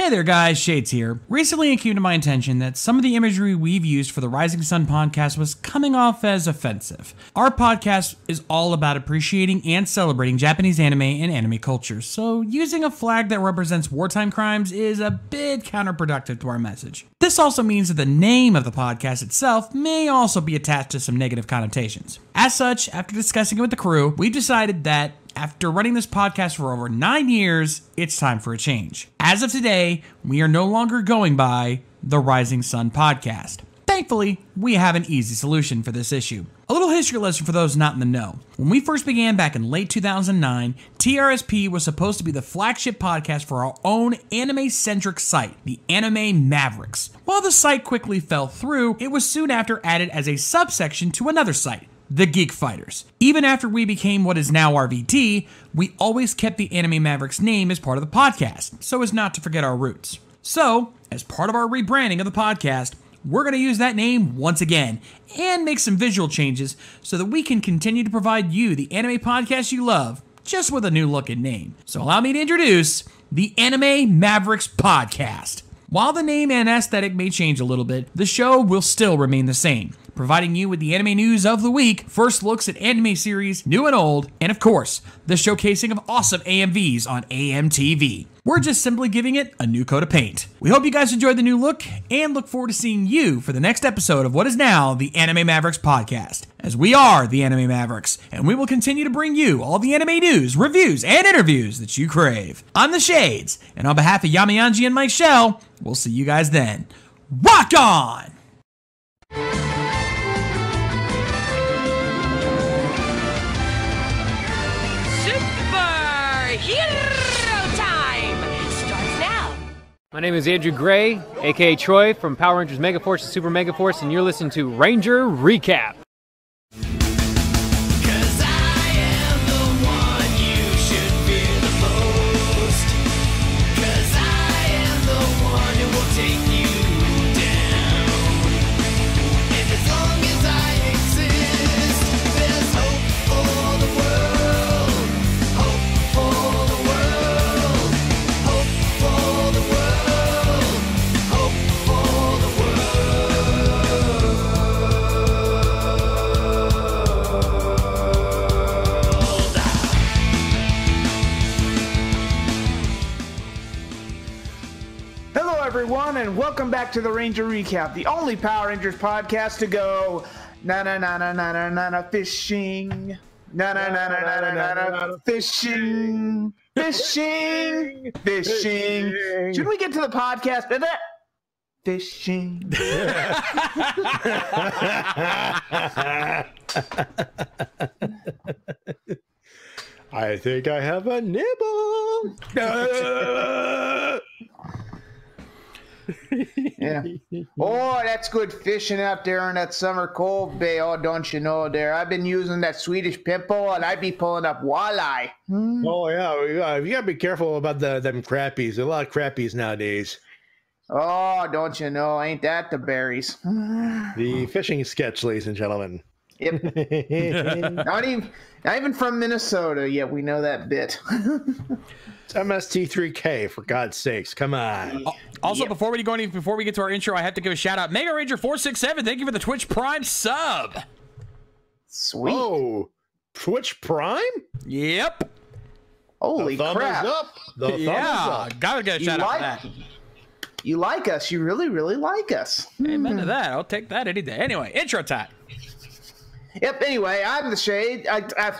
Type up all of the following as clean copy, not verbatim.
Hey there guys, Shades here. Recently it came to my attention that some of the imagery we've used for the Rising Sun podcast was coming off as offensive. Our podcast is all about appreciating and celebrating Japanese anime and anime culture, so using a flag that represents wartime crimes is a bit counterproductive to our message. This also means that the name of the podcast itself may also be attached to some negative connotations. As such, after discussing it with the crew, we decided that after running this podcast for over 9 years, it's time for a change. As of today, we are no longer going by the Rising Sun podcast. Thankfully, we have an easy solution for this issue. A little history lesson for those not in the know. When we first began back in late 2009, TRSP was supposed to be the flagship podcast for our own anime-centric site, the Anime Mavericks. While the site quickly fell through, it was soon after added as a subsection to another site, the Geek Fighters. Even after we became what is now RVT, we always kept the Anime Mavericks name as part of the podcast, so as not to forget our roots. So, as part of our rebranding of the podcast, we're going to use that name once again, and make some visual changes so that we can continue to provide you the anime podcast you love, just with a new look and name. So allow me to introduce the Anime Mavericks Podcast. While the name and aesthetic may change a little bit, the show will still remain the same, providing you with the anime news of the week, first looks at anime series, new and old, and of course, the showcasing of awesome AMVs on AMTV. We're just simply giving it a new coat of paint. We hope you guys enjoyed the new look, and look forward to seeing you for the next episode of what is now the Anime Mavericks Podcast, as we are the Anime Mavericks, and we will continue to bring you all the anime news, reviews, and interviews that you crave. I'm the Shades, and on behalf of Yamayanji and Mike Shell, we'll see you guys then. Rock on! My name is Andrew Gray, aka Troy from Power Rangers Megaforce and Super Megaforce, and you're listening to Ranger Recap. Everyone, and welcome back to the Ranger Recap, the only Power Rangers podcast to go na na na na na na na na fishing, na na na na na na na na fishing, fishing, fishing. Should we get to the podcast? Fishing. I think I have a nibble. Yeah. Oh, that's good fishing out there in that summer cold bay. Oh, don't you know there? I've been using that Swedish pimple, and I'd be pulling up walleye. Oh yeah, you gotta be careful about them crappies. A lot of crappies nowadays. Oh, don't you know? Ain't that the berries? The fishing sketch, ladies and gentlemen. Yep. not even from Minnesota yet. We know that bit. It's MST3K, for God's sakes. Come on. Also, before we get to our intro, I have to give a shout out. Mega Ranger 467, thank you for the Twitch Prime sub. Sweet. Oh, Twitch Prime? Yep. Holy crap. Thumbs up. The thumbs up. Gotta get a shout out for that. You like us. You really, really like us. Amen to that. I'll take that any day. Anyway, intro time. Yep, anyway, I'm the Shade.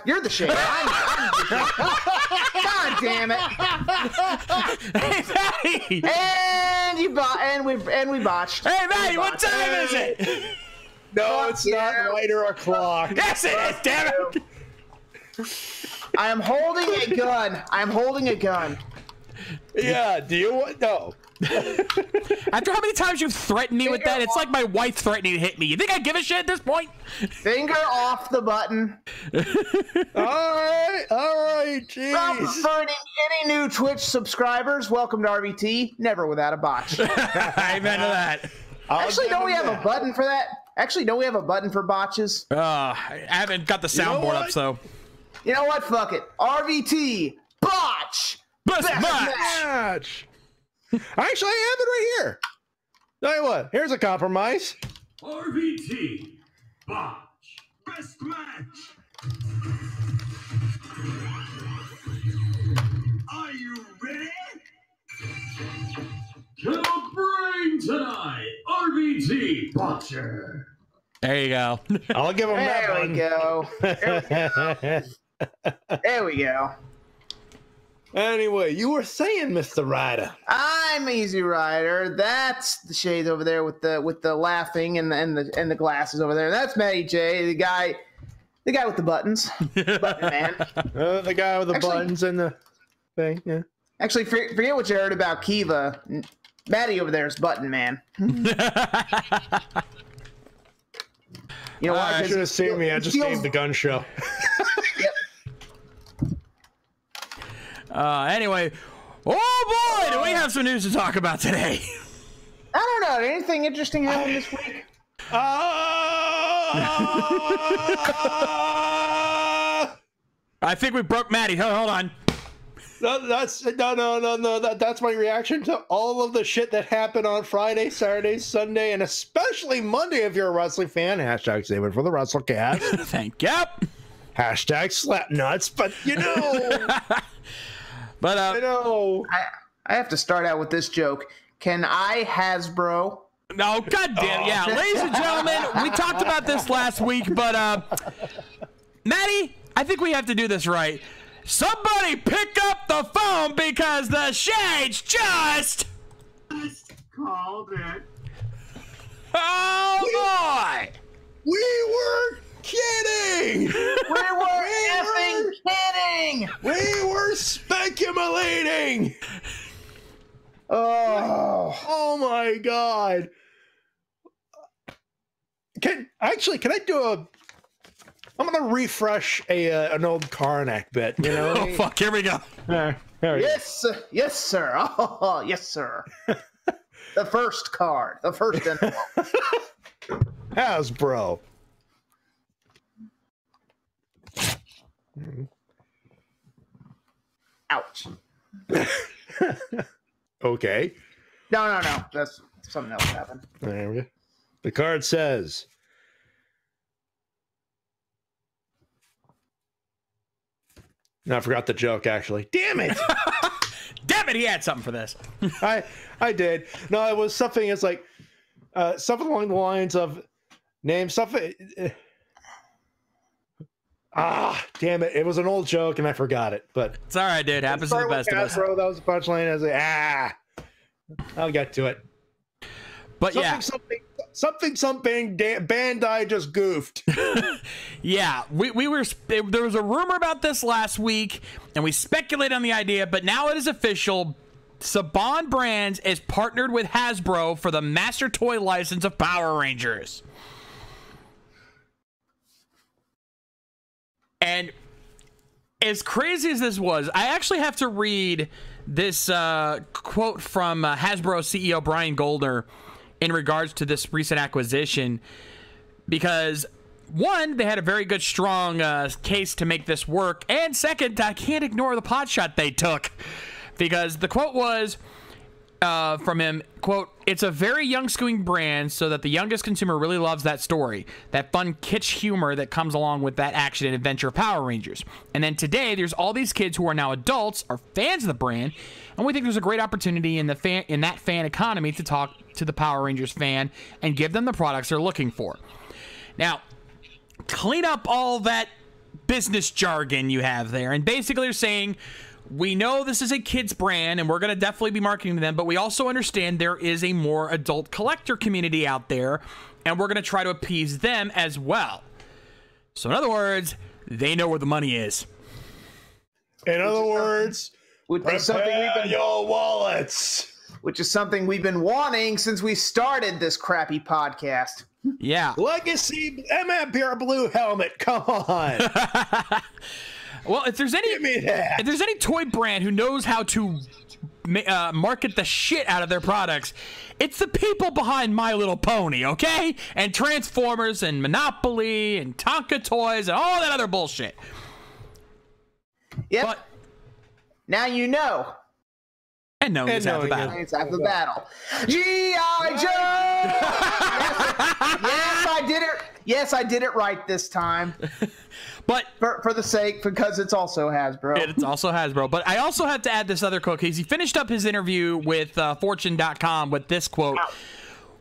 You're the Shade. I'm the Shade. God damn it. Hey, Matty! And we botched. Hey, Matty, what time is it? No, it's not light or o'clock. Yes, it is, damn it! I am holding a gun. I'm holding a gun. Yeah, do you want? No. After how many times you've threatened me with that, it's like my wife threatening to hit me. You think I give a shit at this point? Finger off the button. Alright, jeez. For any new Twitch subscribers, welcome to RVT. Never without a botch. Amen to that. Actually, don't we have a button for that? Actually, don't we have a button for botches? I haven't got the soundboard up, so. You know what? Fuck it. RVT. Botch. Best match. Actually, I have it right here. Tell you what, here's a compromise. RVT, Botch, best match. Are you ready? Count brain tonight, RVT Botcher. There you go. I'll give him that There one. we go. There we go. Anyway, you were saying, Mr. Ryder. I'm Easy Rider. That's the shade over there with the laughing and the glasses over there. That's Matty Jay, the guy with the buttons, button man. The guy with the buttons and the thing. Yeah. Actually, forget what you heard about Kiva. Matty over there is button man. You know why? I should have seen me. I just named the gun show. Yep. Anyway, oh boy, do we have some news to talk about today. I don't know. Did anything interesting happen this week? I think we broke Matty. Hold on. No. That's my reaction to all of the shit that happened on Friday, Saturday, Sunday, and especially Monday. If you're a wrestling fan, hashtag save it for the WrestleCast. Thank you. Hashtag slap nuts. But you know, I have to start out with this joke. Can I Hasbro? No, goddamn, yeah, ladies and gentlemen, we talked about this last week, but Matty, I think we have to do this right. Somebody pick up the phone because the Shades just Called it. Oh boy! we were kidding. We were effing kidding. We were speculating. Oh my God. Can I do I'm gonna refresh an old Karnak bit, you know? Oh fuck, here we go. Yes, yes, sir. Oh, yes, sir. The first card, the first envelope. Hasbro. Ouch. Okay. No. That's something else happened. There we go. The card says, no, I forgot the joke, actually. Damn it! Damn it, he had something for this. I did. No, it was something, it's like, something along the lines of, name something. Damn it. It was an old joke and I forgot it, but. It's all right, dude. Happens to the best of us. That was the punchline. I was like, I'll get to it. But something, Bandai just goofed. Yeah, there was a rumor about this last week, and we speculated on the idea, but now it is official. Saban Brands is partnered with Hasbro for the master toy license of Power Rangers. And as crazy as this was, I actually have to read this quote from Hasbro CEO Brian Goldner in regards to this recent acquisition, because one, they had a very good, strong case to make this work, and second, I can't ignore the pot shot they took, because the quote was from him, quote, "It's a very young skewing brand so that the youngest consumer really loves that story, that fun kitsch humor that comes along with that action and adventure of Power Rangers. And then today, there's all these kids who are now adults, are fans of the brand, and we think there's a great opportunity in that fan economy to talk to the Power Rangers fan and give them the products they're looking for." Now, clean up all that business jargon you have there, and basically you're saying, we know this is a kids brand and we're going to definitely be marketing to them, but we also understand there is a more adult collector community out there and we're going to try to appease them as well. So in other words, they know where the money is. In other words, prepare your wallets. Which is something we've been wanting since we started this crappy podcast. Yeah. Legacy MMPR Blue Helmet, come on. Well, if there's any toy brand who knows how to market the shit out of their products, it's the people behind My Little Pony, okay? And Transformers and Monopoly and Tonka Toys and all that other bullshit. Yep. But now you know. and And knowing it's half the battle. It's half the battle. G.I. Joe! Yes, I did it. Yes, I did it right this time. But for the sake, because it's also Hasbro. It's also Hasbro. But I also have to add this other quote, because he finished up his interview with Fortune.com with this quote.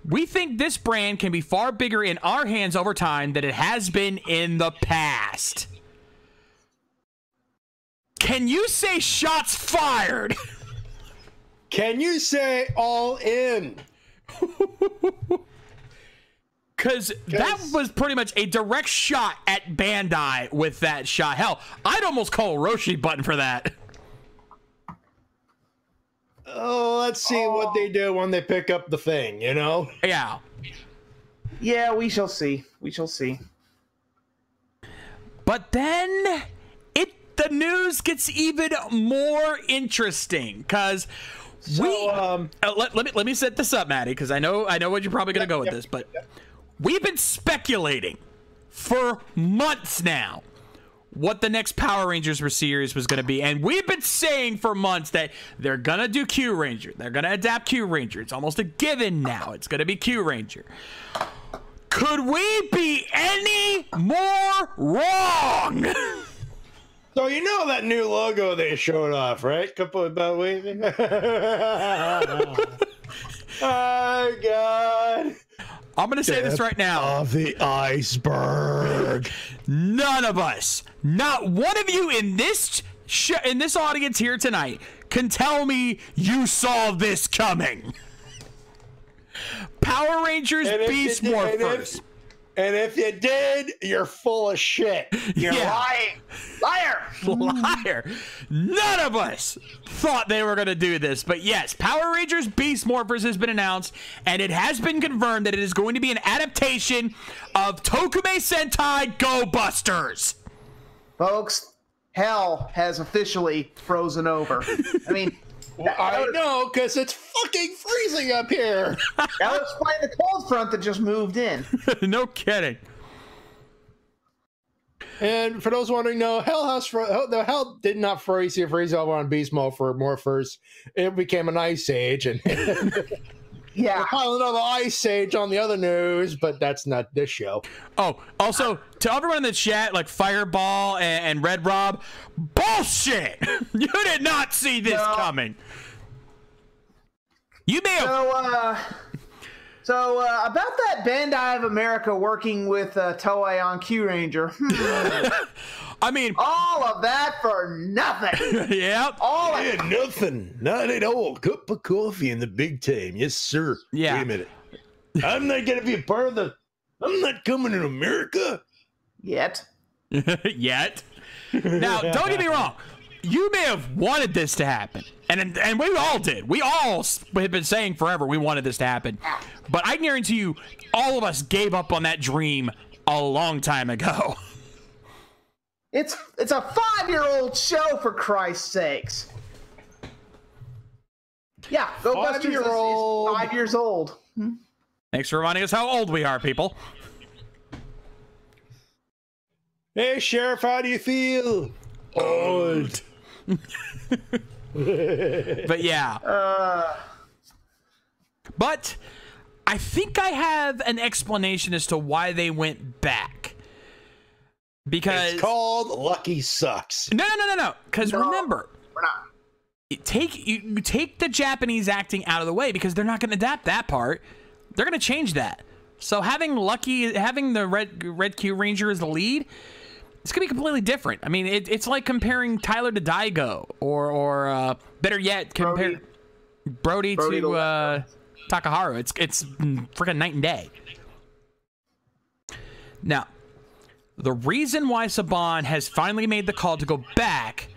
We think this brand can be far bigger in our hands over time than it has been in the past. Can you say shots fired? Can you say all in? Because that was pretty much a direct shot at Bandai with that shot. Hell, I'd almost call a Roshi button for that. Oh, let's see what they do when they pick up the thing, you know? Yeah. Yeah, we shall see. We shall see. But then the news gets even more interesting, because let me set this up, Matty, because I know what you're probably going to go with this, but we've been speculating for months now what the next Power Rangers series was going to be, and we've been saying for months that they're going to do Q Ranger. They're going to adapt Q Ranger. It's almost a given now. It's going to be Q Ranger. Could we be any more wrong? So you know that new logo they showed off, right? Couple about waving. Oh God! I'm gonna say this right now. Of the iceberg. None of us, not one of you in this audience here tonight, can tell me you saw this coming. Power Rangers Beast Morphers. And if you did, you're full of shit. You're lying. Liar. Liar. None of us thought they were going to do this. But yes, Power Rangers Beast Morphers has been announced, and it has been confirmed that it is going to be an adaptation of Tokume Sentai Go Busters. Folks, hell has officially frozen over. I mean... I know, because it's fucking freezing up here. Now let's find the cold front that just moved in. No kidding. And for those wondering, no, the hell did not freeze over on Beast Morphers. It became an ice age, and yeah, we're piling another ice age on the other news, but that's not this show. Oh, also to everyone in the chat, like Fireball and Red Rob, bullshit! You did not see this coming. You may have. So about that Bandai of America working with Toei on Q Ranger. I mean, all of that for nothing. Yep. All of it. Nothing. Not at all. Cup of coffee in the big time. Yes, sir. Yeah. Wait a minute. I'm not going to be a part of I'm not coming to America. Yet. Yet. Now, don't get me wrong. You may have wanted this to happen. And we all did. We all have been saying forever we wanted this to happen. But I guarantee you, all of us gave up on that dream a long time ago. It's a 5-year-old show, for Christ's sakes. Yeah, Go Busters is 5 years old. Thanks for reminding us how old we are, people. Hey, Sheriff, how do you feel? Old. But yeah. But I think I have an explanation as to why they went back. Because it's called Lucky Sucks. No. Because remember, we're not. You take the Japanese acting out of the way, because they're not going to adapt that part. They're going to change that. So having the Red Q Ranger as the lead, it's going to be completely different. I mean, it's like comparing Tyler to Daigo, or better yet, compare Brody to Takaharu. It's freaking night and day. Now, the reason why Saban has finally made the call to go back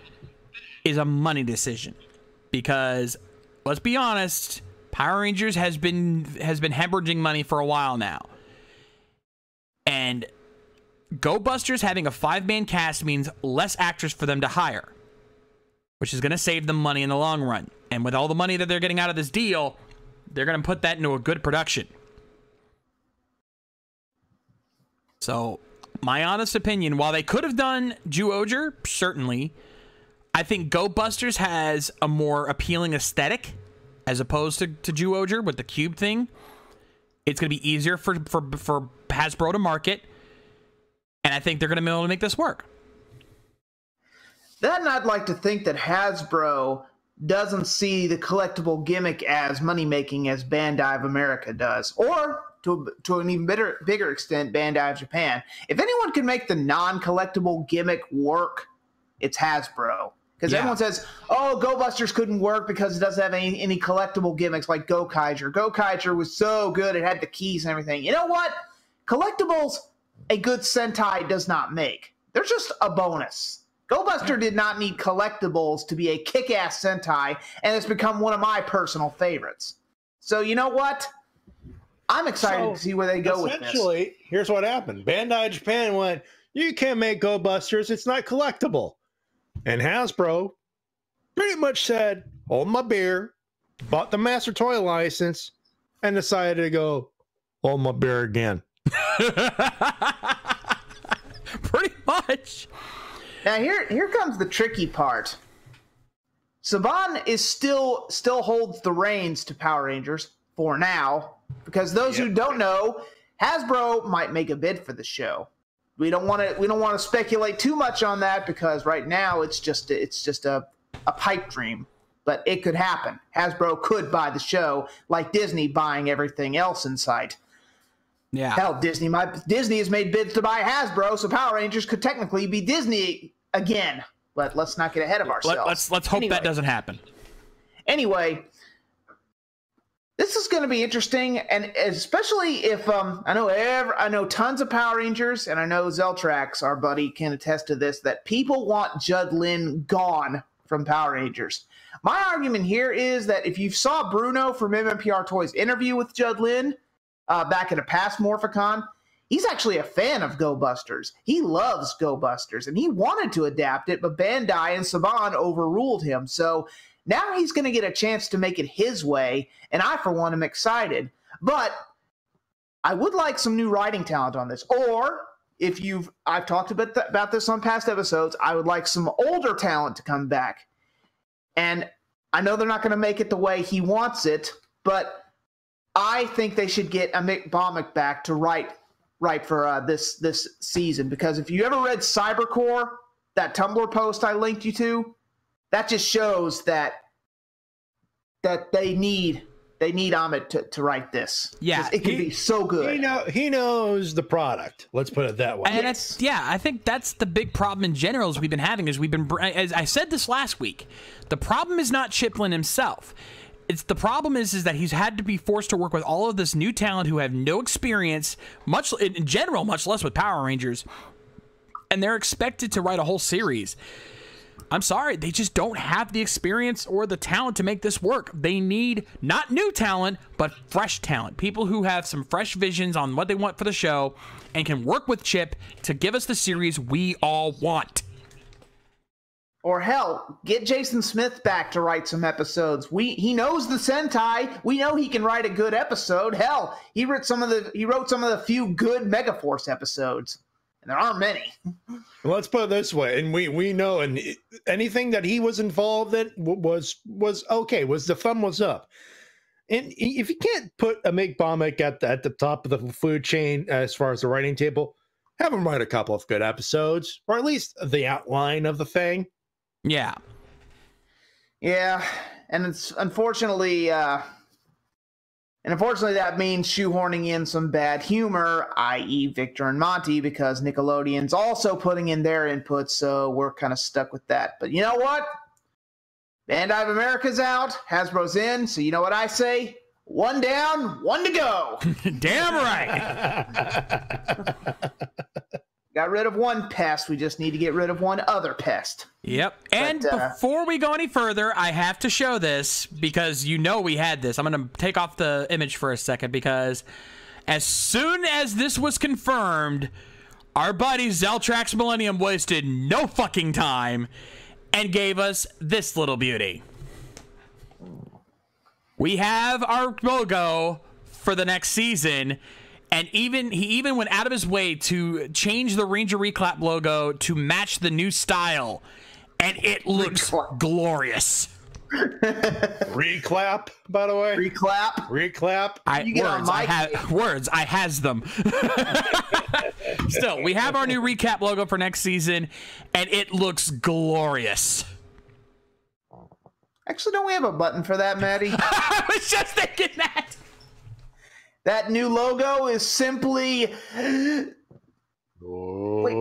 is a money decision, because let's be honest, Power Rangers has been hemorrhaging money for a while now, and Go Busters having a 5-man cast means less actors for them to hire, which is going to save them money in the long run. And with all the money that they're getting out of this deal, they're going to put that into a good production. So, my honest opinion, while they could have done Ju-Oger, certainly, I think Go Busters has a more appealing aesthetic as opposed to Zyuohger with the cube thing. It's going to be easier for Hasbro to market, and I think they're going to be able to make this work. Then I'd like to think that Hasbro doesn't see the collectible gimmick as money-making as Bandai of America does, or to an even bigger extent, Bandai of Japan. If anyone can make the non-collectible gimmick work, it's Hasbro. Because everyone says, oh, Go Busters couldn't work because it doesn't have any collectible gimmicks like Go Kaiser. Go Kaiser was so good, it had the keys and everything. You know what? Collectibles, a good Sentai does not make. They're just a bonus. Go Buster did not need collectibles to be a kick-ass Sentai, and it's become one of my personal favorites. So you know what? I'm excited to see where they go with this. Essentially, here's what happened. Bandai Japan went, you can't make Go Busters, it's not collectible. And Hasbro pretty much said, hold my beer, bought the Master Toy license, and decided to go, hold my beer again. Pretty much. Now here comes the tricky part. Saban is still holds the reins to Power Rangers for now, because those who don't know, Hasbro might make a bid for the show. We don't want to speculate too much on that because right now it's just a pipe dream, but it could happen. Hasbro could buy the show like Disney buying everything else in sight. Yeah. Hell, Disney has made bids to buy Hasbro, so Power Rangers could technically be Disney again. But let's not get ahead of ourselves. Let's hope that doesn't happen. Anyway, this is going to be interesting, and especially if I know tons of Power Rangers, and I know Zeltrax, our buddy, can attest to this, that people want Judd Lynn gone from Power Rangers. My argument here is that if you saw Bruno from MMPR Toys interview with Judd Lynn back at a past Morphicon, he's actually a fan of Go Busters. He loves Go Busters, and he wanted to adapt it, but Bandai and Saban overruled him. So now he's going to get a chance to make it his way, and I, for one, am excited. But I would like some new writing talent on this. Or, I've talked about this on past episodes, I would like some older talent to come back. And I know they're not going to make it the way he wants it, but I think they should get a Mick Baumick back to write for this season. Because if you ever read Cybercore, that Tumblr post I linked you to, that just shows that they need Amit to write this. Yeah, it could be so good. He knows the product. Let's put it that way. And I think that's the big problem in general as as I said this last week. The problem is not Chiplin himself. The problem is that he's had to be forced to work with all of this new talent who have no experience, much in general, much less with Power Rangers, and they're expected to write a whole series. I'm sorry, they just don't have the experience or the talent to make this work. They need not new talent, but fresh talent. People who have some fresh visions on what they want for the show and can work with Chip to give us the series we all want. Or hell, get Jason Smith back to write some episodes. He knows the Sentai. We know he can write a good episode. Hell, he wrote some of the few good Megaforce episodes. And there aren't many. Let's put it this way, and we know, and anything that he was involved in was okay. The thumb was up. And if you can't put a Mick Baumick at the top of the food chain as far as the writing table, have him write a couple of good episodes, or at least the outline of the thing. Yeah. Yeah, and it's unfortunately that means shoehorning in some bad humor, i.e. Victor and Monty, because Nickelodeon's also putting in their input, so we're kind of stuck with that. But you know what? Bandai of America's out, Hasbro's in, so you know what I say? One down, one to go. Damn right. Got rid of one pest. We just need to get rid of one other pest. Yep. And before we go any further, I have to show this because you know we had this. I'm going to take off the image for a second because as soon as this was confirmed, our buddy Zeltrax Millennium wasted no fucking time and gave us this little beauty. We have our logo for the next season. And he even went out of his way to change the Ranger Reclap logo to match the new style. And it looks glorious. Reclap, by the way. Reclap. Reclap. Words. I has them. Still, we have our new recap logo for next season, and it looks glorious. Actually, don't we have a button for that, Matty? I was just thinking that. That new logo is simply... Wait.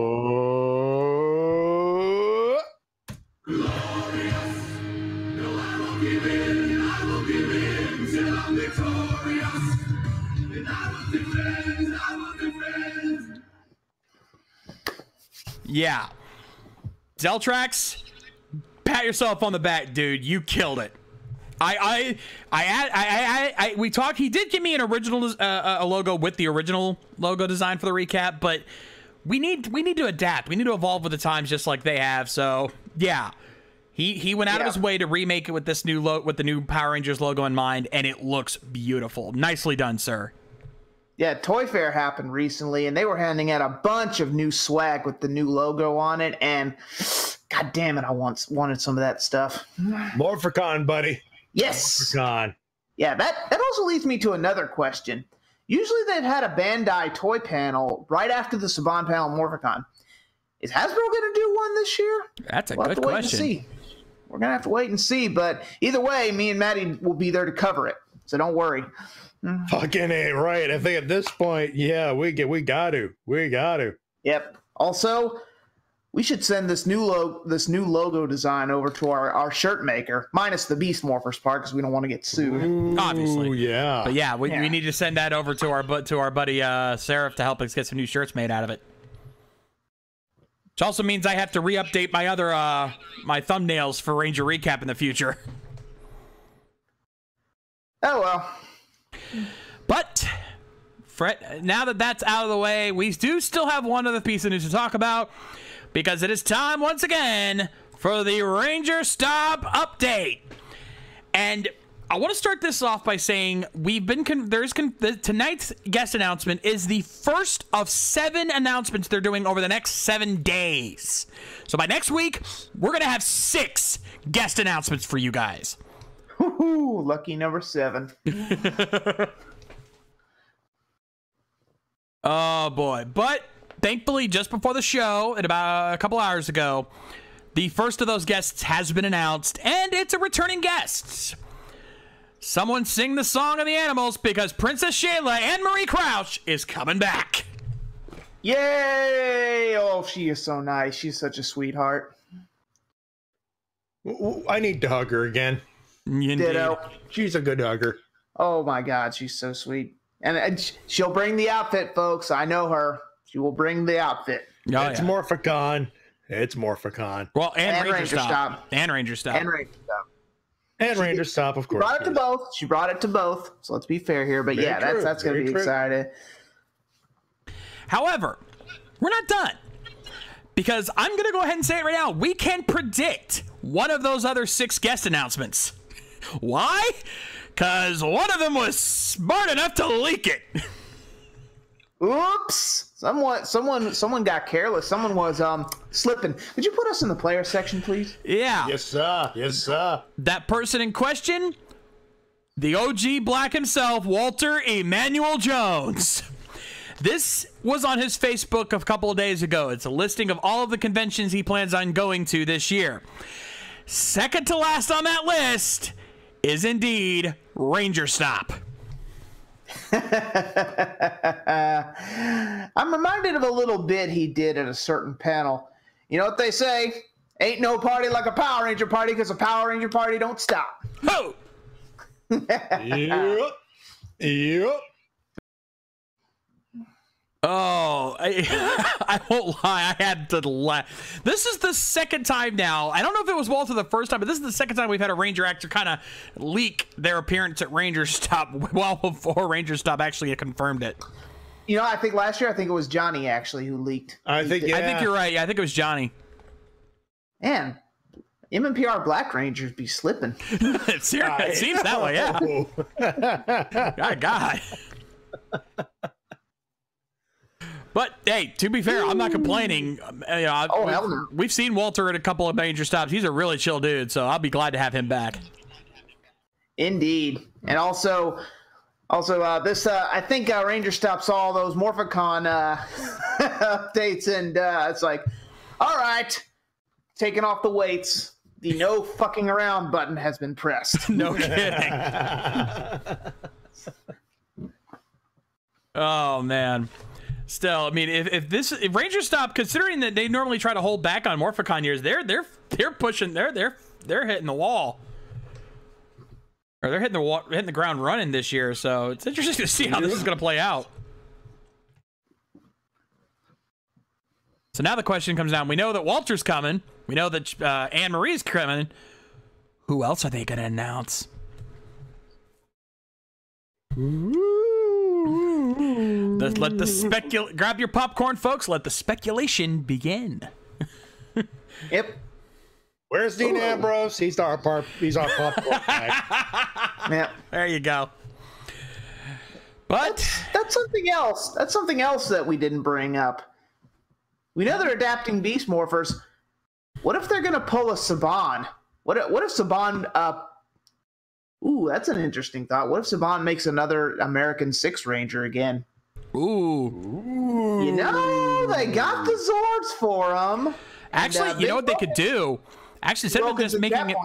Yeah. Zeltrax, pat yourself on the back, dude. You killed it. We talked. He did give me an original a logo with the original logo design for the recap, but we need to adapt. We need to evolve with the times, just like they have. So yeah, he went out of his way to remake it with this new with the new Power Rangers logo in mind, and it looks beautiful. Nicely done, sir. Yeah, Toy Fair happened recently, and they were handing out a bunch of new swag with the new logo on it, and god damn it, I wanted some of that stuff. Morphicon, buddy. Yes. Morphicon. Yeah, that also leads me to another question. Usually they've had a Bandai toy panel right after the Saban panel Morphicon. Is Hasbro going to do one this year? That's a good question. We're going to have to wait and see, but either way, me and Matty will be there to cover it, so don't worry. Fucking ain't right. I think at this point, yeah, we got to. Yep. Also, we should send this new logo design over to our shirt maker, minus the Beast Morphers part, because we don't want to get sued. Obviously, yeah. But yeah, we need to send that over to our buddy Seraph to help us get some new shirts made out of it. Which also means I have to re-update my other my thumbnails for Ranger Recap in the future. Oh well. But now that that's out of the way, we do still have one other piece of news to talk about, because it is time once again for the Ranger Stop update. And I want to start this off by saying tonight's guest announcement is the first of 7 announcements they're doing over the next 7 days. So by next week, we're going to have 6 guest announcements for you guys. Woo-hoo, lucky number 7. Oh boy. But thankfully, just before the show, at about a couple hours ago, the first of those guests has been announced, and it's a returning guest. Someone sing the song of the animals, because Princess Shayla and Marie Crouch is coming back. Yay! Oh, she is so nice. She's such a sweetheart. I need to hug her again. Indeed. Ditto. She's a good hugger. Oh my god, she's so sweet. And she'll bring the outfit, folks. I know her. She will bring the outfit. Oh, it's Morphicon. It's Morphicon. Well, and Ranger Stop. And Ranger Stop. And Ranger Stop. And Ranger Stop, of course. Brought it to both. She brought it to both. So let's be fair here. But Very yeah, true. that's going to be Very true. exciting. However, we're not done, because I'm going to go ahead and say it right now. We can predict one of those other 6 guest announcements. Why? Because one of them was smart enough to leak it. Oops! Someone got careless. Someone was slipping. Could you put us in the player section, please? Yeah. Yes, sir. Yes, sir. That person in question, the OG Black himself, Walter Emmanuel Jones. This was on his Facebook a couple of days ago. It's a listing of all of the conventions he plans on going to this year. Second to last on that list is indeed Ranger Stop. I'm reminded of a little bit he did at a certain panel. You know what they say? Ain't no party like a Power Ranger party, because a Power Ranger party don't stop. Ho! Yep. Yep. Oh, I won't lie. I had to laugh. This is the second time now. I don't know if it was Walter the first time, but this is the second time we've had a Ranger actor kind of leak their appearance at Ranger Stop well before Ranger Stop actually confirmed it. You know, I think last year, it was Johnny actually who leaked. I think you're right. Yeah, I think it was Johnny. Man, MMPR Black Rangers be slipping. It seems that way, yeah. God. But hey, to be fair, I'm not complaining. Hell no. We've seen Walter at a couple of Ranger Stops. He's a really chill dude, so I'll be glad to have him back. Indeed. And also, this I think Ranger Stop saw all those Morphicon updates, and it's like, all right, taking off the weights. The no fucking around button has been pressed. No kidding. Oh man. Still, I mean, if Ranger Stop, considering that they normally try to hold back on Morphicon years, they're pushing, they're hitting the wall, or they're hitting the ground running this year. So it's interesting to see how this is going to play out. So now the question comes down. We know that Walter's coming. We know that Anne Marie's coming. Who else are they going to announce? Grab your popcorn, folks. Let the speculation begin. Yep. Where's Dean Ambrose? He's our popcorn guy. Yeah. There you go. But that's something else. That's something else that we didn't bring up. We know they're adapting Beast Morphers. What if they're going to pull a Saban? What if Saban... Ooh, that's an interesting thought. What if Saban makes another American Six Ranger again? Ooh. You know, they got the Zords for them. Actually, you know what they could do? Actually, instead of just making it...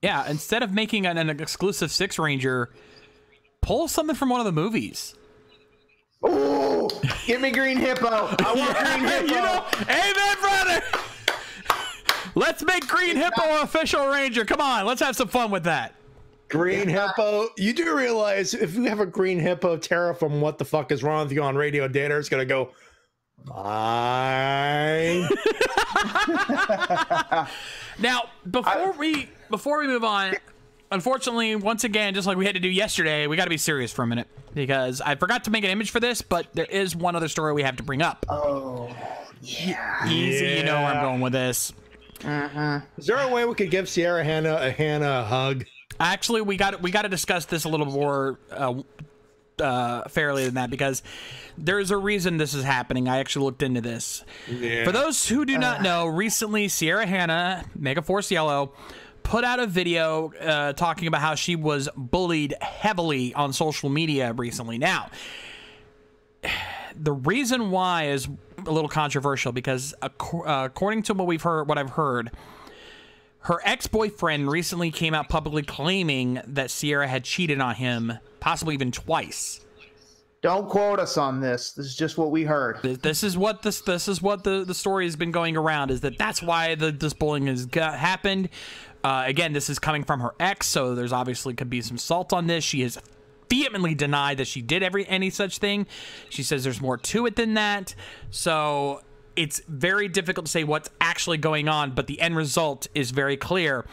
Yeah, instead of making an exclusive Six Ranger, pull something from one of the movies. Ooh, give me Green Hippo. I want Green Hippo. You know, amen, brother. Let's make Green Hippo official Ranger. Come on, let's have some fun with that. Green Hippo. You do realize if you have a Green Hippo, Tara from What the Fuck Is Wrong With You on Radio Data is going to go, bye. Now, before we move on, unfortunately, once again, just like we had to do yesterday, we got to be serious for a minute because I forgot to make an image for this, but there is one other story we have to bring up. Oh, yeah. Easy, you know where I'm going with this. Is there a way we could give Hanna a hug? Actually, we got to discuss this a little more fairly than that because there's a reason this is happening. I actually looked into this. Yeah. For those who do not know, recently Hanna, Megaforce Yellow, put out a video talking about how she was bullied heavily on social media recently. Now, the reason why is a little controversial because according to what I've heard, her ex-boyfriend recently came out publicly claiming that Sierra had cheated on him, possibly even twice. Don't quote us on this. This is just what we heard. This is what the story has been going around. Is that's why this bullying has happened. Again, this is coming from her ex, so there's obviously could be some salt on this. She has vehemently denied that she did any such thing. She says there's more to it than that. So it's very difficult to say what's actually going on, but the end result is very clear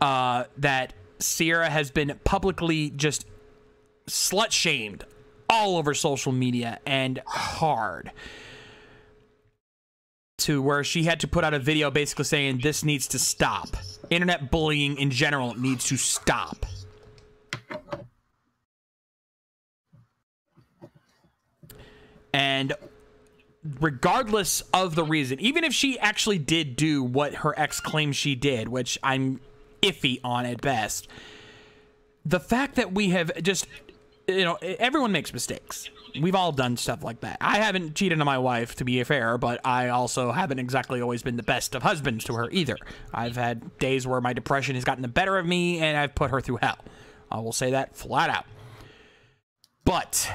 that Sierra has been publicly just slut-shamed all over social media and hard. To where she had to put out a video basically saying this needs to stop. Internet bullying in general needs to stop. And regardless of the reason, even if she actually did do what her ex claims she did, which I'm iffy on at best, the fact that we have just, everyone makes mistakes. We've all done stuff like that. I haven't cheated on my wife, to be fair, but I also haven't exactly always been the best of husbands to her either. I've had days where my depression has gotten the better of me, and I've put her through hell. I will say that flat out. But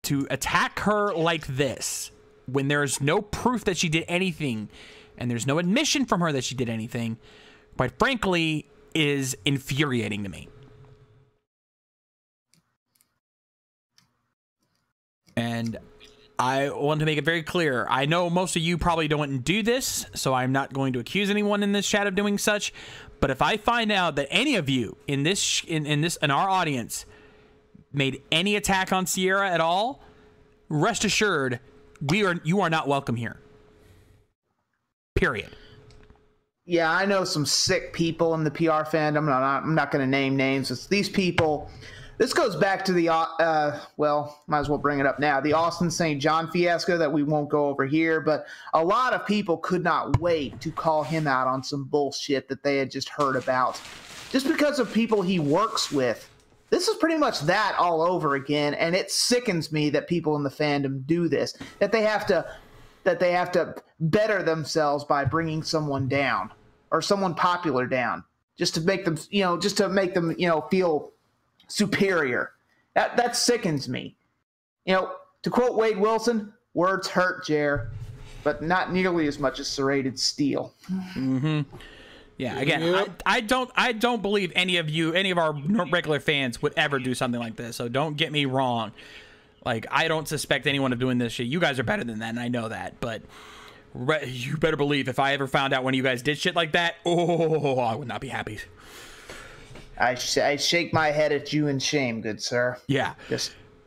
to attack her like this, when there's no proof that she did anything, and there's no admission from her that she did anything, quite frankly, is infuriating to me. And I want to make it very clear. I know most of you probably don't do this, so I'm not going to accuse anyone in this chat of doing such. But if I find out that any of you in our audience made any attack on Sierra at all, rest assured, you are not welcome here. Period. Yeah, I know some sick people in the PR fandom. I'm not going to name names. It's these people. This goes back to the, might as well bring it up now, the Austin St. John fiasco that we won't go over here, but a lot of people could not wait to call him out on some bullshit that they had just heard about. just because of people he works with. This is pretty much that all over again, and it sickens me that people in the fandom do this. That they have to better themselves by bringing someone down or someone popular down just to make them, feel superior. That sickens me. To quote Wade Wilson, words hurt, Jer, but not nearly as much as serrated steel. Mm-hmm. Yeah, again, yep. I don't believe any of our regular fans would ever do something like this. So don't get me wrong. Like, I don't suspect anyone of doing this shit. You guys are better than that, and I know that. But you better believe if I ever found out one of you guys did shit like that, I would not be happy. I shake my head at you in shame, good sir. Yeah.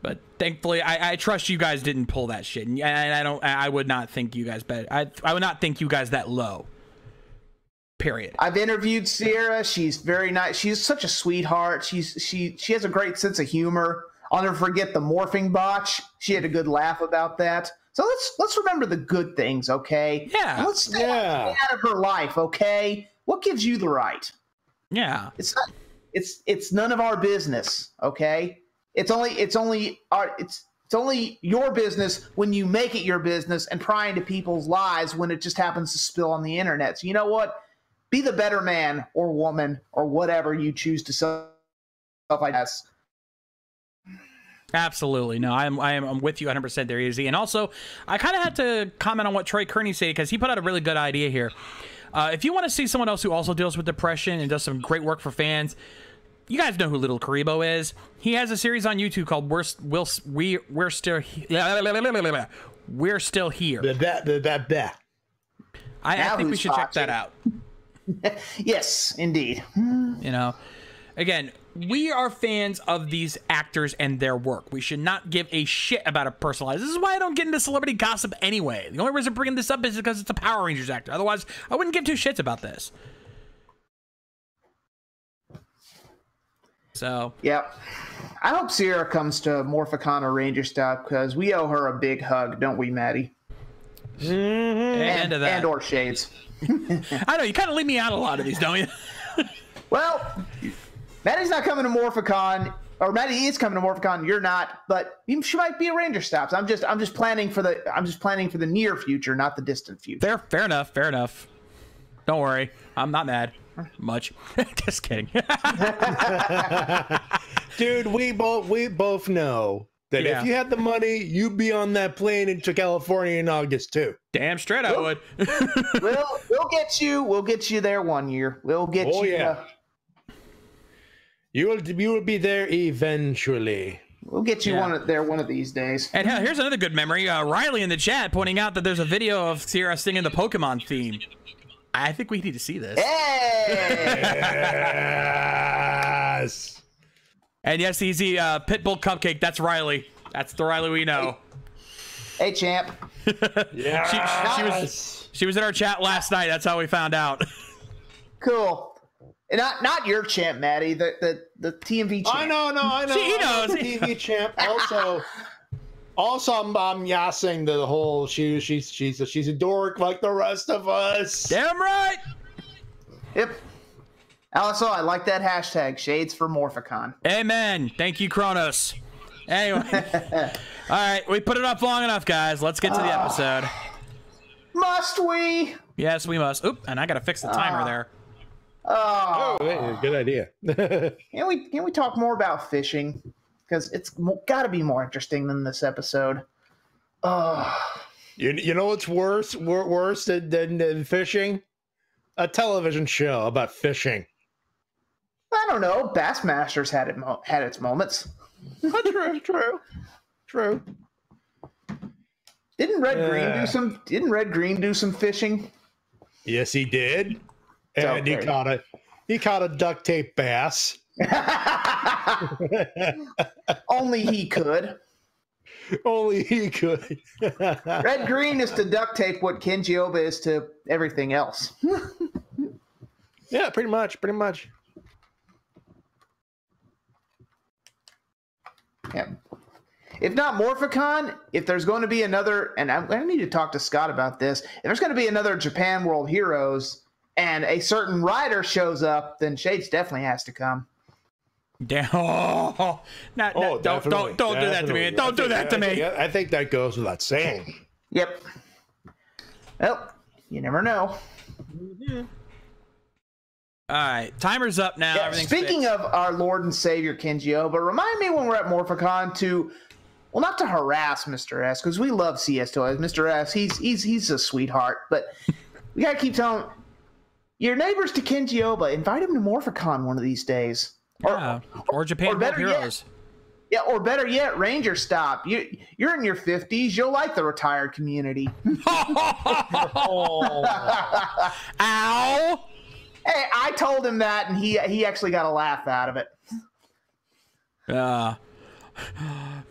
But thankfully, I trust you guys didn't pull that shit, and I would not think you guys better. I would not think you guys that low. Period. I've interviewed Sierra. She's very nice. She's such a sweetheart. She has a great sense of humor. I'll never forget the morphing botch. She had a good laugh about that. So let's remember the good things, okay? Yeah. And let's stay out of her life, okay? What gives you the right? Yeah. It's none of our business, okay? It's only your business when you make it your business and pry into people's lives when it just happens to spill on the internet. So you know what? Be the better man or woman or whatever you choose to self-identify. Absolutely. No, I'm with you 100% there, Easy. And also, I kind of had to comment on what Troy Kearney said because he put out a really good idea here. If you want to see someone else who also deals with depression and does some great work for fans, you guys know who Little Karibo is. He has a series on YouTube called We're Still Here. I think we should check that out. Yes, indeed. Again, we are fans of these actors and their work. We should not give a shit about a personal life. This is why I don't get into celebrity gossip anyway. The only reason I'm bringing this up is because it's a Power Rangers actor. Otherwise, I wouldn't give two shits about this. So. Yep. I hope Sierra comes to Morphicon or Ranger Stop because we owe her a big hug, don't we, Matty? Mm-hmm. And or Shades. I know, you kind of leave me out a lot of these, don't you? Well, Matty's not coming to Morphicon, or Matty is coming to Morphicon. You're not, but she might be a Ranger Stops. I'm just planning for the near future, not the distant future. Fair enough. Don't worry, I'm not mad much. Just kidding. Dude, we both know that if you had the money, you'd be on that plane into California in August too. Damn straight I would. We'll get you there one year. We'll get you. Yeah. You will be there eventually. We'll get you one of these days. And hell, here's another good memory. Riley in the chat pointing out that there's a video of Sierra singing the Pokemon theme. I think we need to see this. Hey! Yes! And yes, Easy, Pitbull Cupcake, that's Riley. That's the Riley we know. Hey, champ. Yeah. She was in our chat last night. That's how we found out. Cool. And not your champ, Matty. The TMV champ. I know. He knows. The TV champ. Also, I'm yassing the whole. She's a dork like the rest of us. Damn right. Yep. Also, I like that hashtag, Shades for Morphicon. Amen. Thank you, Kronos. Anyway. All right, we put it up long enough, guys. Let's get to the episode. Must we? Yes, we must. Oop, and I gotta fix the timer there. Oh, good idea. Can we talk more about fishing? Because it's got to be more interesting than this episode. You know what's worse than fishing? A television show about fishing. I don't know. Bassmasters had its moments. True. Didn't Red Green do some fishing? Yes, he did. And okay. he caught a duct tape bass. Only he could. Red Green is to duct tape what Kenji Oba is to everything else. Yeah, pretty much. Yeah. If not Morphicon, if there's going to be another, and I need to talk to Scott about this, if there's going to be another Japan World Heroes, and a certain rider shows up, then Shades definitely has to come. Damn. Oh, don't do that to me. Don't do that to me. I think that goes without saying. Yep. Well, you never know. All right, timer's up now. Yeah, speaking fixed. of our Lord and Savior Kenji, but remind me when we're at Morphicon to, well, not to harass Mr. S, because we love CS Toys. Mr. S, he's a sweetheart, but we gotta keep telling your neighbors to Kenji Oba, invite him to Morphicon one of these days. Or Japan World Heroes. Yeah, or better yet, Ranger Stop. You're in your 50s. You'll like the retired community. Ow! Hey, I told him that, and he actually got a laugh out of it.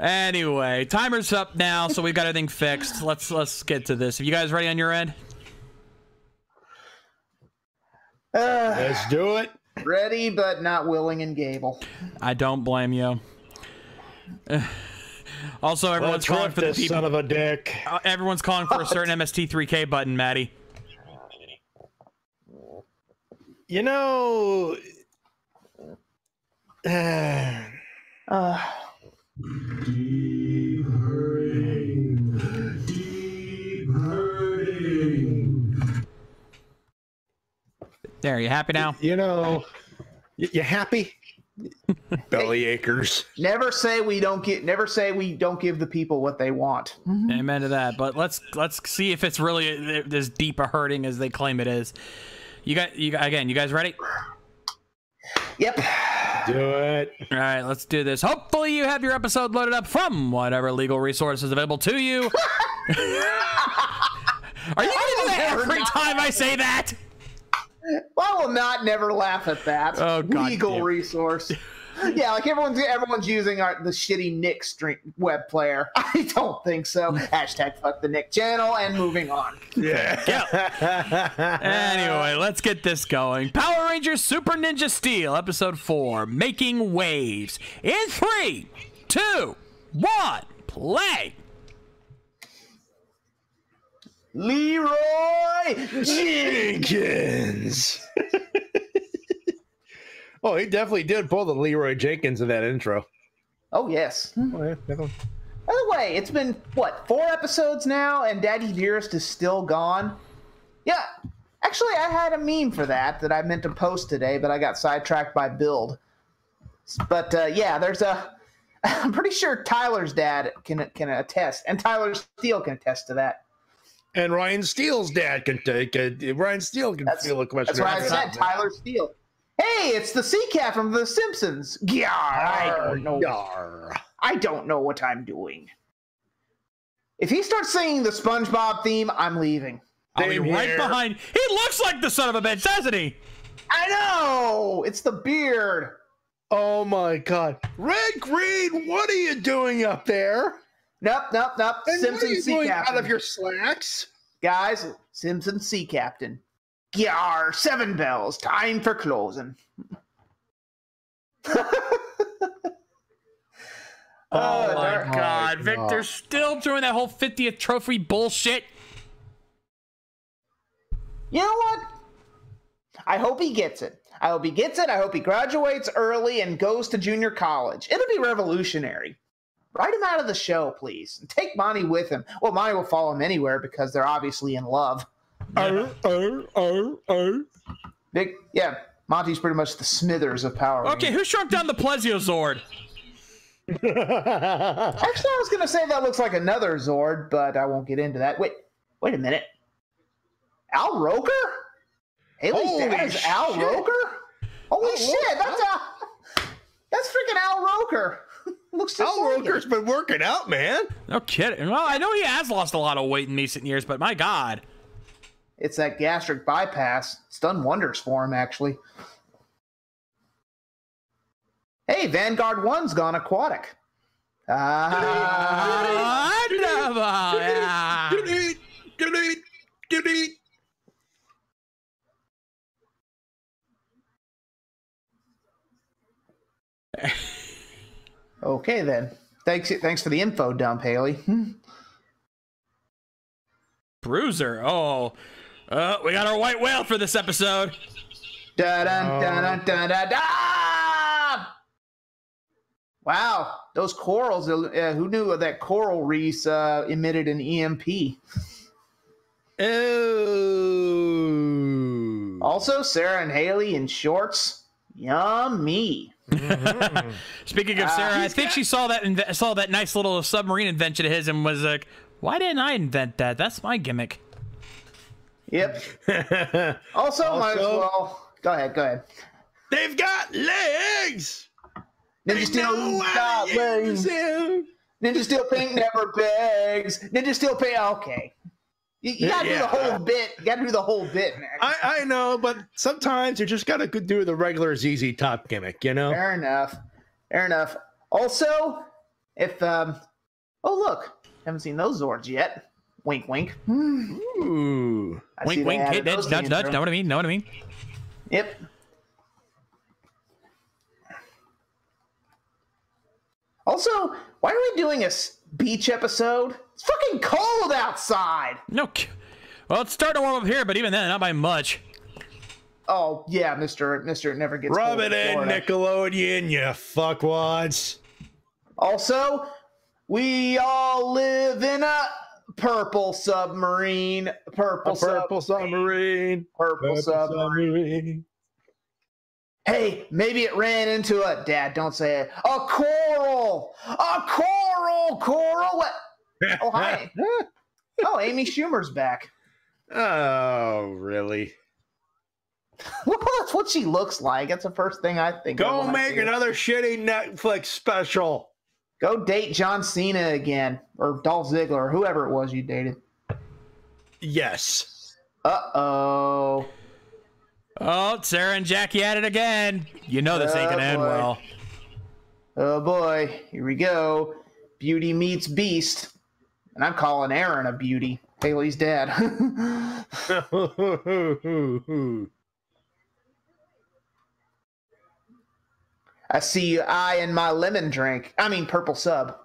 Anyway, timer's up now, so we've got everything fixed. Let's get to this. Are you guys ready on your end? Let's do it. Ready, but not willing and Gable. I don't blame you. Also, everyone's calling for the people. Son of a dick. Everyone's calling for a certain MST3K button, Matty. You know, Deep hurting. Deep hurting. There, you happy now? you know, you happy? Belly acres. Never say we don't give the people what they want. Amen to that. But let's see if it's really as deep a hurting as they claim it is. You guys ready? Yep. Do it. All right, let's do this. Hopefully you have your episode loaded up from whatever legal resource is available to you. Are you going to do that every time I say that? I will not never laugh at that. Oh, God legal damn. resource. Yeah, like everyone's using the shitty Nick web player. I don't think so. Hashtag fuck the Nick channel and moving on. Yeah. Anyway, let's get this going. Power Rangers Super Ninja Steel, Episode 4, Making Waves. In 3, 2, 1, play. Leroy Jenkins. Oh, he definitely did pull the Leroy Jenkins in that intro. Oh, yes. Oh, yeah, definitely. By the way, it's been, what, 4 episodes now, and Daddy Dearest is still gone? Yeah, actually, I had a meme for that I meant to post today, but I got sidetracked by build. But, yeah, I'm pretty sure Tyler's dad can attest, and Tyler Steele can attest to that. And Ryan Steele's dad can take it. Ryan Steele can feel a question. That's why I said Tyler Steele. Hey, it's the sea cat from The Simpsons. Gyar, I don't know what I'm doing. If he starts singing the SpongeBob theme, I'm leaving. I'll be right behind. He looks like the son of a bitch, doesn't he? I know! It's the beard. Oh my God. Red Green, what are you doing up there? Nope. And Simpsons what are you sea doing captain. out of your slacks? Guys, Simpsons sea captain. Gyar, 7 bells. Time for closing. Oh my God. Victor's still doing that whole 50th trophy bullshit. You know what? I hope he gets it. I hope he graduates early and goes to junior college. It'll be revolutionary. Write him out of the show, please. And take Monty with him. Well, Monty will follow him anywhere because they're obviously in love. Yeah, Monty's pretty much the Smithers of Power Rangers. Okay, who shrunk down the Plesiozord? Actually, I was going to say that looks like another Zord, but I won't get into that. Wait a minute. Al Roker? Haley's dad is Al Roker? Holy shit, that's freaking Al Roker. Looks just Al like Roker's been working out, man. No kidding. Well, I know he has lost a lot of weight in recent years, but my God. It's that gastric bypass. It's done wonders for him, actually. Hey, Vanguard 1's gone aquatic. Okay, then. Thanks for the info dump, Haley. Bruiser. Oh, We got our white whale for this episode. Da-dun-dun-dun-dun-dun-dun! Wow, those corals, who knew that coral reefs emitted an EMP? Oh. Also, Sarah and Haley in shorts. Yummy. Speaking of Sarah, I think she saw that nice little submarine invention of his and was like, why didn't I invent that? That's my gimmick. Yep. Also, might as well. Go ahead. They've got legs. Ninja Steel got legs. Ninja Steel Pink never begs. Ninja Steel Pink. Okay. You gotta do the whole bit. You gotta do the whole bit, man. I know, but sometimes you just gotta do the regular ZZ Top gimmick, you know? Fair enough. Also, if oh look, haven't seen those Zords yet. Wink, wink. Ooh. Wink, wink, hit, nudge, nudge. Know what I mean? Yep. Also, why are we doing a beach episode? It's fucking cold outside. No. Well, it's starting to warm up here, but even then, not by much. Oh, yeah, Mr. It never gets Rub cold it in, Florida. Nickelodeon, you fuckwads. Also, we all live in a purple submarine. Purple submarine. Hey, maybe it ran into a... Dad, don't say it. A coral! Coral! What? Oh, hi. Oh, Amy Schumer's back. Oh, really? Well, that's what she looks like. That's the first thing I think of. Go make another shitty Netflix special. Go date John Cena again. Or Dolph Ziggler, or whoever it was you dated. Yes. Uh-oh. Oh, Sarah and Jackie at it again. You know this ain't gonna end well. Oh boy, here we go. Beauty meets Beast. And I'm calling Aaron a beauty. Haley's dad. I see you eyeing my lemon drink. I mean, purple sub.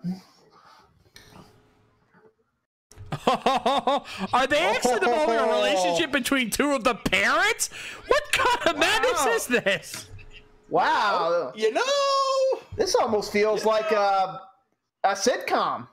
Are they actually involving a relationship between two of the parents? What kind of madness is this? Wow. You know, This almost feels like a sitcom.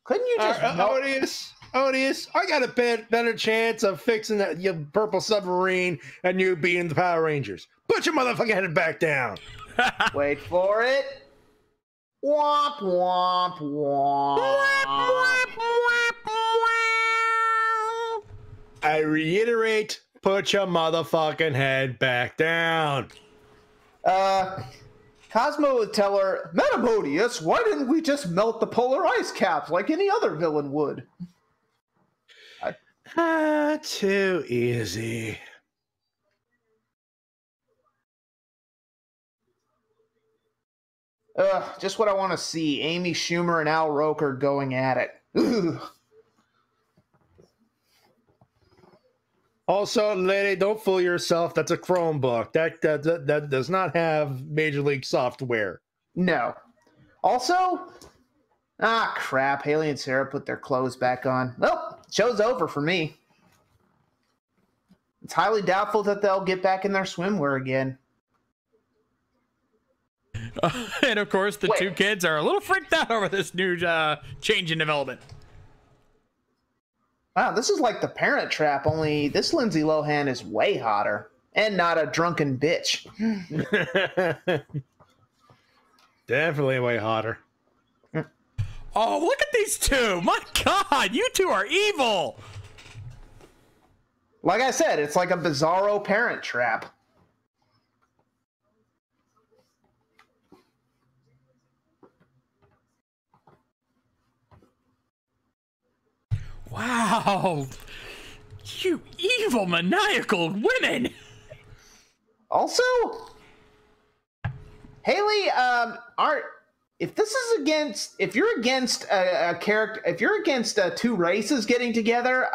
Couldn't you just... Odious, I got a better chance of fixing that your purple submarine and you being the Power Rangers. Put your motherfucking head back down. Wait for it. Womp, womp, womp. I reiterate, put your motherfucking head back down. Cosmo would tell her, Metamodius, why didn't we just melt the polar ice caps like any other villain would? Too easy. Just what I want to see. Amy Schumer and Al Roker going at it. Ugh. Also, lady, don't fool yourself. That's a Chromebook. That does not have Major League software. No. Also, crap. Haley and Sarah put their clothes back on. Well, show's over for me. It's highly doubtful that they'll get back in their swimwear again. And of course, the two kids are a little freaked out over this new change in development. Wow, this is like The Parent Trap, only this Lindsay Lohan is way hotter. And not a drunken bitch. Definitely way hotter. Oh, look at these two. My God, you two are evil. Like I said, it's like a bizarro Parent Trap. Wow. You evil, maniacal women. Also, Haley, if you're against a character, if you're against two races getting together,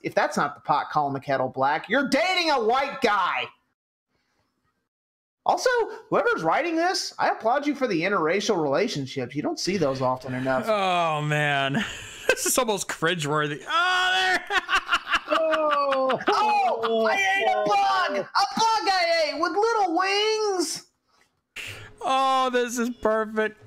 if that's not the pot calling the kettle black, you're dating a white guy. Also, whoever's writing this, I applaud you for the interracial relationships. You don't see those often enough. Oh, man. This is almost cringeworthy. Oh, there. Oh, I ate a bug! A bug I ate with little wings! Oh, this is perfect.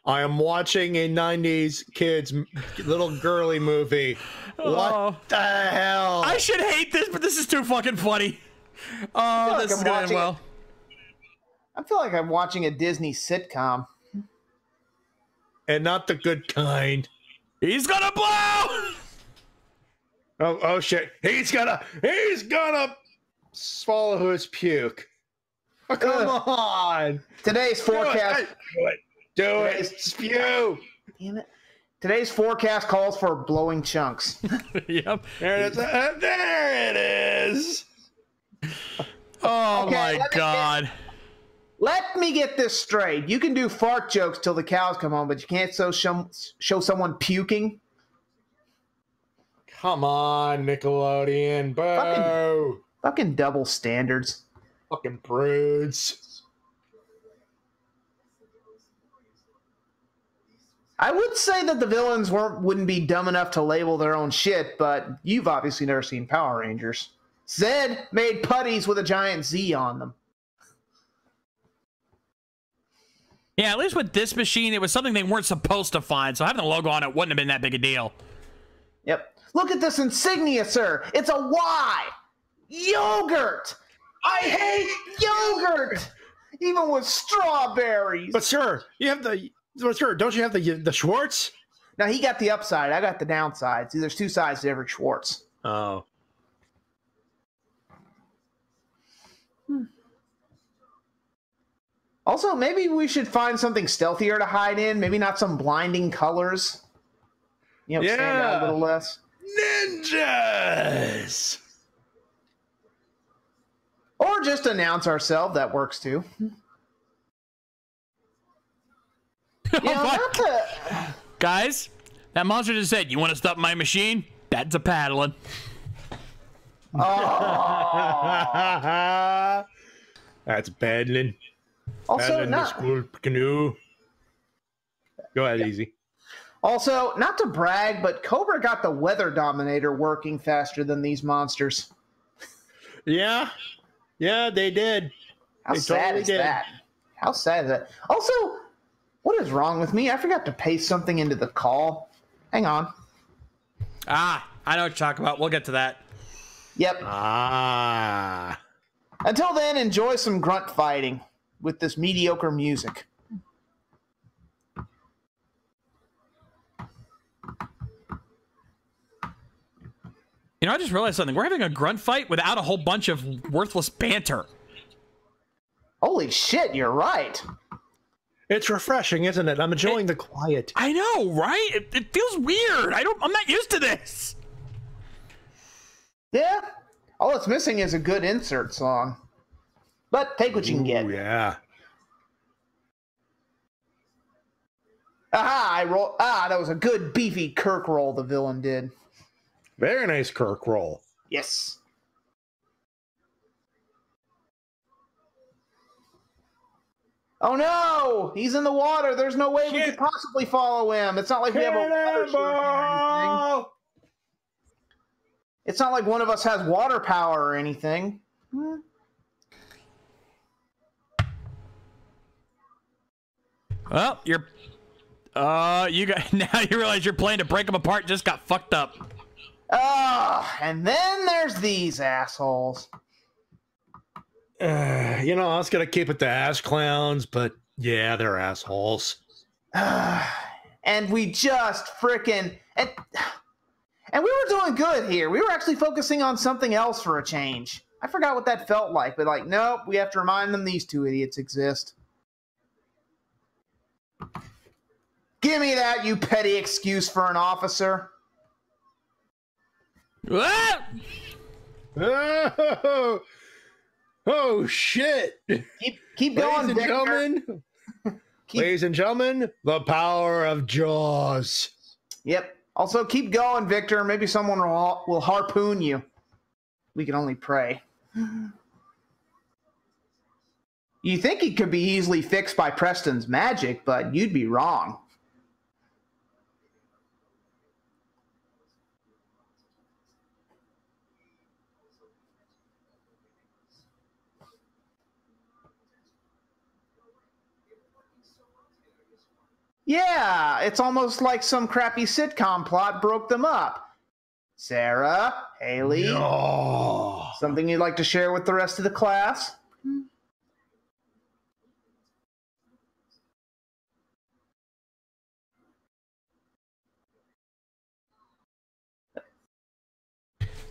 I am watching a 90s kids little girly movie. What the hell? I should hate this, but this is too fucking funny. Oh, this is going to end well. I feel like I'm watching a Disney sitcom. And not the good kind. He's gonna blow! Oh shit. He's gonna swallow his puke. Oh, come on. Today's forecast. Do it. Spew. Damn it. Today's forecast calls for blowing chunks. Yep. There it is. Oh my God. Let me get this straight. You can do fart jokes till the cows come home, but you can't show someone puking. Come on, Nickelodeon. Boo. Fucking double standards. Fucking prudes. I would say that the villains wouldn't be dumb enough to label their own shit, but you've obviously never seen Power Rangers. Zed made putties with a giant Z on them. Yeah, at least with this machine, it was something they weren't supposed to find, so having the logo on it wouldn't have been that big a deal. Yep. Look at this insignia, sir. It's a Y. Yogurt. I hate yogurt. Even with strawberries. But sir, don't you have the Schwartz? Now, he got the upside. I got the downside. See, there's two sides to every Schwartz. Oh. Also, maybe we should find something stealthier to hide in. Maybe not some blinding colors. You know, stand out a little less. Ninjas! Or just announce ourselves. That works too. Guys, that monster just said, "You want to stop my machine?" That's a paddling. Oh. That's paddling. Also, paddling the school canoe. Go ahead, Easy. Also, not to brag, but Cobra got the Weather Dominator working faster than these monsters. Yeah. Yeah, they did. How sad is that? How sad is that? Also, what is wrong with me? I forgot to paste something into the call. Hang on. I know what you're talking about. We'll get to that. Yep. Until then, enjoy some grunt fighting with this mediocre music. You know, I just realized something. We're having a grunt fight without a whole bunch of worthless banter. Holy shit, you're right. It's refreshing, isn't it? I'm enjoying the quiet. I know, right? It feels weird. I'm not used to this. Yeah. All it's missing is a good insert song. But take what you can get. Yeah. Aha, that was a good beefy Kirk roll the villain did. Very nice Kirk roll. Yes. Oh no! He's in the water. There's no way we could possibly follow him. It's not like we have a water ship or anything. It's not like one of us has water power or anything. Well, you got now you realize your plan to break them apart just got fucked up. And then there's these assholes. You know, I was gonna keep it to ass clowns, but yeah, they're assholes. And we just frickin' and we were doing good here. We were actually focusing on something else for a change. I forgot what that felt like, but like, nope, we have to remind them these two idiots exist. Give me that, you petty excuse for an officer. Oh shit! Keep going, ladies and gentlemen. Ladies and gentlemen, the power of Jaws. Yep. Also, keep going, Victor. Maybe someone will harpoon you. We can only pray. You think it could be easily fixed by Preston's magic, but you'd be wrong. Yeah, it's almost like some crappy sitcom plot broke them up. Sarah, Haley, No. something you'd like to share with the rest of the class?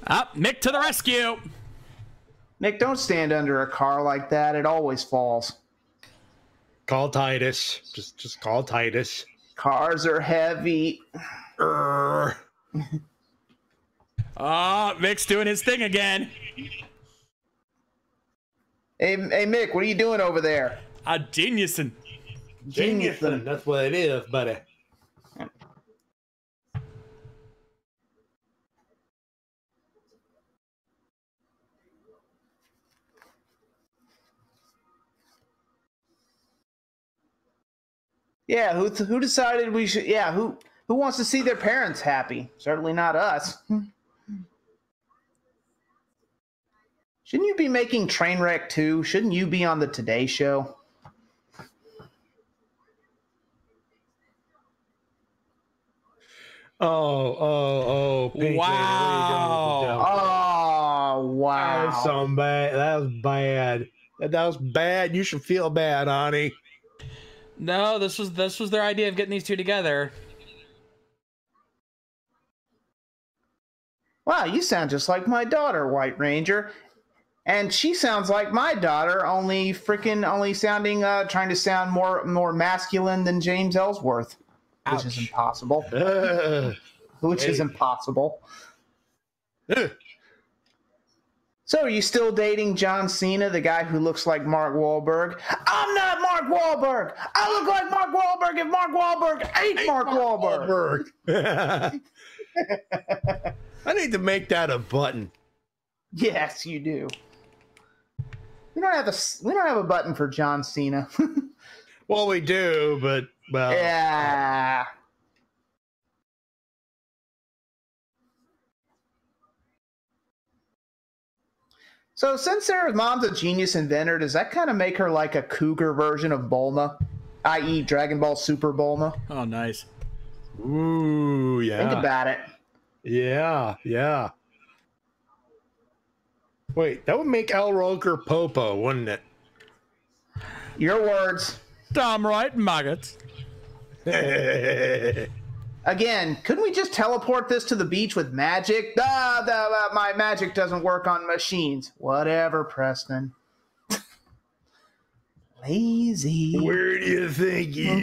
Up, Mick to the rescue. Nick, don't stand under a car like that. It always falls. Call Titus. Just call Titus. Cars are heavy. Mick's doing his thing again. Hey, Mick, what are you doing over there? Geniusin'. Geniusin', that's what it is, buddy. Yeah, who decided we should? Yeah, who wants to see their parents happy? Certainly not us. Shouldn't you be making Trainwreck too? Shouldn't you be on the Today Show? Oh, Pink Wow. Lady, Oh, wow. That was so bad. That was bad. That was bad. You should feel bad, honey. No, this was their idea of getting these two together. Wow, you sound just like my daughter, White Ranger. And she sounds like my daughter, only sounding, trying to sound more masculine than James Ellsworth. Which is impossible. Which is impossible. So, are you still dating John Cena, the guy who looks like Mark Wahlberg? I'm not Mark Wahlberg! I look like Mark Wahlberg if Mark Wahlberg ain't Mark Wahlberg! I need to make that a button. Yes, you do. We don't have a button for John Cena. Well, we do, but well. Yeah. So since Sarah's mom's a genius inventor, does that kind of make her like a cougar version of Bulma, i.e. Dragon Ball Super Bulma? Oh, nice. Ooh, yeah. Think about it. Yeah. Wait, that would make Al Roker Popo, wouldn't it? Your words. Damn right, maggots. Again, couldn't we just teleport this to the beach with magic? My magic doesn't work on machines. Whatever, Preston. Lazy. Where do you think you're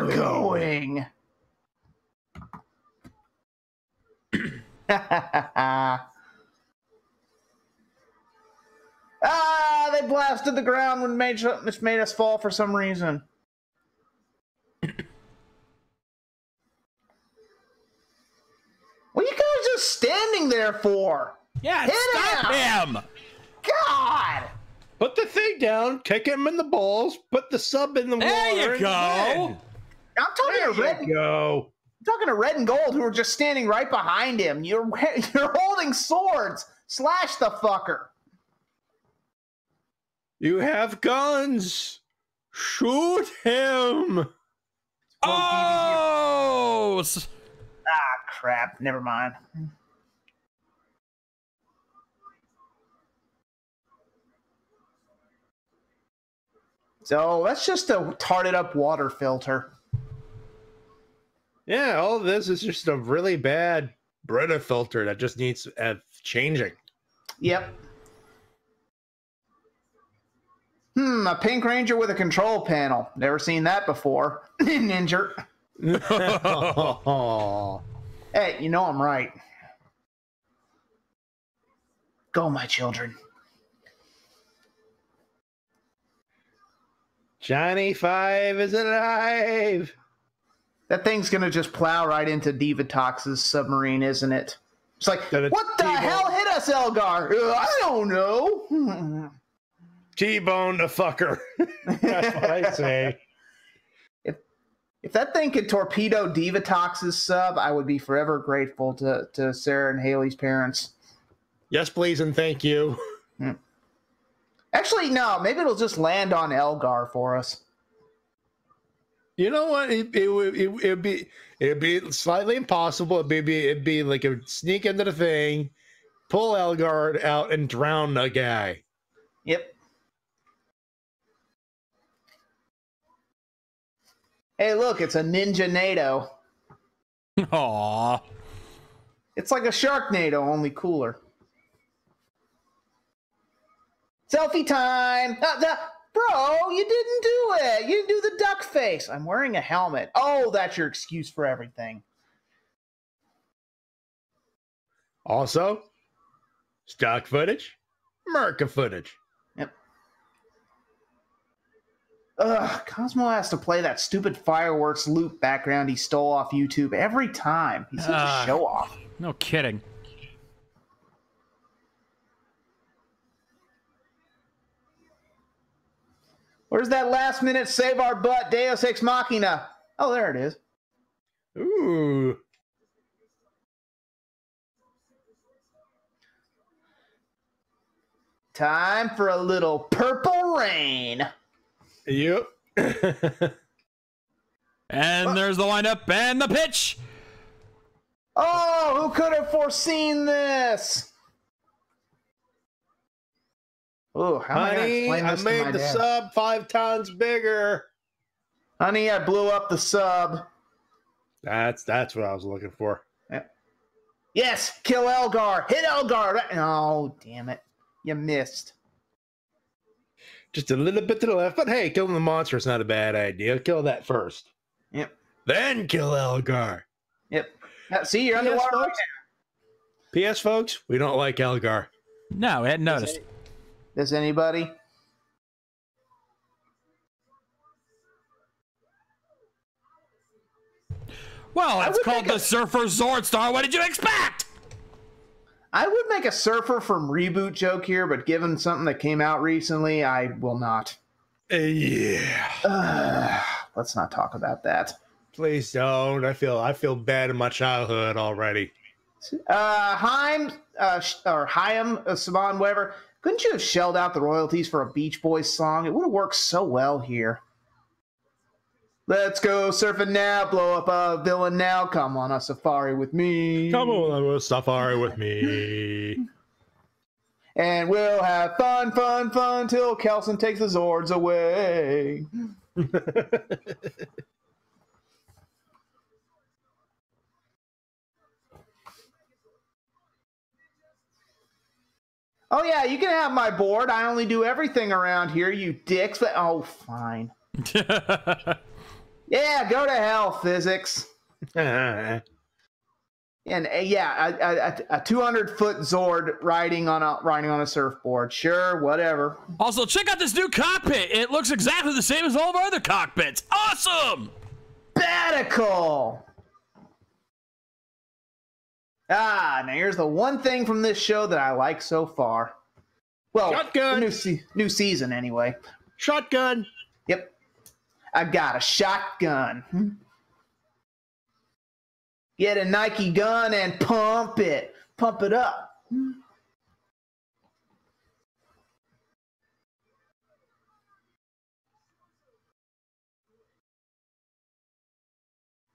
going? They blasted the ground which made us fall for some reason. What are you guys just standing there for? Yeah, Hit stop him! God! Put the thing down, kick him in the balls, put the sub in the water. There you go. I'm talking to Red. Go. I'm talking to Red and Gold, who are just standing right behind him. You're holding swords. Slash the fucker. You have guns. Shoot him. Oh! Crap. Never mind. So that's just a tarted up water filter. Yeah, all this is just a really bad Brita filter that just needs changing. Yep. A Pink Ranger with a control panel. Never seen that before. Ninja. Hey, you know I'm right. Go, my children. Johnny Five is alive. That thing's gonna just plow right into Divatox's submarine, isn't it? It's like, what the hell hit us, Elgar? I don't know. T-bone the fucker. That's what I say. If that thing could torpedo Divatox's sub, I would be forever grateful to Sarah and Haley's parents. Yes, please, and thank you. Actually, no. Maybe it'll just land on Elgar for us. You know what? It'd be slightly impossible. It'd be like a sneak into the thing, pull Elgar out, and drown the guy. Yep. Hey, look, it's a Ninja NATO. Aww. It's like a Sharknado, only cooler. Selfie time! Bro, you didn't do it! You didn't do the duck face! I'm wearing a helmet. Oh, that's your excuse for everything. Also, stock footage, Merca footage. Yep. Ugh, Cosmo has to play that stupid fireworks loop background he stole off YouTube every time. He's such a show-off. No kidding. Where's that last-minute save our butt Deus Ex Machina? Oh, there it is. Ooh. Time for a little purple rain. Yep. And there's the windup and the pitch. Oh, who could have foreseen this? Oh, how am I gonna explain I this to my made the dad? sub 5 times bigger. Honey, I blew up the sub. That's what I was looking for. Yep. Yes, kill Elgar. Hit Elgar. Oh, damn it. You missed. Just a little bit to the left, but hey, killing the monster is not a bad idea. Kill that first. Yep. Then kill Elgar. Yep. See, you're underwater right now. P.S. folks, we don't like Elgar. No, I hadn't noticed. Does anybody? Well, it's called the Surfer Zord Star. What did you expect? I would make a Surfer from Reboot joke here, but given something that came out recently, I will not. Yeah. Let's not talk about that. Please don't. I feel bad in my childhood already. Haim, Saban, whatever. Couldn't you have shelled out the royalties for a Beach Boys song? It would have worked so well here. Let's go surfing now, blow up a villain now. Come on a safari with me. Come on a safari with me. And we'll have fun, fun, fun till Kelson takes the Zords away. Oh, yeah, you can have my board. I only do everything around here, you dicks. But oh, fine. Yeah, go to hell, physics. And yeah, a 200-foot Zord riding on a surfboard. Sure, whatever. Also, check out this new cockpit. It looks exactly the same as all of our other cockpits. Awesome! Batical! Now here's the one thing from this show that I like so far. Well, shotgun. New season anyway. Shotgun. Yep. I got a shotgun. Get a Nike gun and pump it. Pump it up.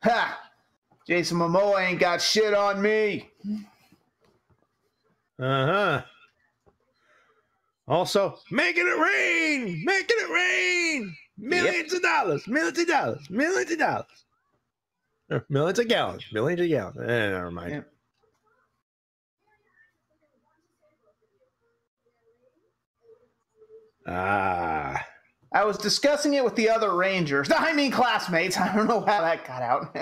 Ha! Jason Momoa ain't got shit on me. Uh-huh. Also, making it rain! Making it rain! Millions of dollars! Millions of dollars! Millions of dollars! Millions of gallons. Millions of gallons. Never mind. Yep. I was discussing it with the other Rangers. I mean classmates. I don't know how that got out.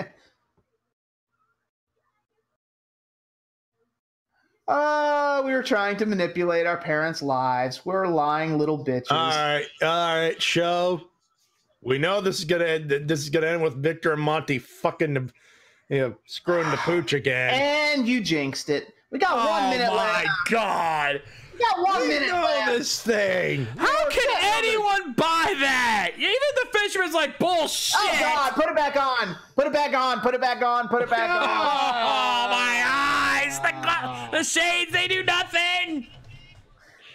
We were trying to manipulate our parents' lives. We're lying little bitches. All right, show. We know this is gonna end with Victor and Monty fucking, screwing the pooch again. And you jinxed it. We got 1 minute left. Oh my God! We got 1 minute left. This thing. How can anyone buy that? Even the fisherman's like, bullshit. Oh God! Put it back on. Put it back on. Put it back on. Put it back on. Oh, my eyes. The shades, they do nothing.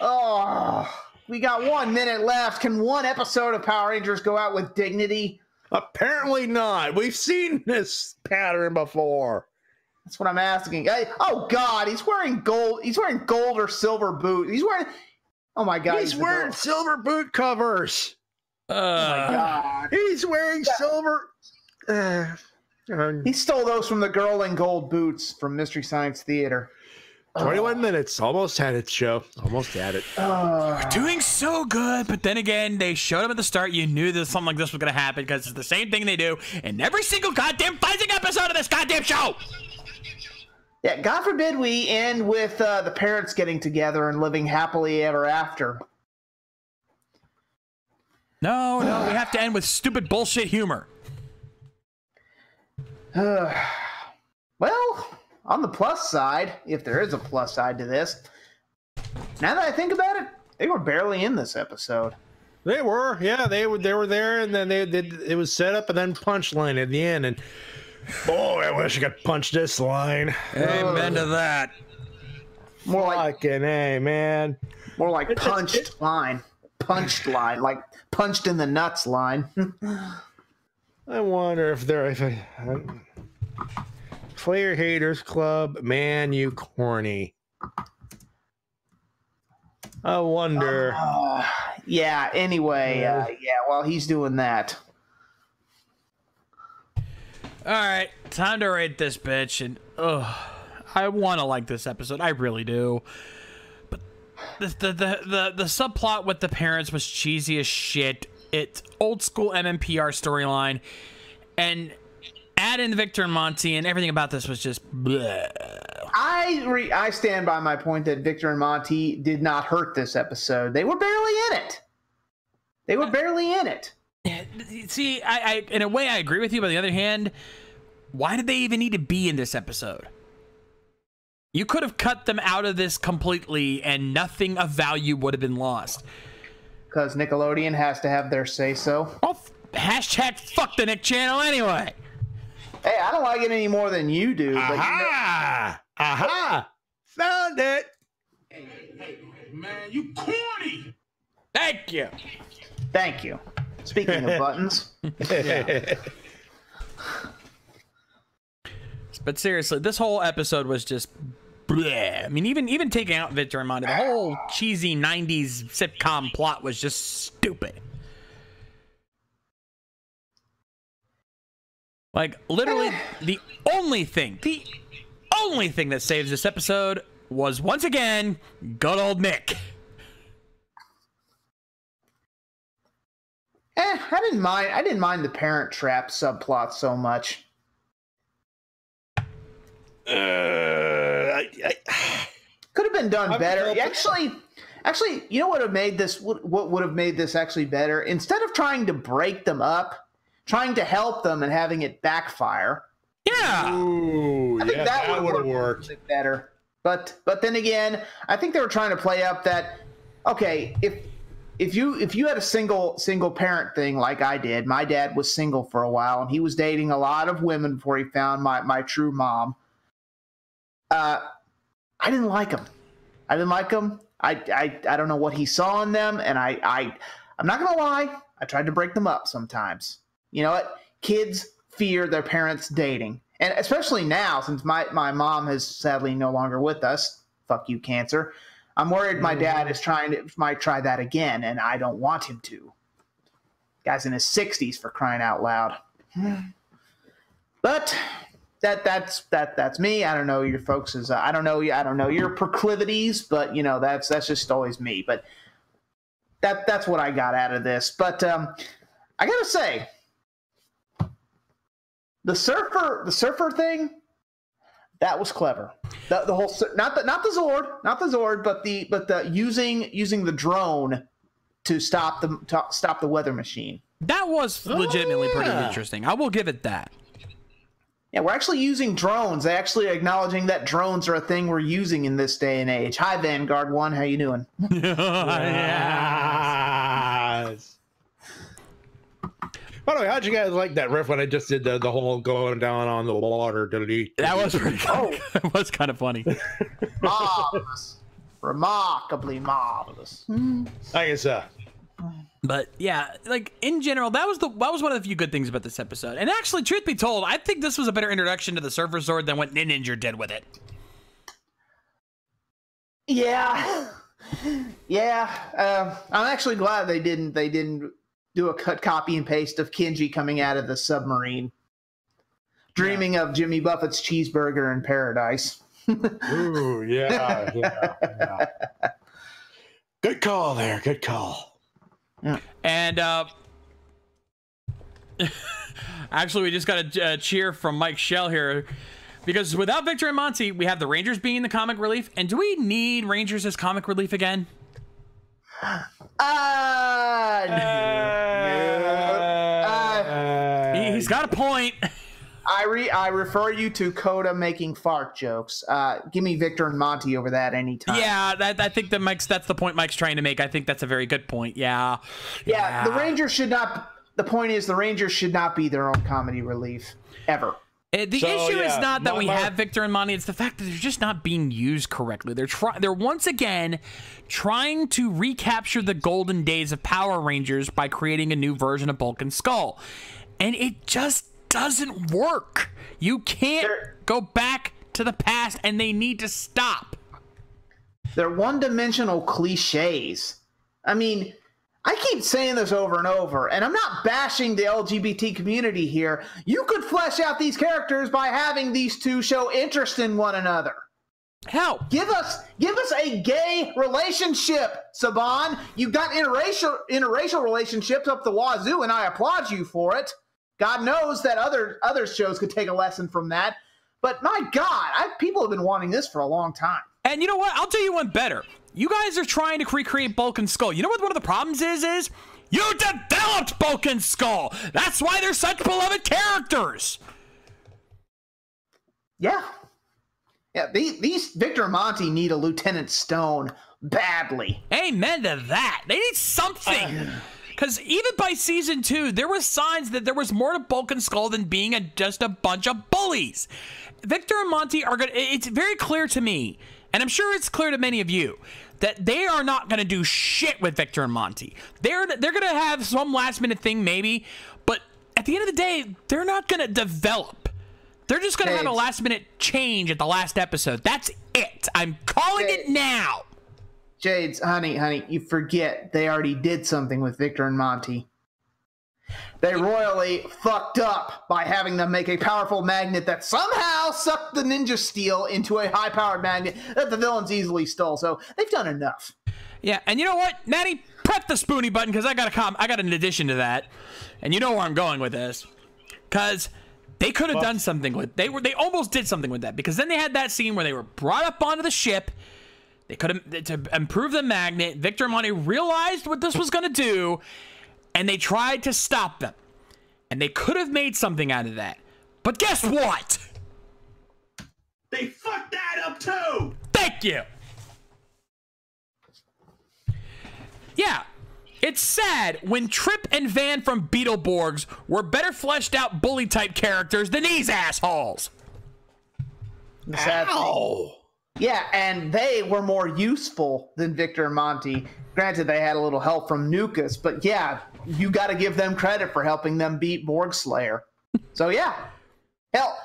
Oh, we got 1 minute left. Can one episode of Power Rangers go out with dignity? Apparently not. We've seen this pattern before. That's what I'm asking. Hey, oh God, he's wearing gold. He's wearing gold or silver boots. He's wearing. Oh my God, He's wearing silver boot covers. Oh my God. He's wearing silver. He stole those from the girl in gold boots from Mystery Science Theater. 21 minutes. Almost had it, show. Almost had it. We're doing so good, but then again, they showed up at the start. You knew that something like this was going to happen because it's the same thing they do in every single goddamn fighting episode of this goddamn show. Yeah, God forbid we end with the parents getting together and living happily ever after. No, we have to end with stupid bullshit humor. Well, on the plus side, if there is a plus side to this, now that I think about it, they were barely in this episode. They were, yeah, they were there, and then it was set up and then punchline at the end, and boy, I wish I could punch this line. Amen to that. More like Fucking A, man. more like punched line, like punched in the nuts line. I wonder if Player Haters Club, man, you corny. I wonder. Yeah. Anyway, while he's doing that. All right, time to rate this bitch, and I want to like this episode. I really do. But the subplot with the parents was cheesy as shit. It's old school MMPR storyline, and add in Victor and Monty, and everything about this was just bleh. I stand by my point that Victor and Monty did not hurt this episode. They were barely in it. See, I in a way I agree with you, but on the other hand, why did they even need to be in this episode? You could have cut them out of this completely and nothing of value would have been lost. Because Nickelodeon has to have their say-so. Oh, hashtag fuck the Nick channel anyway. Hey, I don't like it any more than you do. But Aha! Found it! Hey, man, you corny! Thank you. Thank you. Speaking of buttons. But seriously, this whole episode was just bleh. I mean, even taking out Victor and Monty, the whole cheesy 90s sitcom plot was just stupid. Like, literally, the only thing that saves this episode was, once again, good old Nick. I didn't mind the Parent Trap subplot so much. Could have been done better. Actually, you know what would have made this? What would have made this actually better? Instead of trying to break them up, trying to help them and having it backfire. Yeah. Ooh, I think that would have worked a bit better. But then again, I think they were trying to play up that. Okay, if you had a single parent thing like I did, my dad was single for a while and he was dating a lot of women before he found my true mom. I didn't like him. I don't know what he saw in them, and I'm not gonna lie, I tried to break them up sometimes. You know what? Kids fear their parents dating. And especially now, since my mom is sadly no longer with us. Fuck you, cancer. I'm worried my dad might try that again, and I don't want him to. Guy's in his 60s for crying out loud. But that's me. I don't know your folks' I don't know your proclivities, but you know that's just always me. But that's what I got out of this. But I gotta say, the surfer thing, that was clever. The whole not the Zord, but the using the drone to stop the weather machine. That was legitimately pretty interesting. I will give it that. Yeah, we're actually using drones. They actually are acknowledging that drones are a thing we're using in this day and age. Hi, Vanguard One. How you doing? Yes. By the way, how'd you guys like that riff when I just did the whole going down on the water? That was pretty good. It was kind of funny. Marvelous. Remarkably marvelous. I guess But yeah, like in general, that was one of the few good things about this episode. And actually, truth be told, I think this was a better introduction to the Surfer Sword than what Ninja did with it. Yeah. Yeah. I'm actually glad they didn't do a cut, copy, and paste of Kenji coming out of the submarine, dreaming of Jimmy Buffett's cheeseburger in paradise. ooh, yeah. Good call there. Good call. Yeah. And actually, we just got a cheer from Mike Shell here, because without Victor and Monty, we have the Rangers being the comic relief. And do we need Rangers as comic relief again? He's got a point. I refer you to Coda making fart jokes. Give me Victor and Monty over that anytime. Yeah, I think that's the point Mike's trying to make. I think that's a very good point. Yeah. The Rangers should not. The point is, the Rangers should not be their own comedy relief ever. The issue is not that we have Victor and Monty. It's the fact that they're just not being used correctly. They're once again trying to recapture the golden days of Power Rangers by creating a new version of Bulk and Skull. And it just doesn't work. You can't go back to the past, and they need to stop. They're one-dimensional cliches. I mean, I keep saying this over and over, and I'm not bashing the LGBT community here. You could flesh out these characters by having these two show interest in one another. Hell, give us a gay relationship, Saban. You've got interracial relationships up the wazoo, and I applaud you for it. God knows that other shows could take a lesson from that. But my God, people have been wanting this for a long time. And you know what? I'll tell you one better. You guys are trying to recreate Bulk and Skull. You know what one of the problems is you developed Bulk and Skull. That's why they're such beloved characters. Yeah. Yeah, these Victor and Monty need a Lieutenant Stone badly. Amen to that. They need something. Because even by season 2, there were signs that there was more to Bulk and Skull than being just a bunch of bullies. Victor and Monty are going to... It's very clear to me, and I'm sure it's clear to many of you, that they are not going to do shit with Victor and Monty. They're going to have some last-minute thing, maybe, but at the end of the day, they're not going to develop. They're just going to have a last-minute change at the last episode. That's it. I'm calling it now. Jades, honey, you forget they already did something with Victor and Monty. They royally fucked up by having them make a powerful magnet that somehow sucked the ninja steel into a high-powered magnet that the villains easily stole. So they've done enough. Yeah, and you know what, Matty, press the spoony button, because I got an addition to that, and you know where I'm going with this, because they could have done something with. They almost did something with that, because then they had that scene where they were brought up onto the ship. They could have, to improve the magnet, Victor and Monty realized what this was going to do, and they tried to stop them. And they could have made something out of that. But guess what? They fucked that up too! Thank you! Yeah, it's sad when Trip and Van from Beetleborgs were better fleshed out bully-type characters than these assholes. Ow! Yeah, and they were more useful than Victor and Monty. Granted, they had a little help from Nukas, but yeah, you got to give them credit for helping them beat Borg Slayer. So yeah, hell,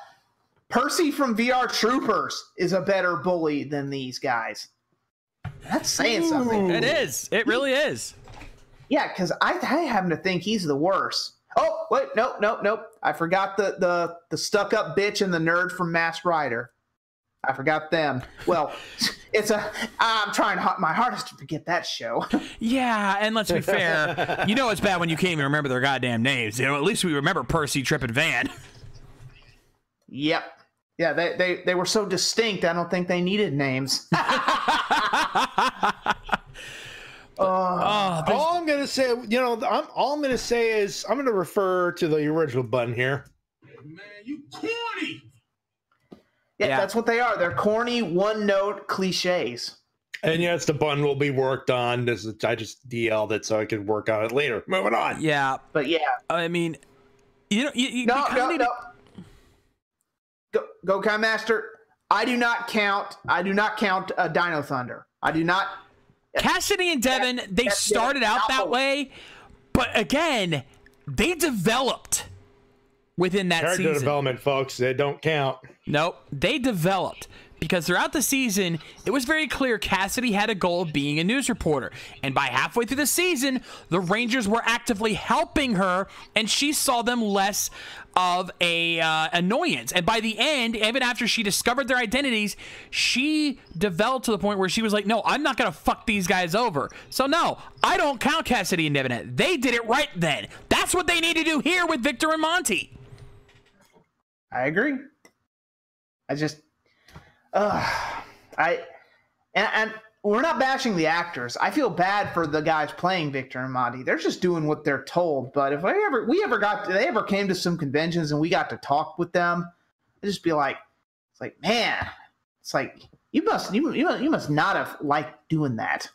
Percy from VR Troopers is a better bully than these guys. That's saying something. It is. It really is. Yeah, because I happen to think he's the worst. Oh, wait, nope. I forgot the stuck-up bitch and the nerd from Masked Rider. I forgot them. Well, I'm trying my hardest to forget that show. Yeah, and let's be fair. You know it's bad when you can't even remember their goddamn names. You know, at least we remember Percy, Trip, and Van. Yep. Yeah, they were so distinct, I don't think they needed names. All I'm gonna say, all I'm gonna say is I'm gonna refer to the original button here. Man, You corny. Yeah, that's what they are. They're corny, one-note cliches. And yes, the bun will be worked on. I just DL'd it so I can work on it later. Moving on. Yeah. But yeah. I mean, you No. Go, Kai Master. I do not count Dino Thunder. I do not. Cassidy and Devin, they started out that way, but again, they developed within that Character season. development, folks. They don't count. Nope, they developed. Because throughout the season, it was very clear Cassidy had a goal of being a news reporter. And by halfway through the season, the Rangers were actively helping her, and she saw them less of a annoyance. And by the end, even after she discovered their identities, she developed to the point where she was like, no, I'm not going to fuck these guys over. So no, I don't count Cassidy and Devin. They did it right then. That's what they need to do here with Victor and Monty. I agree. And we're not bashing the actors. I feel bad for the guys playing Victor and Monty. They're just doing what they're told. But if they ever came to some conventions and we got to talk with them, I'd just be like, man, you must not have liked doing that.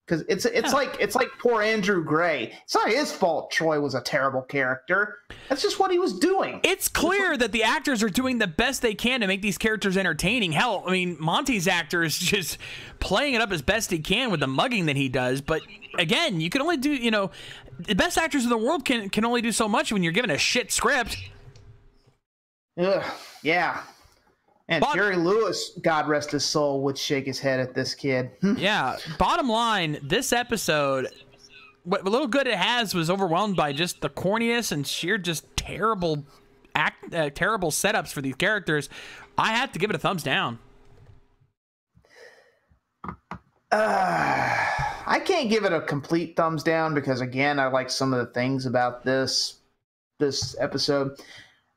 Because it's like poor Andrew Gray. It's not his fault Troy was a terrible character. That's just what he was doing. It's clear that the actors are doing the best they can to make these characters entertaining. Hell, I mean, Monty's actor is just playing it up as best he can with the mugging that he does. But again, you can only do, the best actors in the world can only do so much when you're given a shit script. Ugh, yeah. And Jerry Lewis, God rest his soul, would shake his head at this kid. Yeah. Bottom line, this episode, what little good it has was overwhelmed by just the corniness and sheer just terrible setups for these characters. I have to give it a thumbs down. I can't give it a complete thumbs down because, again, I like some of the things about this episode.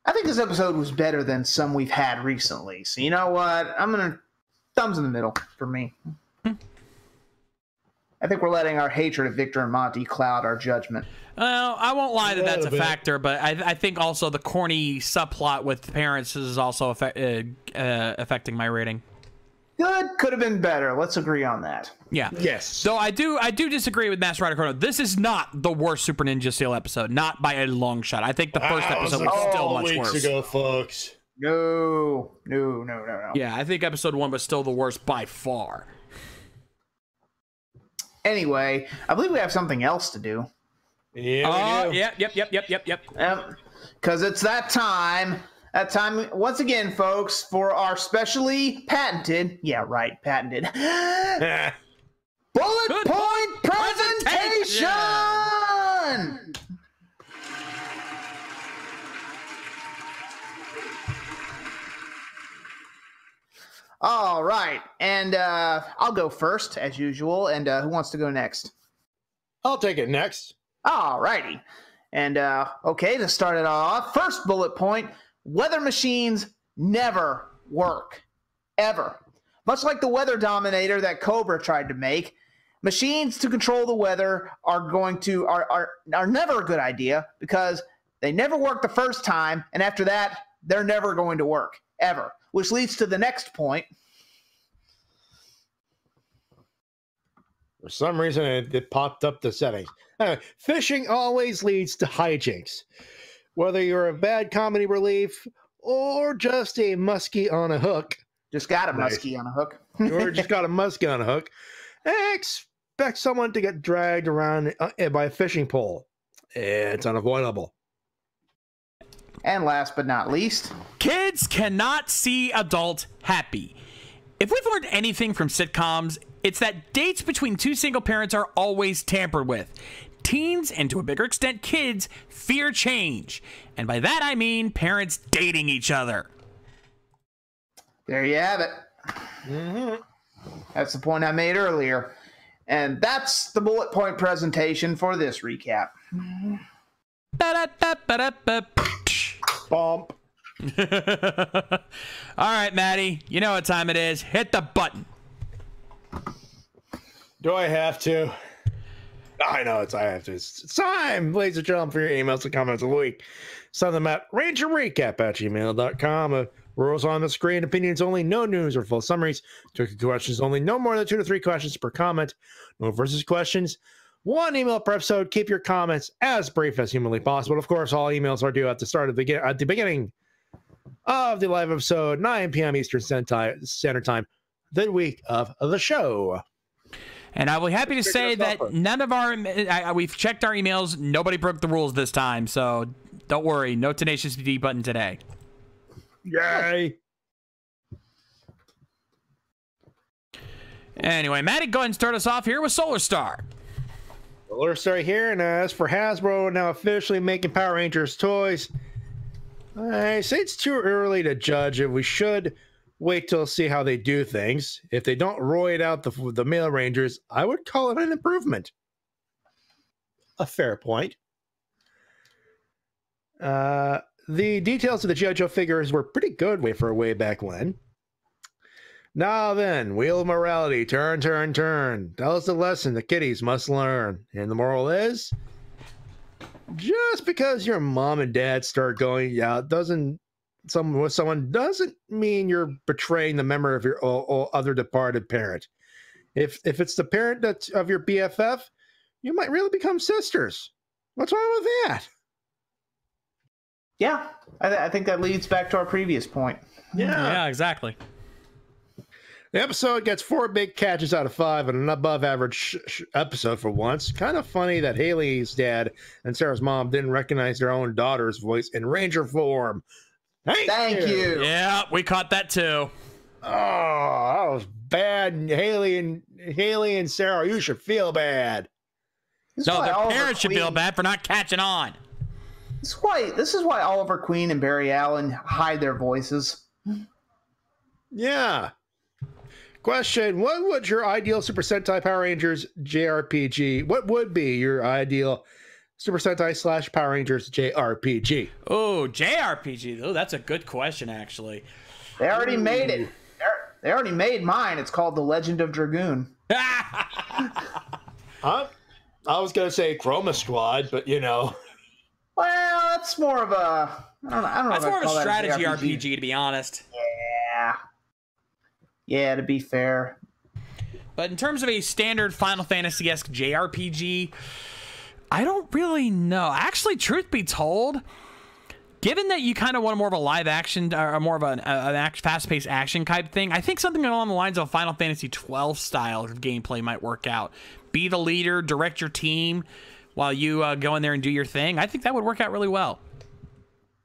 I think this episode was better than some we've had recently. So you know what? I'm going to thumbs in the middle for me. I think we're letting our hatred of Victor and Monty cloud our judgment. Well, I won't lie that that's a factor, but I think also the corny subplot with the parents is also affecting my rating. Good, could have been better. Let's agree on that. Yeah. Yes. So I do disagree with Master Rider Chrono. This is not the worst Super Ninja Steel episode, not by a long shot. I think the first episode was still much worse. Weeks ago, folks. No. Yeah, I think episode 1 was still the worst by far. Anyway, I believe we have something else to do. Yeah, we do. Yep. Because it's that time. That time, once again, folks, for our specially patented, bullet point presentation! All right, and I'll go first, as usual, and who wants to go next? I'll take it next. All righty. And, okay, to start it off, first bullet point, weather machines never work. Ever. Much like the weather dominator that Cobra tried to make, machines to control the weather are never a good idea because they never work the first time, and after that, they're never going to work. Ever. Which leads to the next point. For some reason, it popped up the settings. Fishing always leads to hijinks. Whether you're a bad comedy relief or just a muskie on a hook. Just got a muskie on a hook. Or just got a muskie on a hook. Expect someone to get dragged around by a fishing pole. It's unavoidable. And last but not least, kids cannot see adult happy. If we've learned anything from sitcoms, it's that dates between two single parents are always tampered with. Teens, and to a bigger extent kids, fear change. And by that I mean parents dating each other. There you have it. Mm-hmm. That's the point I made earlier. And that's the bullet point presentation for this recap. Bump. All right, Matty, you know what time it is. Hit the button. Do I have to? I know it's time, ladies and gentlemen, for your emails and comments of the week. Send them at rangerrecap@gmail.com. Rules on the screen, opinions only, no news or full summaries. 2 questions only, no more than 2 to 3 questions per comment. No versus questions. 1 email per episode. Keep your comments as brief as humanly possible. Of course, all emails are due at the beginning of the live episode, 9 p.m. Eastern Standard Time, the week of the show. And I will be happy to say that none of our we've checked our emails. Nobody broke the rules this time, so don't worry. No Tenacious D button today. Yay! Anyway, Matty, go ahead and start us off here with Solar Star. Solar Star here, and as for Hasbro, now officially making Power Rangers toys. I say it's too early to judge if we should wait till see how they do things. If they don't roid out the male Rangers, I would call it an improvement. A fair point. The details of the G.I. Joe figures were pretty good way back when. Now then, wheel of morality, turn. Tell us the lesson the kiddies must learn. And the moral is, just because your mom and dad start going out with someone doesn't mean you're betraying the memory of your other departed parent. If it's the parent of your BFF, you might really become sisters. What's wrong with that? Yeah, I think that leads back to our previous point. Yeah, exactly. The episode gets 4 big catches out of 5 and an above average episode for once. Kind of funny that Haley's dad and Sarah's mom didn't recognize their own daughter's voice in Ranger form. Thank you. Yeah, we caught that too. Oh, that was bad. Haley and Sarah, you should feel bad. No, their parents should feel bad for not catching on. This is why Oliver Queen and Barry Allen hide their voices. Yeah. Question: what would your ideal Super Sentai Power Rangers JRPG? What would be your ideal Super Sentai / Power Rangers JRPG? Oh, JRPG. Oh, that's a good question, actually. They already made it. They already made mine. It's called The Legend of Dragoon. Huh? I was gonna say Chroma Squad, but you know. Well, that's more of a. I don't know. That's more of a strategy RPG, to be honest. Yeah, to be fair. But in terms of a standard Final Fantasy-esque JRPG, I don't really know. Actually, truth be told, given that you kind of want more of a live action or more of an fast-paced action type thing, I think something along the lines of a Final Fantasy 12 style of gameplay might work out. Be the leader, direct your team while you go in there and do your thing. I think that would work out really well.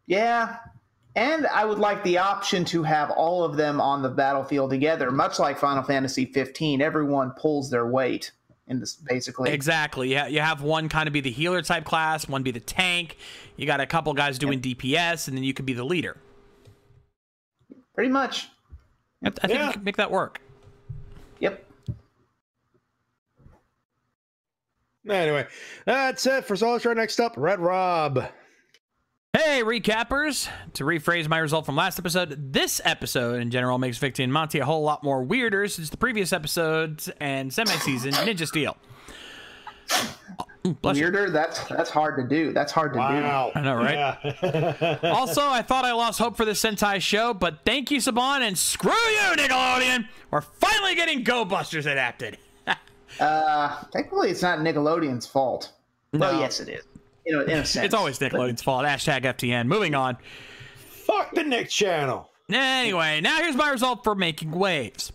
Yeah. And I would like the option to have all of them on the battlefield together, much like Final Fantasy 15. Everyone pulls their weight in this, basically. Exactly. Yeah, you have one kind of be the healer type class, one be the tank. You got a couple guys doing DPS, and then you could be the leader. Pretty much. I think you can make that work. Yep. Anyway, that's it for Solar Star. Next up, Red Rob. Hey, recappers! To rephrase my result from last episode, this episode in general makes Victor and Monty a whole lot more weirder since the previous episodes and semi-season Ninja Steel. Weirder? That's hard to do. That's hard to do. I know, right? Yeah. Also, I thought I lost hope for the Sentai show, but thank you, Saban, and screw you, Nickelodeon! We're finally getting Go Busters adapted. Technically, it's not Nickelodeon's fault. No. Well, yes, it is. In a sense. It's always Nickelodeon's fault. Hashtag FTN. Moving on. Fuck the Nick channel. Anyway, now here's my result for making waves.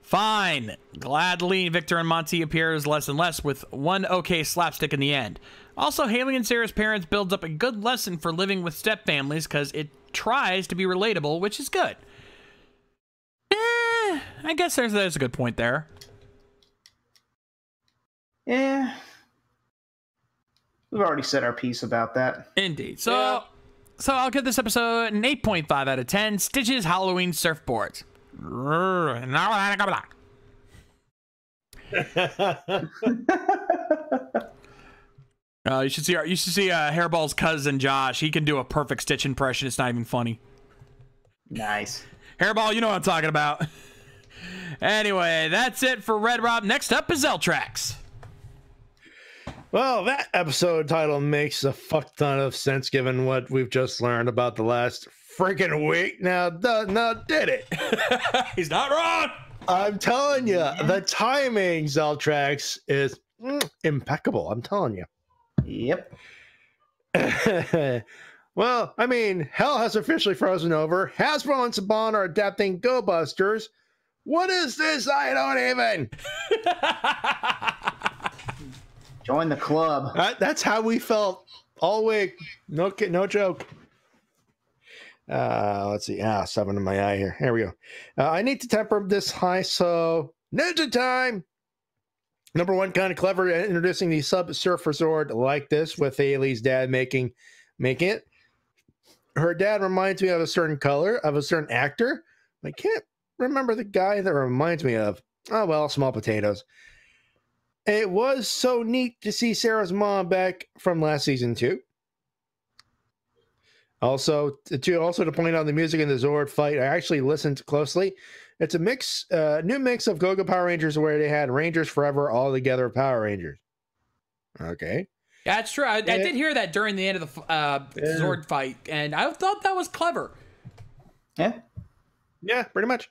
Fine. Gladly, Victor and Monty appears less and less with one okay slapstick in the end. Also, Haley and Sarah's parents builds up a good lesson for living with step families because it tries to be relatable, which is good. I guess there's a good point there. Yeah. We've already said our piece about that. Indeed. So I'll give this episode an 8.5 out of 10. Stitches Halloween surfboards. You should see Hairball's cousin Josh. He can do a perfect Stitch impression. It's not even funny. Nice. Hairball, you know what I'm talking about. Anyway, that's it for Red Rob. Next up is Zeltrax. Well, that episode title makes a fuck ton of sense given what we've just learned about the last freaking week. Now, did it? He's not wrong. I'm telling you, the timing, Zeltrax, is impeccable. I'm telling you. Yep. Well, I mean, hell has officially frozen over. Hasbro and Saban are adapting Go Busters. What is this? I don't even. Join the club. That's how we felt all week. No joke. Let's see. 7 in my eye here. Here we go. I need to temper this high, so ninja time. Number one, kind of clever at introducing the Sub-Surfer Zord like this with Ailey's dad making it. Her dad reminds me of a certain color, of a certain actor. I can't remember the guy that reminds me of. Oh, well, small potatoes. It was so neat to see Sarah's mom back from last season, too. Also, to point out the music in the Zord fight, I actually listened closely. It's a new mix of Go-Go Power Rangers where they had Rangers Forever all together Power Rangers. Okay. Yeah, that's true. I did hear that during the end of the Zord fight, and I thought that was clever. Yeah. Yeah, pretty much.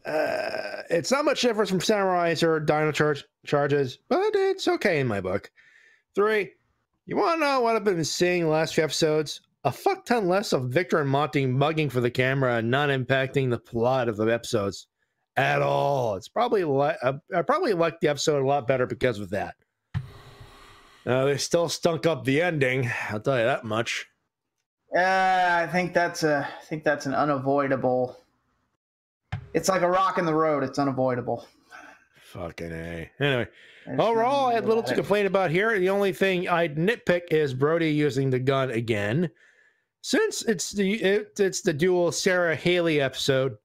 It's not much difference from Samurais or Dino Charges, but it's okay in my book. 3, you want to know what I've been seeing the last few episodes? A fuck ton less of Victor and Monty mugging for the camera and not impacting the plot of the episodes at all. It's probably I probably liked the episode a lot better because of that. They still stunk up the ending. I'll tell you that much. I think that's an unavoidable. It's like a rock in the road. It's unavoidable. Fucking A. Anyway, overall, I had little to complain about here. The only thing I'd nitpick is Brody using the gun again. Since it's the dual Sarah Haley episode,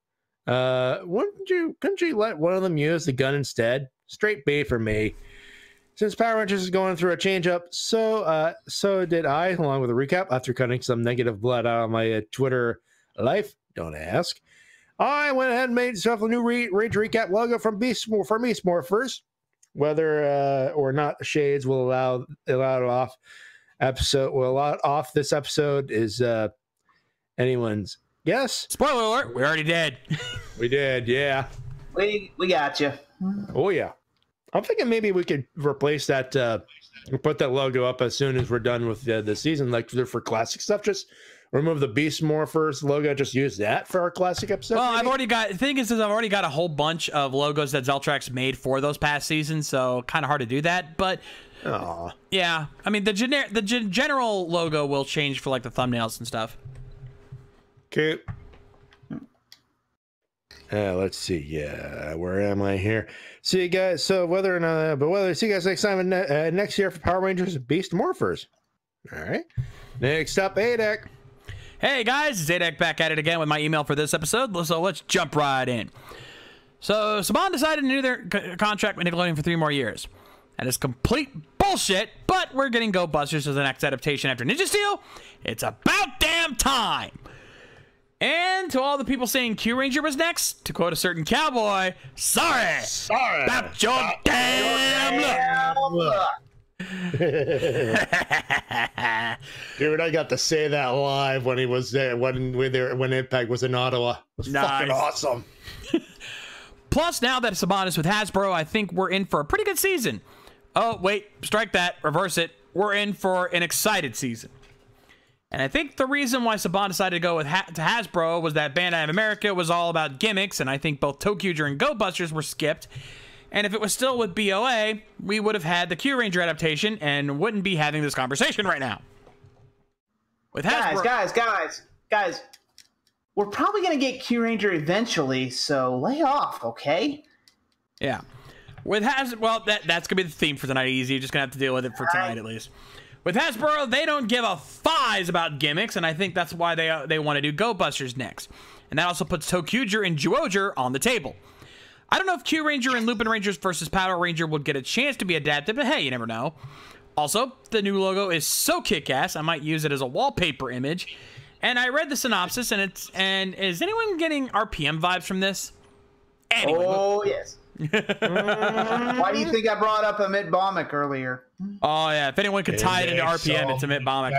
couldn't you let one of them use the gun instead? Straight bait for me. Since Power Rangers is going through a change-up, so did I, along with a recap, after cutting some negative blood out of my Twitter life. Don't ask. I went ahead and made myself a new Rage Recap logo from Beast Morphers. Whether or not the shades will allow it off this episode is anyone's guess. Spoiler alert, we already did. We did, yeah. We got you. Oh, yeah. I'm thinking maybe we could replace that, put that logo up as soon as we're done with the season, like for classic stuff. Just remove the Beast Morphers logo, just use that for our classic episode. Well, maybe? the thing is I've already got a whole bunch of logos that Zeltrax made for those past seasons, so kind of hard to do that. But yeah, I mean the general logo will change for like the thumbnails and stuff. Okay. Let's see. Yeah, where am I here? See you guys. So see you guys next time next year for Power Rangers Beast Morphers. All right. Next up, ADEC. Hey guys, it's ADEC back at it again with my email for this episode. So let's jump right in. So Saban decided to renew their contract with Nickelodeon for 3 more years. That is complete bullshit, but we're getting Go Busters as the next adaptation after Ninja Steel. It's about damn time. And to all the people saying Q Ranger was next, to quote a certain cowboy, sorry about your damn luck. Dude, I got to say that live when he was there, when Impact was in Ottawa. It was fucking awesome. Plus, now that Saban is with Hasbro, I think we're in for a pretty good season. Oh, wait, strike that, reverse it. We're in for an excited season. And I think the reason why Saban decided to go with to Hasbro was that Bandai of America was all about gimmicks, and I think both Tokyuger and Go Busters were skipped. And if it was still with BOA, we would have had the Q Ranger adaptation and wouldn't be having this conversation right now. With Hasbro, guys, we're probably gonna get Q Ranger eventually, so lay off, okay? Yeah. With well, that's gonna be the theme for tonight. Easy, you're just gonna have to deal with it for tonight at least. With Hasbro, they don't give a fizz about gimmicks, and I think that's why they want to do Go Busters next. And that also puts Tokyuger and Zyuohger on the table. I don't know if Q Ranger and Lupin Rangers versus Power Ranger would get a chance to be adapted, but hey, you never know. Also, the new logo is so kick-ass, I might use it as a wallpaper image. And I read the synopsis, and is anyone getting RPM vibes from this? Anyway, oh, yes. Why do you think I brought up Amit Bhaumek earlier? Oh, yeah. If anyone could tie it into RPM, it's Amit Bhaumek.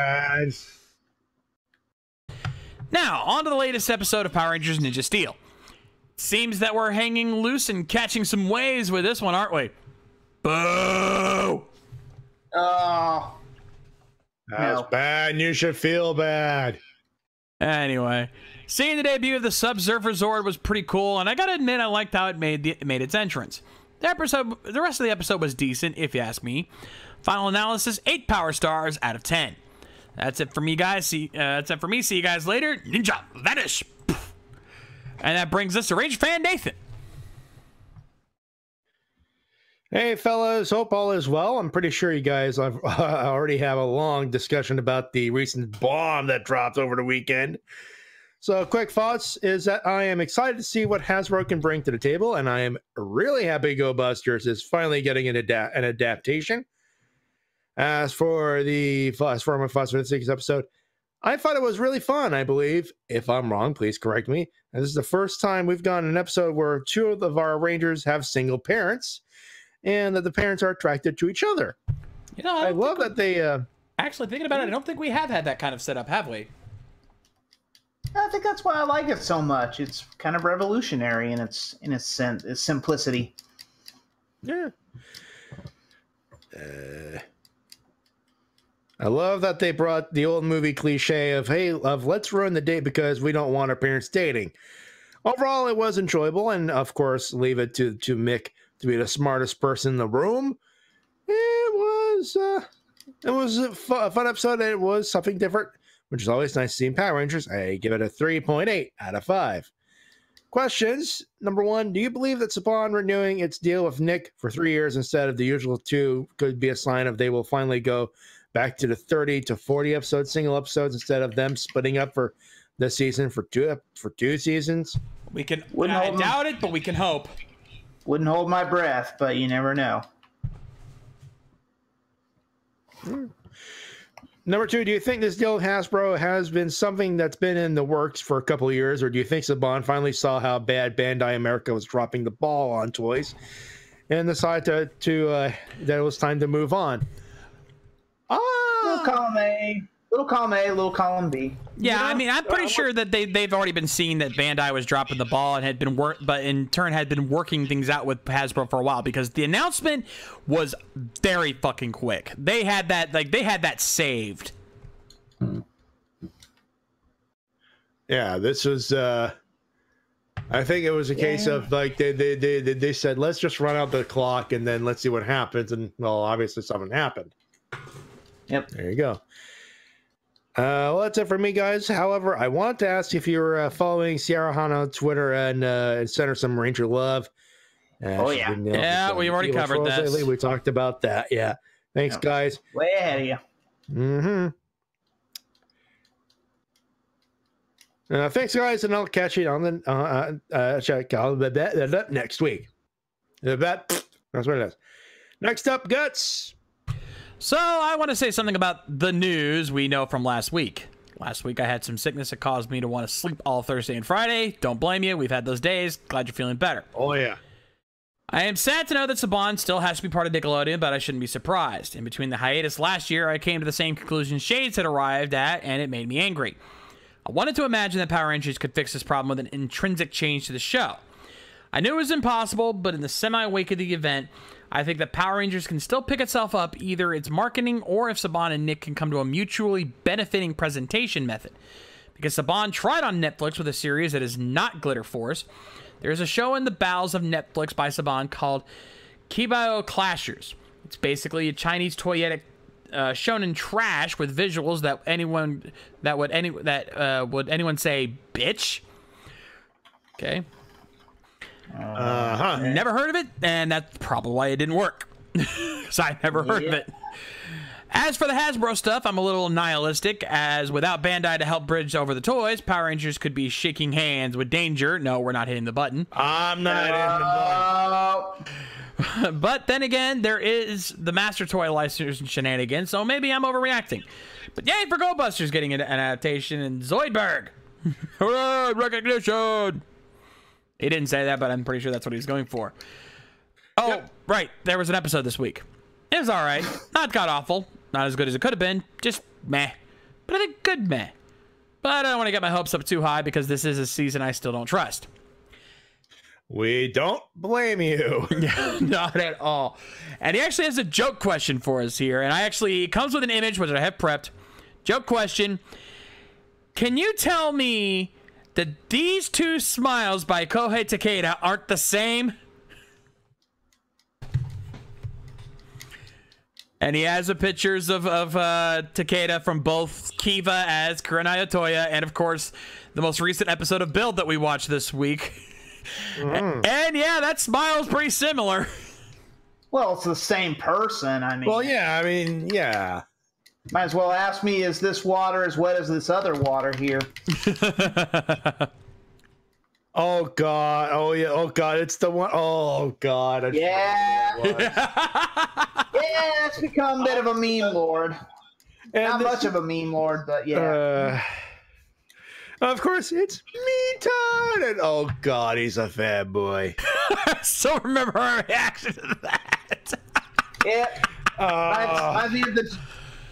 Now, on to the latest episode of Power Rangers Ninja Steel. Seems that we're hanging loose and catching some waves with this one, aren't we? Boo! Oh. That's bad, and you should feel bad. Anyway, seeing the debut of the Sub-Surfer Zord was pretty cool, and I gotta admit I liked how it made its entrance. The rest of the episode was decent, if you ask me. Final analysis: 8 power stars out of 10. That's it for me, guys. See you guys later. Ninja vanish. And that brings us to Ranger fan Nathan. Hey, fellas. Hope all is well. I'm pretty sure you guys already have a long discussion about the recent bomb that dropped over the weekend. So, quick thoughts is that I am excited to see what Hasbro can bring to the table, and I am really happy Go Busters is finally getting an adaptation. As for my thoughts for the 6th episode, I thought it was really fun, I believe. If I'm wrong, please correct me. And this is the first time we've gotten an episode where 2 of our Rangers have single parents, and that the parents are attracted to each other. You know, I love that they... Actually, thinking about it, I don't think we have had that kind of setup, have we? I think that's why I like it so much. It's kind of revolutionary in its simplicity. Yeah. I love that they brought the old movie cliche of, hey, love, let's ruin the date because we don't want our parents dating. Overall, it was enjoyable, and of course, leave it to Mick to be the smartest person in the room. It was a fun episode, and it was something different, which is always nice to see in Power Rangers. I give it a 3.8 out of 5. Questions. Number 1, do you believe that Saban renewing its deal with Nick for 3 years instead of the usual 2 could be a sign of they will finally go back to the 30 to 40 episodes, single episodes, instead of them splitting up for this season for two seasons? I doubt it, but we can hope. Wouldn't hold my breath, but you never know. Number 2, do you think this deal with Hasbro has been something that's been in the works for a couple of years, or do you think Saban finally saw how bad Bandai America was dropping the ball on toys and decided that it was time to move on? Little column A, little column B. Yeah, I mean, I'm pretty sure that they've already been seeing that Bandai was dropping the ball and had been but in turn had been working things out with Hasbro for a while, because the announcement was very fucking quick. They had that saved. Yeah, this was. I think it was a case of like they said, let's just run out the clock and then let's see what happens, and well, obviously something happened. Yep. There you go. Well, that's it for me, guys. However, I want to ask if you're following Sierra Hanna on Twitter and send her some Ranger love. Oh, yeah. Yeah, we've already covered that. Lately. We talked about that. Yeah. Thanks, guys. Way ahead of you. Mm-hmm. Thanks, guys, and I'll catch you on the next week. That's what it is. Next up, Guts. So I want to say something about the news we know from last week. Last week I had some sickness that caused me to want to sleep all Thursday and Friday. Don't blame you. We've had those days. Glad you're feeling better. Oh, yeah. I am sad to know that Saban still has to be part of Nickelodeon, but I shouldn't be surprised. In between the hiatus last year, I came to the same conclusion Shades had arrived at, and it made me angry. I wanted to imagine that Power Rangers could fix this problem with an intrinsic change to the show. I knew it was impossible, but in the semi-wake of the event, I think that Power Rangers can still pick itself up, either its marketing or if Saban and Nick can come to a mutually benefiting presentation method. Because Saban tried on Netflix with a series that is not Glitter Force. There's a show in the bowels of Netflix by Saban called Kibao Clashers. It's basically a Chinese toyetic shonen trash with visuals that would anyone say bitch. Okay. Never heard of it, and that's probably why it didn't work. So I never heard of it. As for the Hasbro stuff, I'm a little nihilistic, as without Bandai to help bridge over the toys, Power Rangers could be shaking hands with danger. No, we're not hitting the button. I'm not hitting the button. But then again, there is the Master Toy license shenanigans, so maybe I'm overreacting. But yay for Go Busters getting an adaptation in Zoidberg. Hooray, recognition! He didn't say that, but I'm pretty sure that's what he's going for. Oh, right. There was an episode this week. It was all right. Not god awful. Not as good as it could have been. Just meh. But I think good meh. But I don't want to get my hopes up too high because this is a season I still don't trust. We don't blame you. Not at all. And he actually has a joke question for us here. And it comes with an image, which I have prepped. Joke question. Can you tell me that these two smiles by Kohei Takeda aren't the same? And he has the pictures of Takeda from both Kiva as Kurenai Otoya and, of course, the most recent episode of Build that we watched this week. And yeah, that smile's pretty similar. Well, it's the same person. I mean, Well, yeah, I mean, yeah. might as well ask me, is this water as wet as this other water here? Oh, God. Oh, yeah. Oh, God. It's the one. Oh, God. Yeah. Yeah, it's become a bit of a meme lord. Not much of a meme lord, but yeah. Of course, it's me time. And oh, God, he's a fanboy. So remember our reaction to that. Yeah.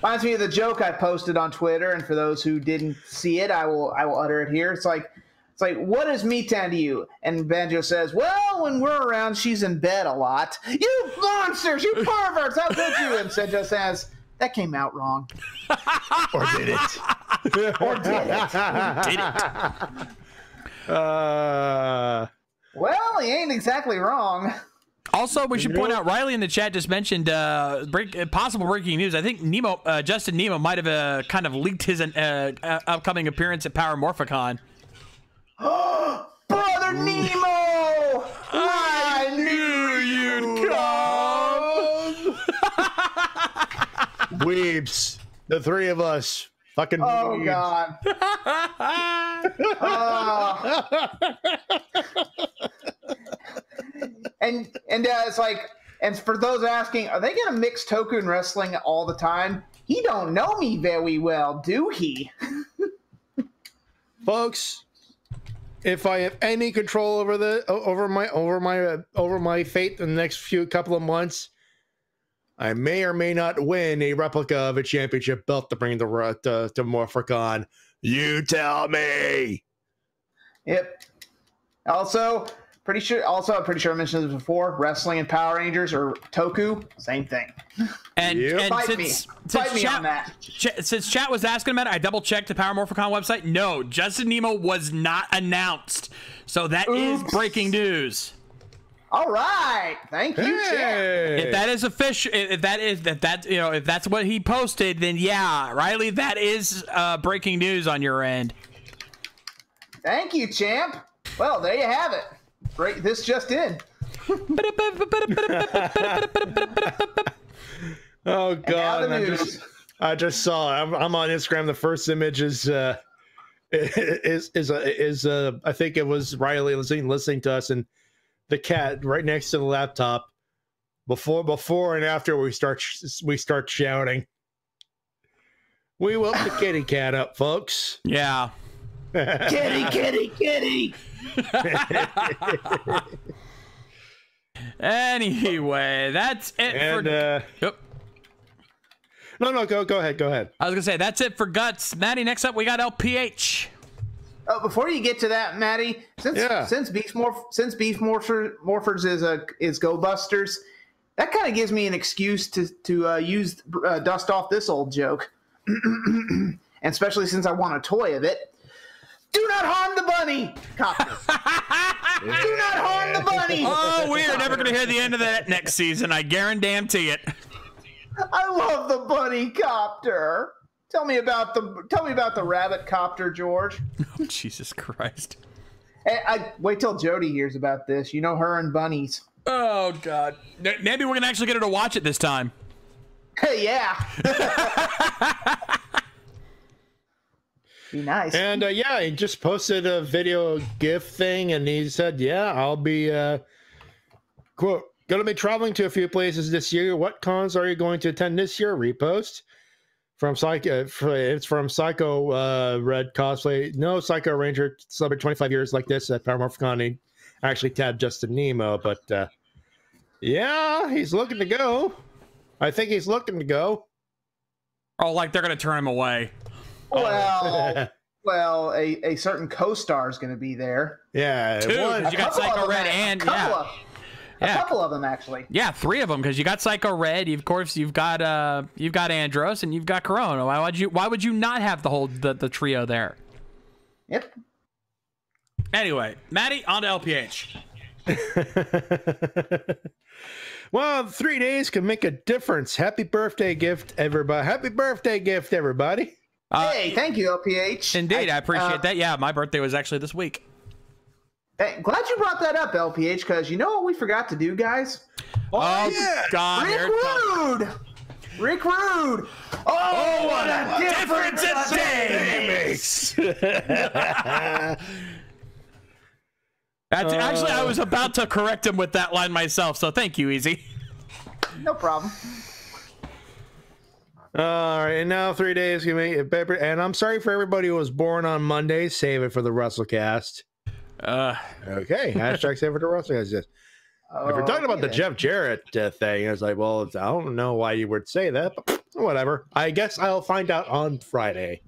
Reminds me of the joke I posted on Twitter, and for those who didn't see it, I will utter it here. It's like, what is Meatan to you? And Banjo says, well, when we're around, she's in bed a lot. You monsters, you perverts, how could you? And Senjo says, that came out wrong. Or did it? Or did it? Did it? Well, he ain't exactly wrong. Also, we should point out, Riley in the chat just mentioned possible breaking news. I think Justin Nemo might have kind of leaked his upcoming appearance at Power Morphicon. Brother Nemo! I knew you'd come! Weebs. The three of us. Fucking Oh, weebs. God. And it's like, and for those asking, are they going to mix Toku and wrestling all the time? He don't know me very well, do he? Folks, if I have any control over my fate in the next couple of months, I may or may not win a replica of a championship belt to bring to Morphicon. You tell me. Yep. Also, I'm pretty sure I mentioned this before. Wrestling and Power Rangers or Toku, same thing. And, Yep. and Fight since me on that. Since chat was asking about it, I double checked the Power Morphicon website. No, Justin Nemo was not announced. So that is breaking news. All right, thank you, Champ. If that is official, if that's what he posted, then yeah, Riley, that is breaking news on your end. Thank you, Champ. Well, there you have it. Great, this just in. Oh God! And now the news. I just saw. I'm on Instagram. The first image is I think it was Riley listening to us, and the cat right next to the laptop. Before and after we start shouting. We woke the kitty cat up, folks. Yeah. Kitty, kitty, kitty. Anyway, that's it Yep. No, go ahead. I was gonna say that's it for Guts. Matty, next up we got LPH. Oh, before you get to that, Matty, since Beast Morphers is Go Busters, that kind of gives me an excuse to use dust off this old joke, and especially since I want a toy of it. Do not harm the bunny, copter. Do not harm the bunny. Oh, we are never gonna hear the end of that next season. I guarantee it. I love the bunny copter. Tell me about the rabbit copter, George. Oh, Jesus Christ. Hey, wait till Jody hears about this. You know her and bunnies. Oh God. Maybe we're gonna actually get her to watch it this time. Hey, yeah. Be nice. And he just posted a video GIF thing, and he said, "Yeah, I'll be quote going to be traveling to a few places this year. What cons are you going to attend this year?" Repost from Psycho. It's from Psycho Red Cosplay. No, Psycho Ranger celebrate 25 years like this at Power Morphicon. He actually tabbed Justin Nemo, but Yeah, he's looking to go. I think he's looking to go. Oh, like they're gonna turn him away. Well, a certain co-star is going to be there. Yeah, Two, because you got Psycho Red and a couple of them actually. Yeah, 3 of them, because you got Psycho Red. Of course, you've got Andros, and you've got Corona. Why would you not have the trio there? Yep. Anyway, Matty, on to LPH. Well, 3 days can make a difference. Happy birthday gift, everybody. Happy birthday gift, everybody. Hey, thank you, LPH. Indeed, I appreciate that. Yeah, my birthday was actually this week. Hey, glad you brought that up, LPH, because you know what we forgot to do, guys? Oh, yeah. God. Rick Rude. Oh, what a difference a day makes. Actually, I was about to correct him with that line myself, so thank you, Easy. No problem. All right, and now 3 days can make it better. And I'm sorry for everybody who was born on Monday. Save it for the WrestleCast. Okay, hashtag save it for the WrestleCast. If we're talking about the Jeff Jarrett thing, I was like, well, I don't know why you would say that, but whatever. I guess I'll find out on Friday.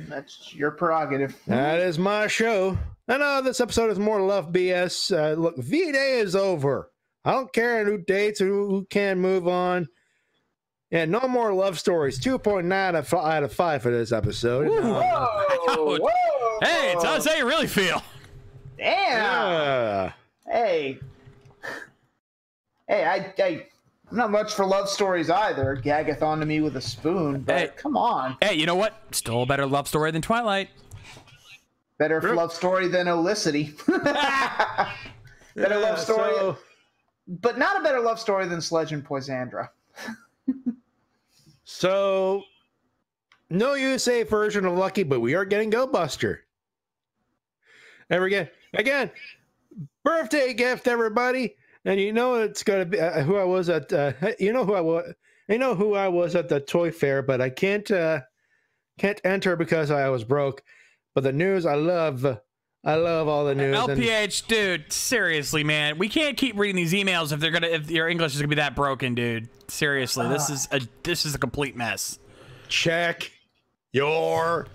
That's your prerogative. That is my show. I know this episode is more love BS. Look, V-Day is over. I don't care who dates or who can move on. Yeah, no more love stories. 2.9 out of 5 for this episode. Whoa. Hey, tell us how you really feel. Damn. Yeah. Hey, I'm not much for love stories either. Gaggeth onto me with a spoon, but come on. Hey, you know what? Still a better love story than Twilight. Better love story than Olicity. Better love story, but not a better love story than Sledge and Poisandra. So, no USA version of Lucky, but we are getting Go Buster. And again, birthday gift, everybody. And you know it's gonna be who I was at. You know who I was at the toy fair, but I can't enter because I was broke. But the news, I love all the news. LPH, dude, seriously, man, we can't keep reading these emails if your English is gonna be that broken, dude. Seriously, this is a complete mess. Check your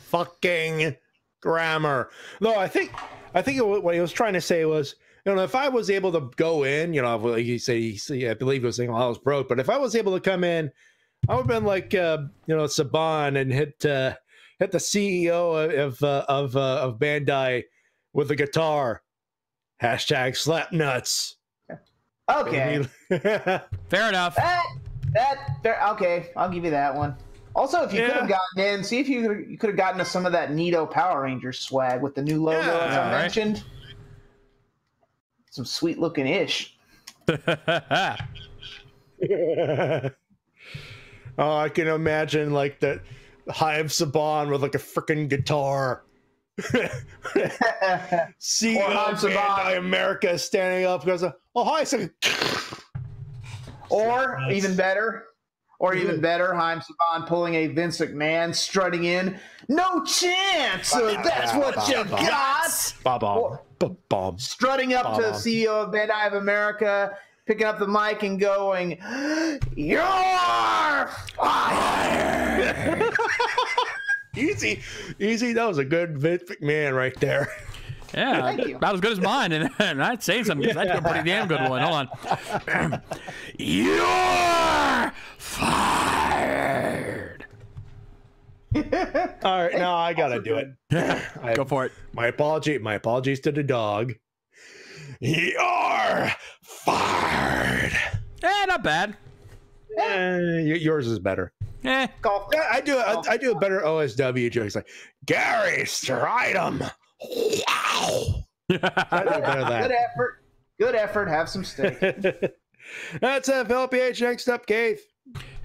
fucking grammar. No, I think what he was trying to say was, you know, if I was able to go in, you know, like you say, I believe he was saying, well, I was broke, but if I was able to come in, I would have been like, you know, Saban and hit the CEO of Bandai with a guitar. Hashtag slap nuts. Okay. Fair enough. Okay, I'll give you that one. Also, if you could have gotten in, see if you could have gotten us some of that Neato Power Rangers swag with the new logo, as I mentioned. Some sweet looking ish. Oh, I can imagine like the Hive Saban with like a freaking guitar. CEO of Bandai America standing up goes, oh hi, so or even better, Haim Saban pulling a Vince McMahon strutting in. No chance. That's what you got. Strutting up to the CEO of Bandai of America, picking up the mic and going, "You're fired." Easy. That was a good Vince McMahon right there. Yeah, Thank you. about as good as mine, and I'd say something because that's a pretty damn good one. Hold on. You're fired. All right, now I gotta do it. Go for it. My apologies to the dog. You're fired. Not bad. Yours is better. Golf. I do a better OSW joke. It's like Gary Stridham. Wow. Good effort. Have some steak. That's FLPH. Next up, Keith.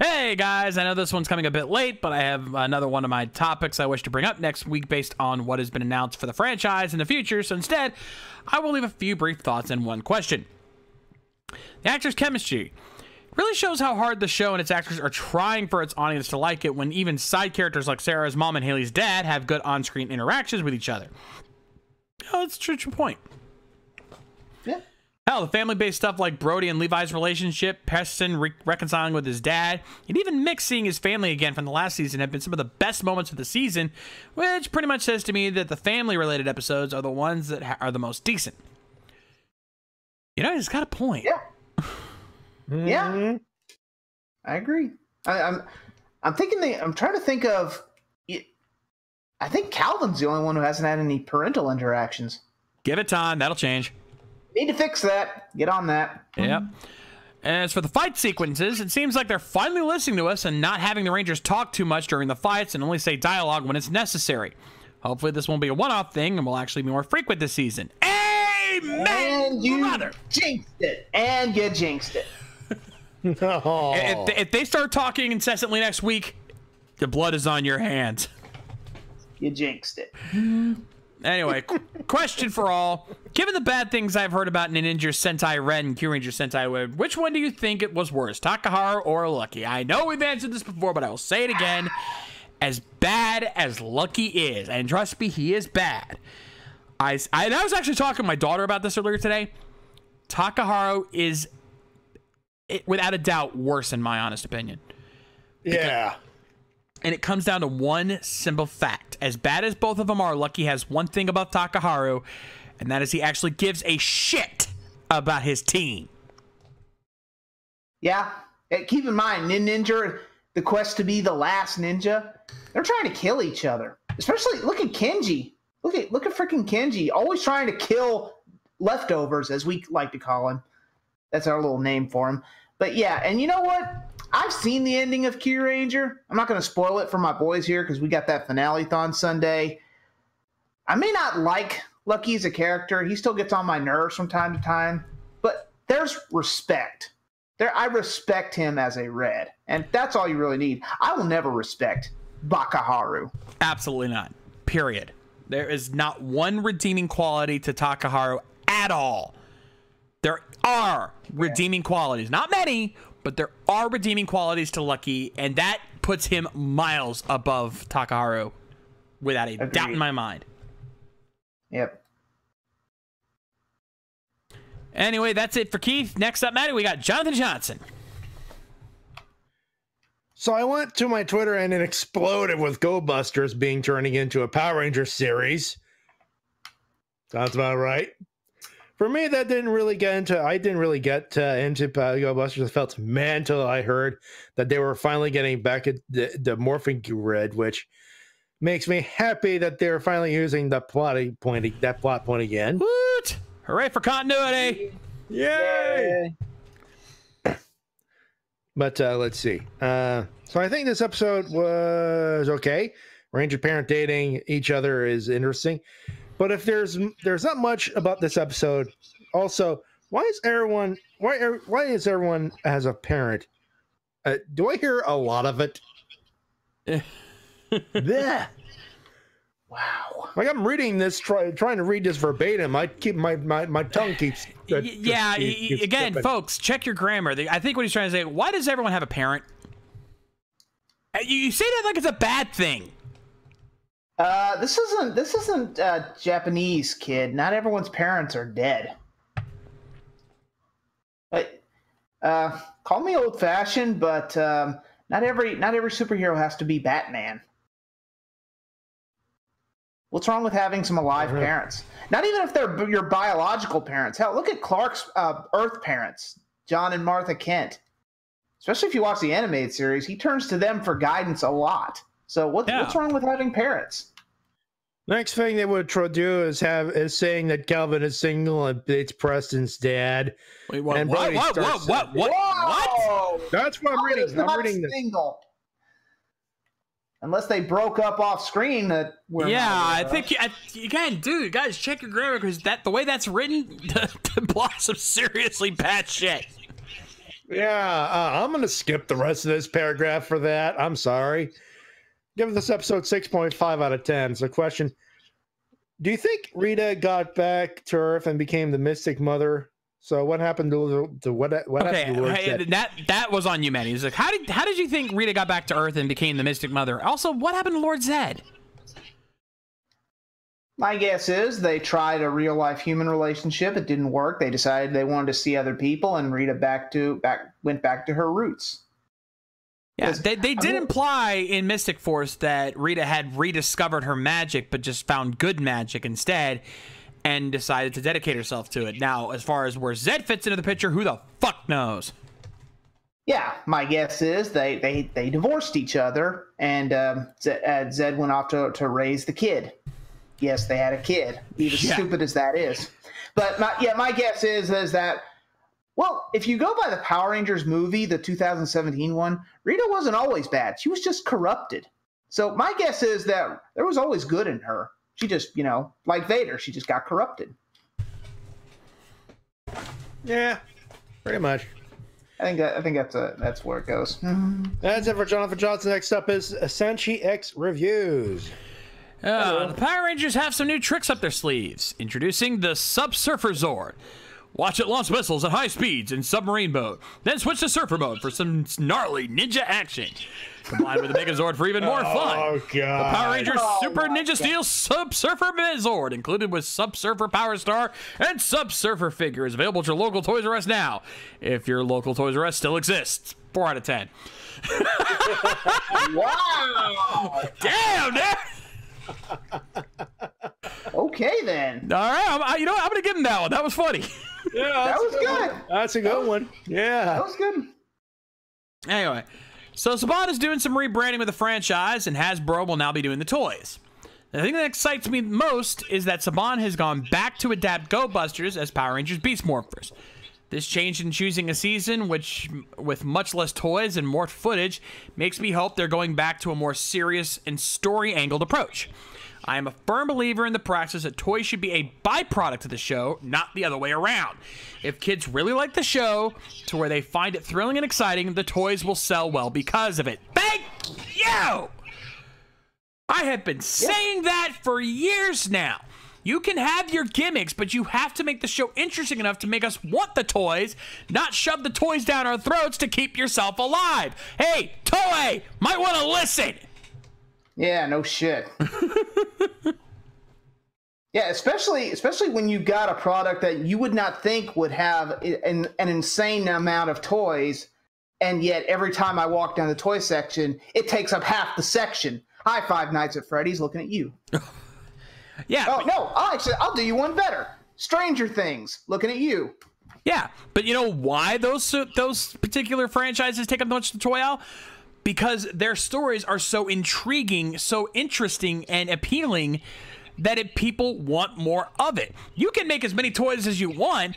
Hey guys, I know this one's coming a bit late, but I have another one of my topics I wish to bring up next week based on what has been announced for the franchise in the future. So instead, I will leave a few brief thoughts and one question. The actor's chemistry really shows how hard the show and its actors are trying for its audience to like it when even side characters like Sarah's mom and Haley's dad have good on-screen interactions with each other. Oh, that's a true point. Yeah. Hell, the family-based stuff like Brody and Levi's relationship, Preston reconciling with his dad, and even Mick seeing his family again from the last season have been some of the best moments of the season, which pretty much says to me that the family-related episodes are the ones that are the most decent. You know, he's got a point. Yeah. Yeah. I agree. I'm thinking. I'm trying to think of. I think Calvin's the only one who hasn't had any parental interactions. Give it time. That'll change. Need to fix that. Get on that. Yep. As for the fight sequences, it seems like they're finally listening to us and not having the Rangers talk too much during the fights and only say dialogue when it's necessary. Hopefully this won't be a one-off thing and will actually be more frequent this season. Amen, and you brother. Jinxed it. And you jinxed it. If they start talking incessantly next week, the blood is on your hands. You jinxed it. Anyway, question for all. Given the bad things I've heard about Ninja Sentai Red and Kyuranger Sentai Red, which one do you think it was worse, Takaharu or Lucky? I know we've answered this before, but I will say it again. As bad as Lucky is, and trust me, he is bad. I was actually talking to my daughter about this earlier today. Takaharu is, without a doubt, worse in my honest opinion. Yeah. And it comes down to one simple fact. As bad as both of them are, Lucky has one thing about Takaharu, and that is he actually gives a shit about his team. Yeah. Keep in mind, Ninja, the quest to be the last ninja, they're trying to kill each other. Especially, look at Kenji. Look at freaking Kenji. Always trying to kill leftovers, as we like to call him. That's our little name for him. But yeah, and you know what? I've seen the ending of Kyuranger. I'm not going to spoil it for my boys here because we got that finale-thon Sunday. I may not like Lucky as a character. He still gets on my nerves from time to time. But there's respect. I respect him as a Red. And that's all you really need. I will never respect Bakaharu. Absolutely not. Period. There is not one redeeming quality to Takaharu at all. There are redeeming qualities. Not many, but there are redeeming qualities to Lucky, and that puts him miles above Takaharu without a doubt in my mind. Yep. Anyway, that's it for Keith. Next up, Matty, we got Jonathan Johnson. So I went to my Twitter and it exploded with Go Busters being turning into a Power Rangers series. Sounds about right. For me, that didn't really get into. I didn't really get into Go Busters. I felt mad until I heard that they were finally getting back at the morphing grid, which makes me happy that they're finally using the plot point again. Woot! Hooray for continuity! Yay! But let's see. So I think this episode was okay. Ranger parent dating each other is interesting. But if there's not much about this episode. Also, why is everyone as a parent? Do I hear a lot of it? Bleh. Wow. Like I'm reading this, trying to read this verbatim. I keep my tongue keeps. Keeps again, folks, check your grammar. I think what he's trying to say. Why does everyone have a parent? You say that like it's a bad thing. This isn't Japanese, kid. Not everyone's parents are dead. But call me old-fashioned, but not every superhero has to be Batman. What's wrong with having some alive parents? Not even if they're your biological parents. Hell, look at Clark's Earth parents, John and Martha Kent. Especially if you watch the animated series, he turns to them for guidance a lot. So what's wrong with having parents? Next thing they would do is saying that Calvin is single and it's Preston's dad. Wait, what? And What? That's what I'm reading. I'm reading this. Single. Unless they broke up off screen. I think again, dude, guys, check your grammar because the way that's written implies some seriously bad shit. Yeah, I'm gonna skip the rest of this paragraph for that. I'm sorry. Give this episode 6.5 out of 10. So, question: do you think Rita got back to Earth and became the Mystic Mother? So, what happened to what happened to Lord Zed? That was on you, Manny. He's like, how did you think Rita got back to Earth and became the Mystic Mother? Also, what happened to Lord Zed? My guess is they tried a real life human relationship. It didn't work. They decided they wanted to see other people, and Rita went back to her roots. Yeah, they did imply in Mystic Force that Rita had rediscovered her magic, but just found good magic instead, and decided to dedicate herself to it. Now, as far as where Zed fits into the picture, who the fuck knows? Yeah, my guess is they divorced each other, and Zed went off to raise the kid. Yes, they had a kid, even stupid as that is. But my guess is that, well, if you go by the Power Rangers movie, the 2017 one, Rita wasn't always bad. She was just corrupted. So my guess is that there was always good in her. She just, like Vader, she just got corrupted. Yeah, pretty much. I think that's where it goes. That's it for Jonathan Johnson. Next up is Sanchi X Reviews. The Power Rangers have some new tricks up their sleeves. Introducing the Sub-Surfer Zord. Watch it launch missiles at high speeds in submarine mode. Then switch to surfer mode for some gnarly ninja action. Combined with the Megazord for even more fun. Oh, God. The Power Rangers Super Ninja Steel Sub-Surfer Megazord, included with Sub-Surfer Power Star and Sub-Surfer figure, is available at your local Toys R Us now. If your local Toys R Us still exists. 4 out of 10. Wow! Damn, dude! Okay, then. All right, I'm going to give him that one. That was funny. Yeah, That was good. That's a good one. Yeah. That was good. Anyway, so Saban is doing some rebranding with the franchise, and Hasbro will now be doing the toys. The thing that excites me most is that Saban has gone back to adapt Go Busters as Power Rangers Beast Morphers. This change in choosing a season, which with much less toys and more footage, makes me hope they're going back to a more serious and story-angled approach. I am a firm believer in the practice that toys should be a byproduct of the show, not the other way around. If kids really like the show, to where they find it thrilling and exciting, the toys will sell well because of it. Thank you! I have been saying that for years now. You can have your gimmicks, but you have to make the show interesting enough to make us want the toys, not shove the toys down our throats to keep yourself alive. Hey, Toei, might want to listen. Yeah, no shit. Yeah, especially when you got a product that you would not think would have an insane amount of toys, and yet every time I walk down the toy section, it takes up half the section. High five, Nights at Freddy's, looking at you. Yeah. Oh, no, I'll do you one better. Stranger Things, looking at you. Yeah, but you know why those particular franchises take up so much to toy aisle? Because their stories are so intriguing, so interesting, and appealing that people want more of it. You can make as many toys as you want.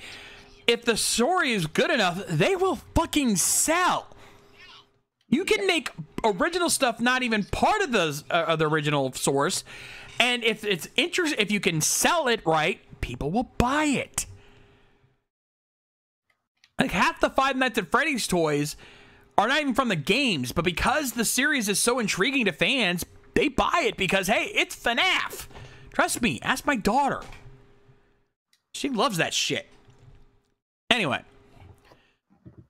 If the story is good enough, they will fucking sell. You can make original stuff not even part of the original source, and if it's interesting, if you can sell it right, people will buy it. Like half the Five Nights at Freddy's toys are not even from the games, but because the series is so intriguing to fans, they buy it because, hey, it's FNAF. Trust me, ask my daughter. She loves that shit. Anyway,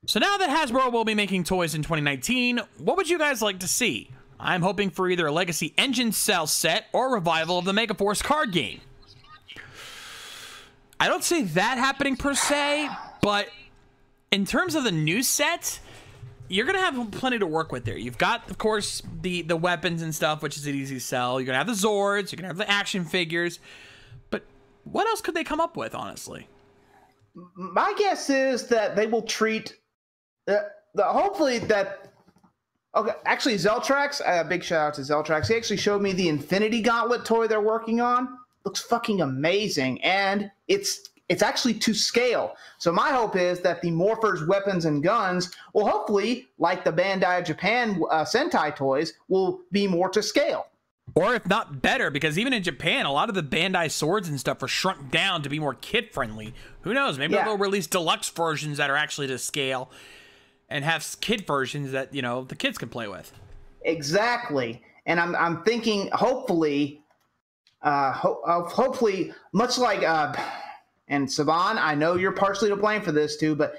so now that Hasbro will be making toys in 2019, what would you guys like to see? I'm hoping for either a Legacy Engine Cell set or a revival of the Megaforce card game. I don't see that happening per se, but in terms of the new set, you're going to have plenty to work with there. You've got, of course, the weapons and stuff, which is an easy sell. You're going to have the Zords. You're going to have the action figures. But what else could they come up with, honestly? My guess is that they will treat... hopefully that... Okay, actually, Zeltrax, big shout out to Zeltrax. He actually showed me the Infinity Gauntlet toy they're working on. Looks fucking amazing. And it's actually to scale. So my hope is that the Morphers, weapons, and guns will hopefully, like the Bandai Japan Sentai toys, will be more to scale. Or if not better, because even in Japan, a lot of the Bandai swords and stuff are shrunk down to be more kid-friendly. Who knows? Maybe they'll release deluxe versions that are actually to scale and have kid versions that, you know, the kids can play with. Exactly. And I'm thinking, hopefully, hopefully, much like... and Saban, I know you're partially to blame for this too, but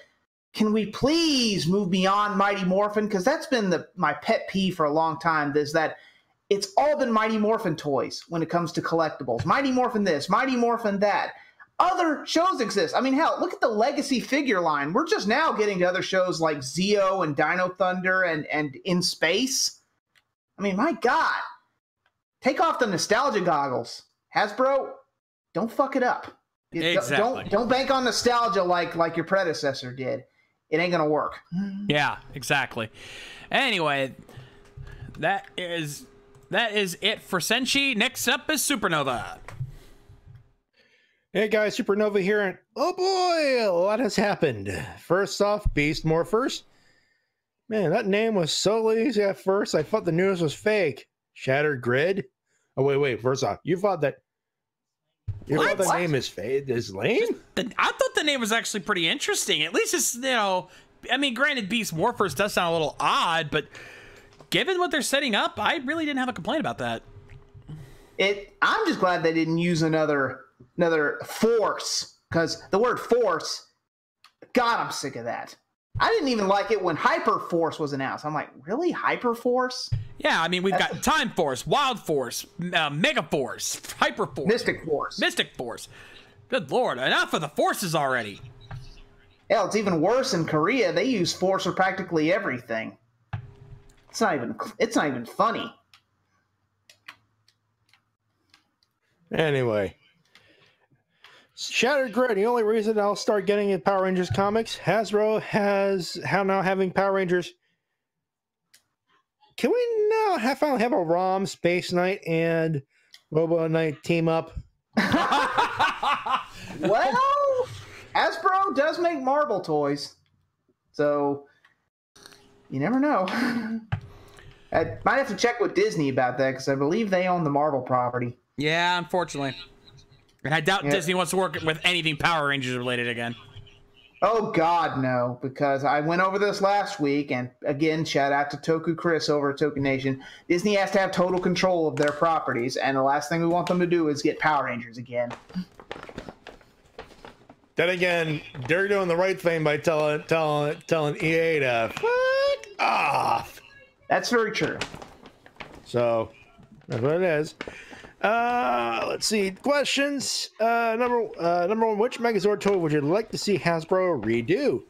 can we please move beyond Mighty Morphin? Because that's been my pet peeve for a long time, is that it's all been Mighty Morphin toys when it comes to collectibles. Mighty Morphin this, Mighty Morphin that. Other shows exist. I mean, hell, look at the Legacy figure line. We're just now getting to other shows like Zeo and Dino Thunder and In Space. I mean, my God. Take off the nostalgia goggles. Hasbro, don't fuck it up. Exactly. Don't bank on nostalgia like your predecessor did. It ain't gonna work. Yeah, exactly. Anyway, that is it for Senshi. Next up is Supernova. Hey guys, Supernova here, and oh boy, a lot has happened. First off, Beast Morphers. Man, that name was so lazy at first, I thought the news was fake. Shattered Grid. Oh wait. First off, you thought that the name is fake? Is lame? I thought the name was actually pretty interesting. At least it's, I mean, granted, Beast Morphers does sound a little odd, but given what they're setting up, I really didn't have a complaint about that. I'm just glad they didn't use another force, because the word force, God, I'm sick of that. I didn't even like it when Hyper Force was announced. I'm like, really? Hyper Force? Yeah, I mean, we've got Time Force, Wild Force, Mega Force, Hyper Force, Mystic Force. Good Lord, enough of the forces already. Hell, it's even worse in Korea. They use force for practically everything. It's not even funny. Anyway. Shattered Grid, the only reason I'll start getting in Power Rangers comics, Hasbro now having Power Rangers. Can we now finally have a ROM Space Knight and Robo Knight team up? Well, Hasbro does make Marvel toys, so you never know. I might have to check with Disney about that, because I believe they own the Marvel property. Yeah, unfortunately. And I doubt Disney wants to work with anything Power Rangers related again. Oh, God, no, because I went over this last week, and again, shout out to Toku Chris over at Toku Nation. Disney has to have total control of their properties, and the last thing we want them to do is get Power Rangers again. Then again, they're doing the right thing by telling EA to fuck off. That's very true. So, that's what it is. Let's see. Questions. Number one, which Megazord toy would you like to see Hasbro redo?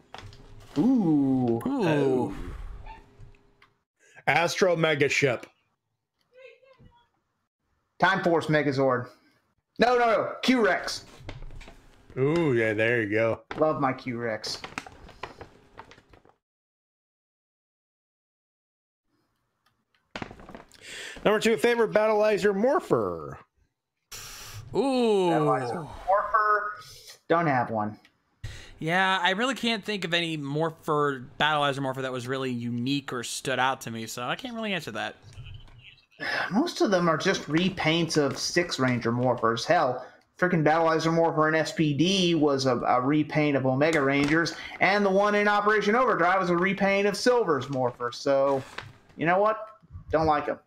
Ooh. Astro Mega Ship. Time Force Megazord. No. Q-Rex. Ooh, yeah, there you go. Love my Q-Rex. Number two, favorite Battleizer Morpher. Ooh. Battleizer Morpher. Don't have one. Yeah, I really can't think of any Battleizer Morpher that was really unique or stood out to me, so I can't really answer that. Most of them are just repaints of Six Ranger Morphers. Hell, freaking Battleizer Morpher in SPD was a repaint of Omega Rangers, and the one in Operation Overdrive was a repaint of Silver's Morpher. So, you know what? Don't like them.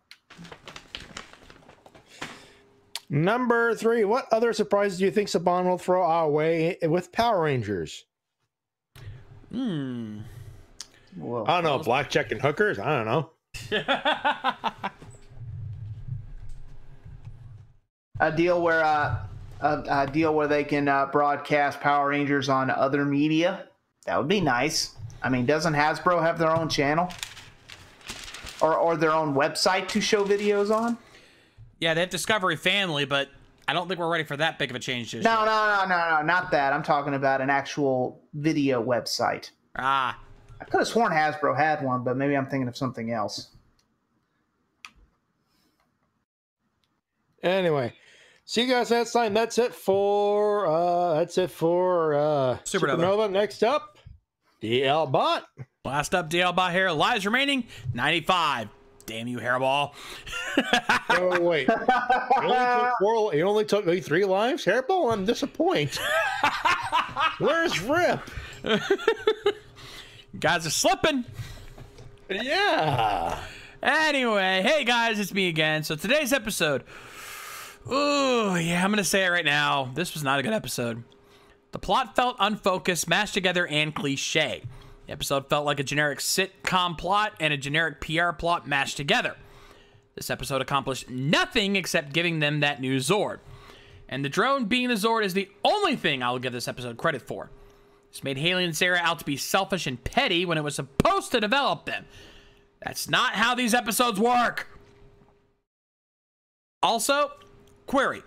Number three, what other surprises do you think Saban will throw our way with Power Rangers? Whoa. I don't know, blackjack and hookers? I don't know. A deal where they can broadcast Power Rangers on other media. That would be nice. I mean, doesn't Hasbro have their own channel? Or their own website to show videos on? Yeah, they have Discovery Family, but I don't think we're ready for that big of a change just No, yet. not that. I'm talking about an actual video website. Ah. I could have sworn Hasbro had one, but maybe I'm thinking of something else. Anyway, see you guys next time. That's it for Supernova. Next up, DL Bot. Last up, DL Bot here. Lives remaining 95. Damn you, hairball. Oh, wait. You only took 3 lives? Hairball, I'm disappointed. Where's Rip? Guys are slipping. Yeah. Anyway, hey guys, it's me again. So today's episode. Ooh, yeah, I'm going to say it right now. This was not a good episode. The plot felt unfocused, mashed together, and cliche. The episode felt like a generic sitcom plot and a generic PR plot mashed together. This episode accomplished nothing except giving them that new Zord. And the drone being the Zord is the only thing I'll give this episode credit for. This made Haley and Sarah out to be selfish and petty when it was supposed to develop them. That's not how these episodes work. Also, query.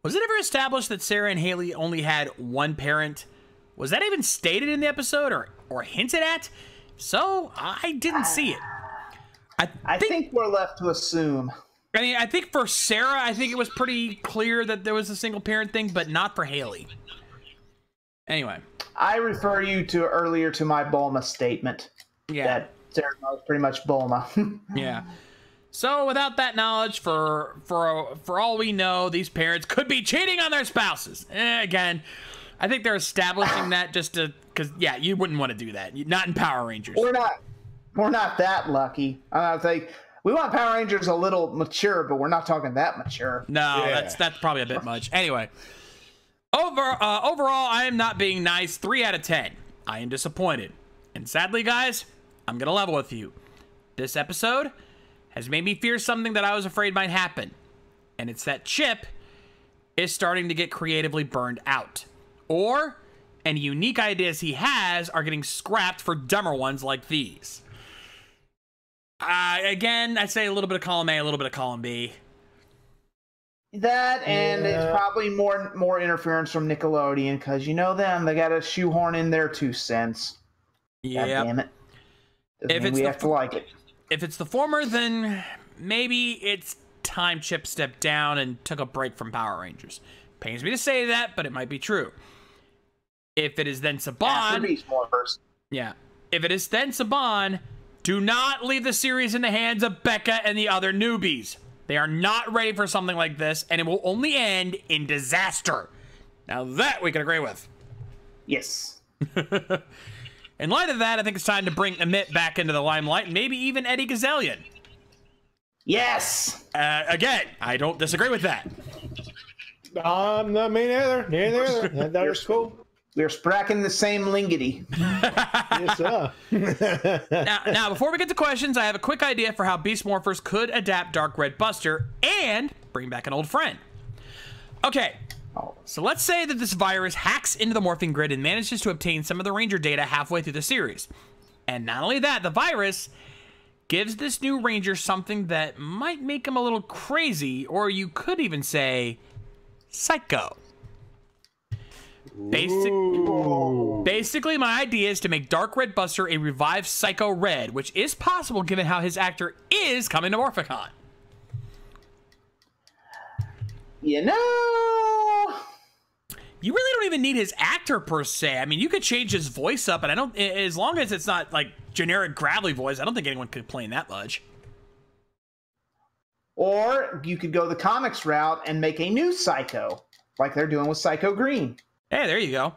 Was it ever established that Sarah and Haley only had one parent? Was that even stated in the episode or hinted at? So, I didn't see it. I think we're left to assume. I mean, I think for Sarah, I think it was pretty clear that there was a single parent thing, but not for Haley. Anyway. I refer you to earlier to my Bulma statement. Yeah. That Sarah was pretty much Bulma. Yeah. So without that knowledge, for all we know, these parents could be cheating on their spouses. Again, I think they're establishing that just to, because yeah, you wouldn't want to do that. Not in Power Rangers. We're not that lucky. I think we want Power Rangers a little mature, but we're not talking that mature. No, yeah. that's probably a bit much. Anyway, overall, I am not being nice. 3 out of 10. I am disappointed, and sadly, guys, I'm gonna level with you. This episode has made me fear something that I was afraid might happen, and it's that Chip is starting to get creatively burned out, or any unique ideas he has are getting scrapped for dumber ones like these. Again, I say a little bit of column A, a little bit of column B. That and it's probably more interference from Nickelodeon because you know them, they got to shoehorn in their 2 cents. Yeah, damn it. If we have to like it. If it's the former, then maybe it's time Chip stepped down and took a break from Power Rangers. Pains me to say that, but it might be true. If it is then Saban, yeah. If it is then Saban, do not leave the series in the hands of Becca and the other newbies. They are not ready for something like this, and it will only end in disaster. Now that we can agree with. Yes. In light of that, I think it's time to bring Amit back into the limelight, and maybe even Eddie Gazelian. Yes. Again, I don't disagree with that. No, me neither. That was cool. We're spracking the same lingity. Yes, sir. now, before we get to questions, I have a quick idea for how Beast Morphers could adapt Dark Red Buster and bring back an old friend. Okay, so let's say that this virus hacks into the morphing grid and manages to obtain some of the Ranger data halfway through the series. And not only that, the virus gives this new Ranger something that might make him a little crazy, or you could even say psycho. Basically, my idea is to make Dark Red Buster a revived Psycho Red, which is possible given how his actor is coming to Morphicon. You know, you really don't even need his actor per se. I mean, you could change his voice up, and I don't, as long as it's not like generic gravelly voice, I don't think anyone could complain that much. Or you could go the comics route and make a new Psycho, like they're doing with Psycho Green. Hey, there you go.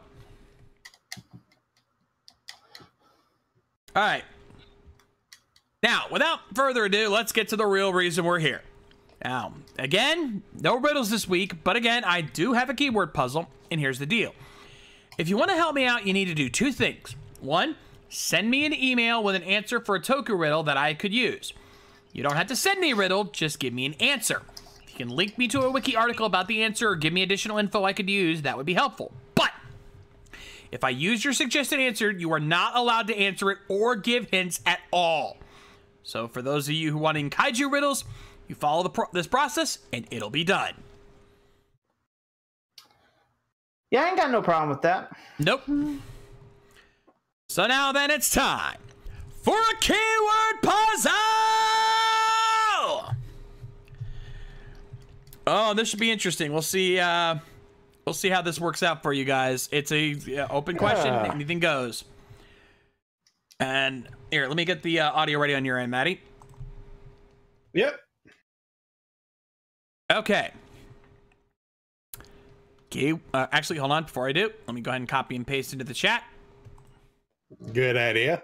All right. Now, without further ado, let's get to the real reason we're here. Now, again, no riddles this week, but again, I do have a keyword puzzle, and here's the deal. If you want to help me out, you need to do 2 things. 1, send me an email with an answer for a Toku riddle that I could use. You don't have to send me a riddle, just give me an answer. If you can link me to a wiki article about the answer or give me additional info I could use, that would be helpful. But if I use your suggested answer, you are not allowed to answer it or give hints at all. So for those of you who want kaiju riddles, you follow this process and it'll be done. Yeah, I ain't got no problem with that. Nope. So now then it's time for a keyword puzzle! Oh, this should be interesting. We'll see how this works out for you guys. It's a open question. Anything goes. And here, let me get the audio ready on your end, Matty. Yep. Okay. Actually, hold on. Before I do, let me go ahead and copy and paste into the chat. Good idea.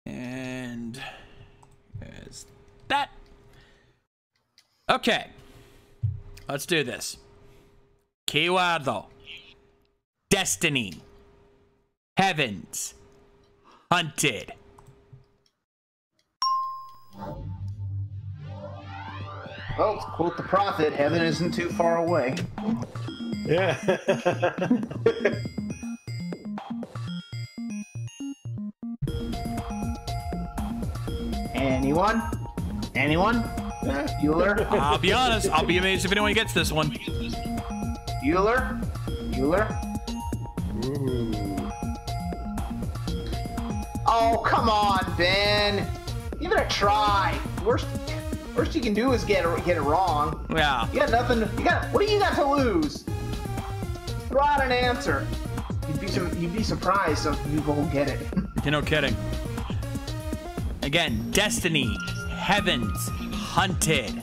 And there's that. Okay. Let's do this. Keyword though. Destiny, Heavens, Hunted. Well, to quote the prophet, heaven isn't too far away. Yeah. Anyone? Anyone? Bueller? I'll be honest, I'll be amazed if anyone gets this one. Bueller? Bueller? Ooh. Oh, come on, Ben. Give it a try. Worst you can do is get it wrong. Yeah. You got nothing. What do you got to lose? Throw out an answer. You'd be surprised some people will get it. You're no kidding. Again, Destiny, Heavens, Hunted.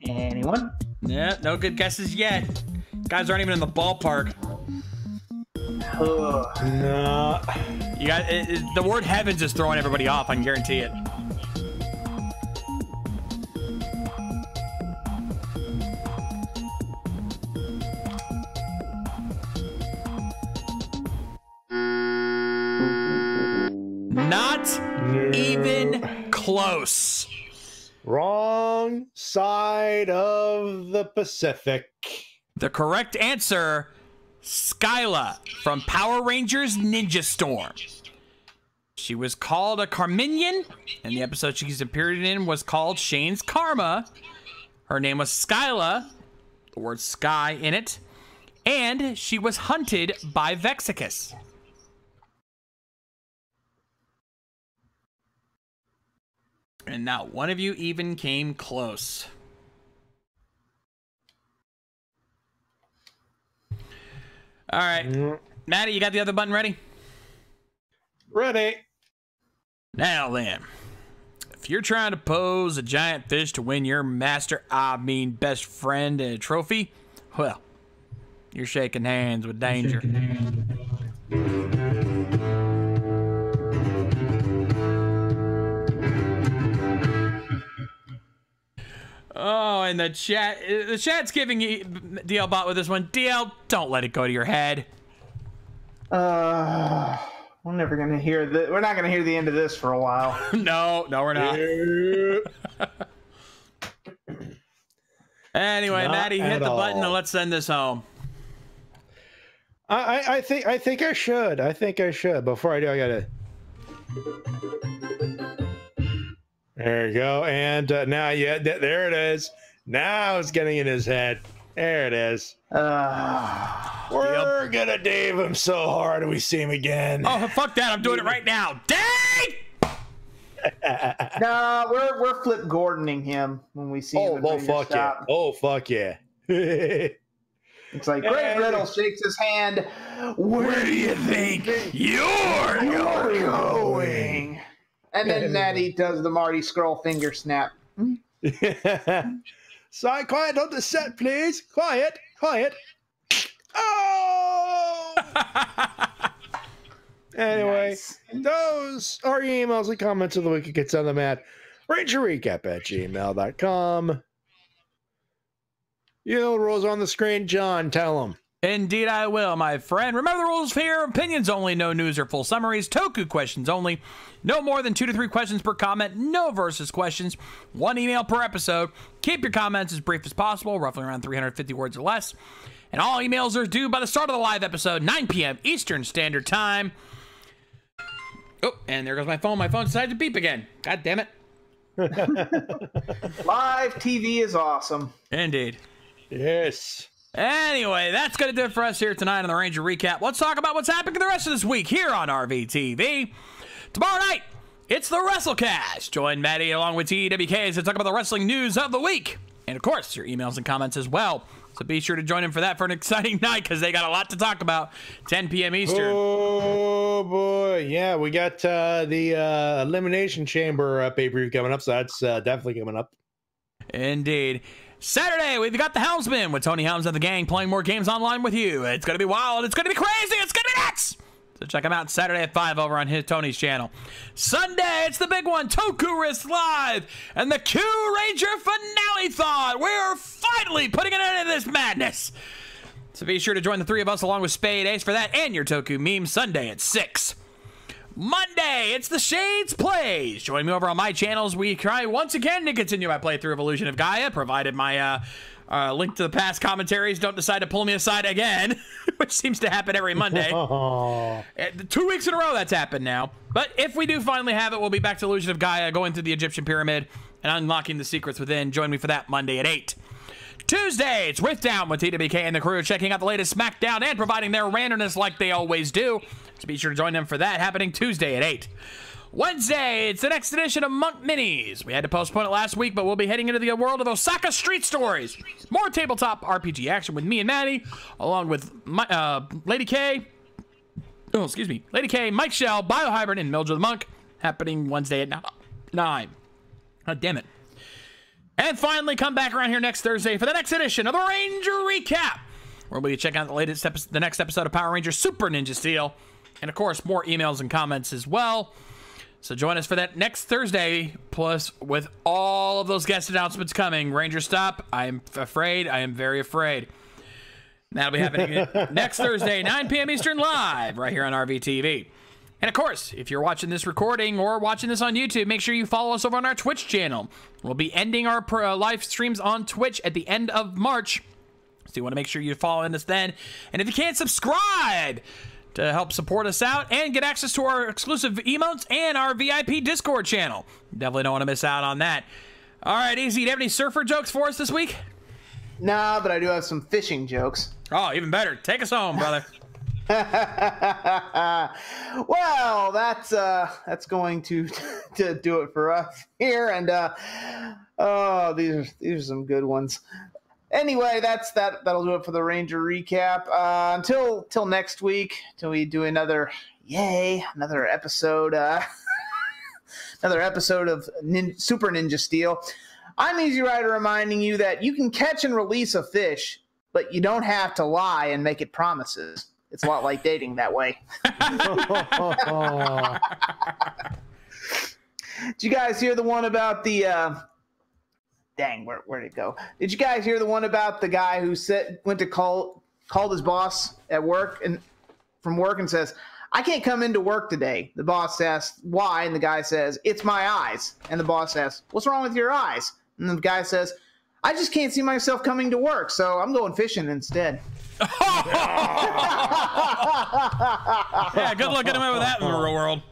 Anyone? Yeah, no good guesses yet. Guys aren't even in the ballpark. No. You got the word heavens is throwing everybody off. I can guarantee it. Not even close. Wrong side of the Pacific. The correct answer, Skyla from Power Rangers Ninja Storm. She was called a Carminian, and the episode she's appeared in was called Shane's Karma. Her name was Skyla, the word sky in it, and she was hunted by Vexicus. And not one of you even came close. All right. Matty, you got the other button ready? Ready. Now then, if you're trying to pose a giant fish to win your best friend a trophy, well, you're shaking hands with danger. Oh, and the chat's giving you DL bot with this one. DL, don't let it go to your head. We're never gonna hear the. We're not gonna hear the end of this for a while. No, we're not. Anyway, Not Matty, hit the button and let's send this home. I think I should. Before I do, I gotta. There you go. And now, yeah, there it is. Now it's getting in his head. There it is. We're gonna Dave him so hard when we see him again. Oh, fuck that. I'm doing it right now. Dave! No, we're Flip Gordoning him when we see him. Oh, fuck yeah. Oh, fuck yeah. It's like Greg Riddle shakes his hand. Where do you think you're going? And then Natty does the Marty Skrull finger snap. So quiet on the set, please. Quiet. Oh! Anyway, Nice. Those are your emails and comments of the week. You can send them at rangerrecap@gmail.com. You know the rules on the screen, John. Tell them. Indeed, I will, my friend. Remember the rules here. Opinions only, no news or full summaries. Toku questions only. No more than 2 to 3 questions per comment. No versus questions. 1 email per episode. Keep your comments as brief as possible, roughly around 350 words or less. And all emails are due by the start of the live episode, 9 p.m. Eastern Standard Time. Oh, and there goes my phone. My phone decided to beep again. God damn it. Live TV is awesome. Indeed. Yes. Anyway, that's going to do it for us here tonight on the Ranger Recap. Let's talk about what's happening the rest of this week here on RVTV. Tomorrow night, it's the WrestleCast. Join Matty along with TWK as they talk about the wrestling news of the week. And, of course, your emails and comments as well. So be sure to join in for that for an exciting night because they got a lot to talk about. 10 p.m. Eastern. Oh, boy. Yeah, we got the Elimination Chamber pay-per-view coming up, so that's definitely coming up. Indeed. Saturday, we've got the Helmsman with Tony Helms and the gang playing more games online with you. It's going to be wild. It's going to be crazy. It's going to be nuts. So check him out Saturday at 5 over on Tony's channel. Sunday, it's the big one, Toku Live and the Q Ranger Finale-thon. We're finally putting an end to this madness. So be sure to join the three of us along with Spade Ace for that and your Toku meme Sunday at 6. Monday, it's the Shades Plays. Join me over on my channels. We try once again to continue my playthrough of Illusion of Gaia, provided my link to the past commentaries don't decide to pull me aside again, which seems to happen every Monday. 2 weeks in a row that's happened now. But if we do finally have it, we'll be back to Illusion of Gaia, going through the Egyptian pyramid and unlocking the secrets within. Join me for that Monday at 8. Tuesday, it's Rift Down with TWK and the crew, checking out the latest SmackDown and providing their randomness like they always do. So be sure to join them for that, happening Tuesday at 8. Wednesday, it's the next edition of Monk Minis. We had to postpone it last week, but we'll be heading into the world of Osaka Street Stories. More tabletop RPG action with me and Matty, along with Lady K, Mike Shell, Biohybrid, and Mildred the Monk, happening Wednesday at 9. Oh, damn it. And finally, come back around here next Thursday for the next edition of the Ranger Recap, where we'll be checking out the next episode of Power Rangers Super Ninja Steel, and of course, more emails and comments as well. So join us for that next Thursday, plus with all of those guest announcements coming. Ranger Stop, I am very afraid. That'll be happening next Thursday, 9 p.m. Eastern, live, right here on RVTV. And of course, if you're watching this recording or watching this on YouTube, make sure you follow us over on our Twitch channel. We'll be ending our live streams on Twitch at the end of March. So you want to make sure you're following us then. And if you can't, subscribe to help support us out and get access to our exclusive emotes and our VIP Discord channel. Definitely don't want to miss out on that. All right, Easy, do you have any surfer jokes for us this week? Nah, but I do have some fishing jokes. Oh, even better. Take us home, brother. Well, that's going to do it for us here, and these are some good ones. Anyway, that'll do it for the Ranger recap. Until next week, till we do another episode, another episode of Super Ninja Steel. I'm Easy Rider, reminding you that you can catch and release a fish, but you don't have to lie and make it promises. It's a lot like dating that way. Did you guys hear the one about the dang, where'd it go? Did you guys hear the one about the guy who called his boss at work and from work and says, "I can't come into work today." The boss asks why, and the guy says, "It's my eyes." And the boss asks, "What's wrong with your eyes?" And the guy says, "I just can't see myself coming to work, so I'm going fishing instead." Yeah, good luck getting away with that in the real world.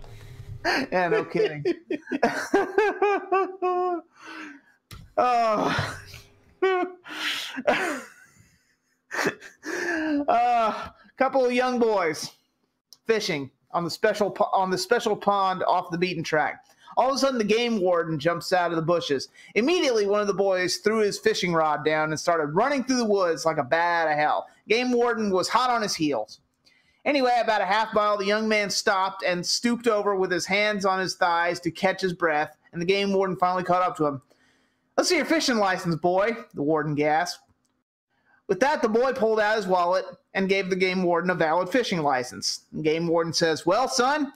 Yeah, no kidding. Couple of young boys fishing on the special pond off the beaten track. All of a sudden, the game warden jumps out of the bushes. Immediately, one of the boys threw his fishing rod down and started running through the woods like a bat out of hell. Game warden was hot on his heels. Anyway, about a half mile, the young man stopped and stooped over with his hands on his thighs to catch his breath, and the game warden finally caught up to him. "Let's see your fishing license, boy," the warden gasped. With that, the boy pulled out his wallet and gave the game warden a valid fishing license. The game warden says, "Well, son,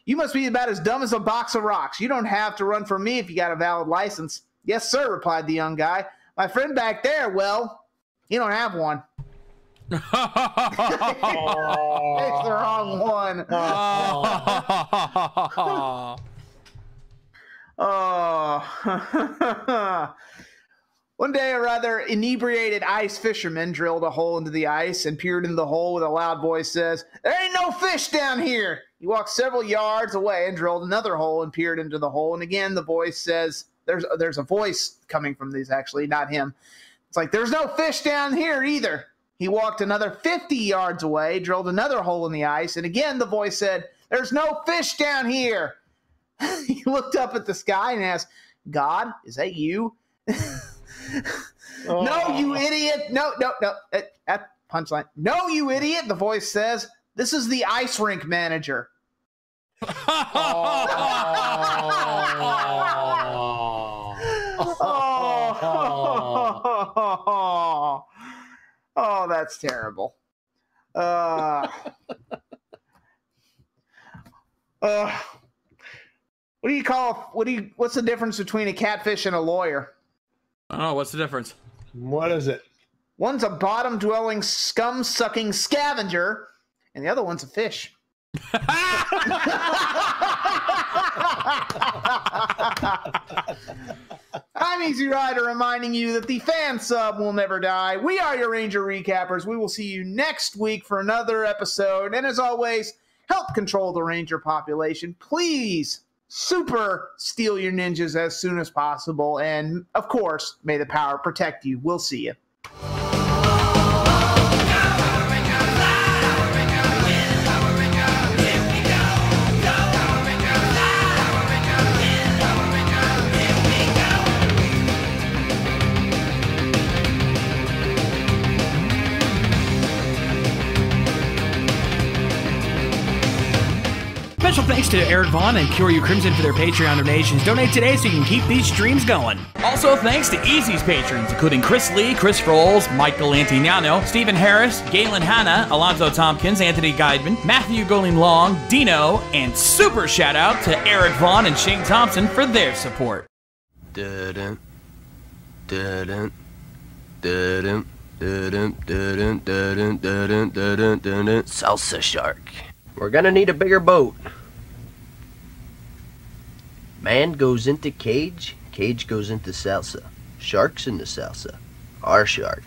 you must be about as dumb as a box of rocks. You don't have to run from me if you got a valid license." "Yes, sir," replied the young guy. "My friend back there, well, he don't have one." It's the wrong one. One day, a rather inebriated ice fisherman drilled a hole into the ice and peered into the hole with a loud voice says, "There ain't no fish down here." He walked several yards away and drilled another hole and peered into the hole. And again, the voice says, there's a voice coming from these, actually, not him. It's like, "There's no fish down here either." He walked another 50 yards away, drilled another hole in the ice. And again, the voice said, "There's no fish down here." He looked up at the sky and asked, "God, is that you?" "No, you idiot." No. At punchline. "No, you idiot," the voice says. "This is the ice rink manager." Oh, that's terrible. What's the difference between a catfish and a lawyer? Oh, what's the difference? What is it? One's a bottom-dwelling, scum-sucking scavenger, and the other one's a fish. I'm Easy Rider, reminding you that the fan sub will never die. We are your Ranger Recappers. We will see you next week for another episode. And as always, help control the Ranger population. Please super steal your ninjas as soon as possible. And, of course, may the power protect you. We'll see you. Special thanks to Eric Vaughn and Cure You Crimson for their Patreon donations. Donate today so you can keep these streams going. Also, thanks to Easy's patrons, including Chris Lee, Chris Frolls, Michael Antignano, Stephen Harris, Galen Hanna, Alonzo Tompkins, Anthony Guidman, Matthew Goling Long, Dino, and super shout out to Eric Vaughn and Shane Thompson for their support. Dun-dun, dun-dun, dun-dun, dun-dun, dun-dun, dun-dun, dun-dun, dun-dun, dun-dun. Salsa shark. We're gonna need a bigger boat. Man goes into cage, cage goes into salsa. Shark's into salsa. Our shark.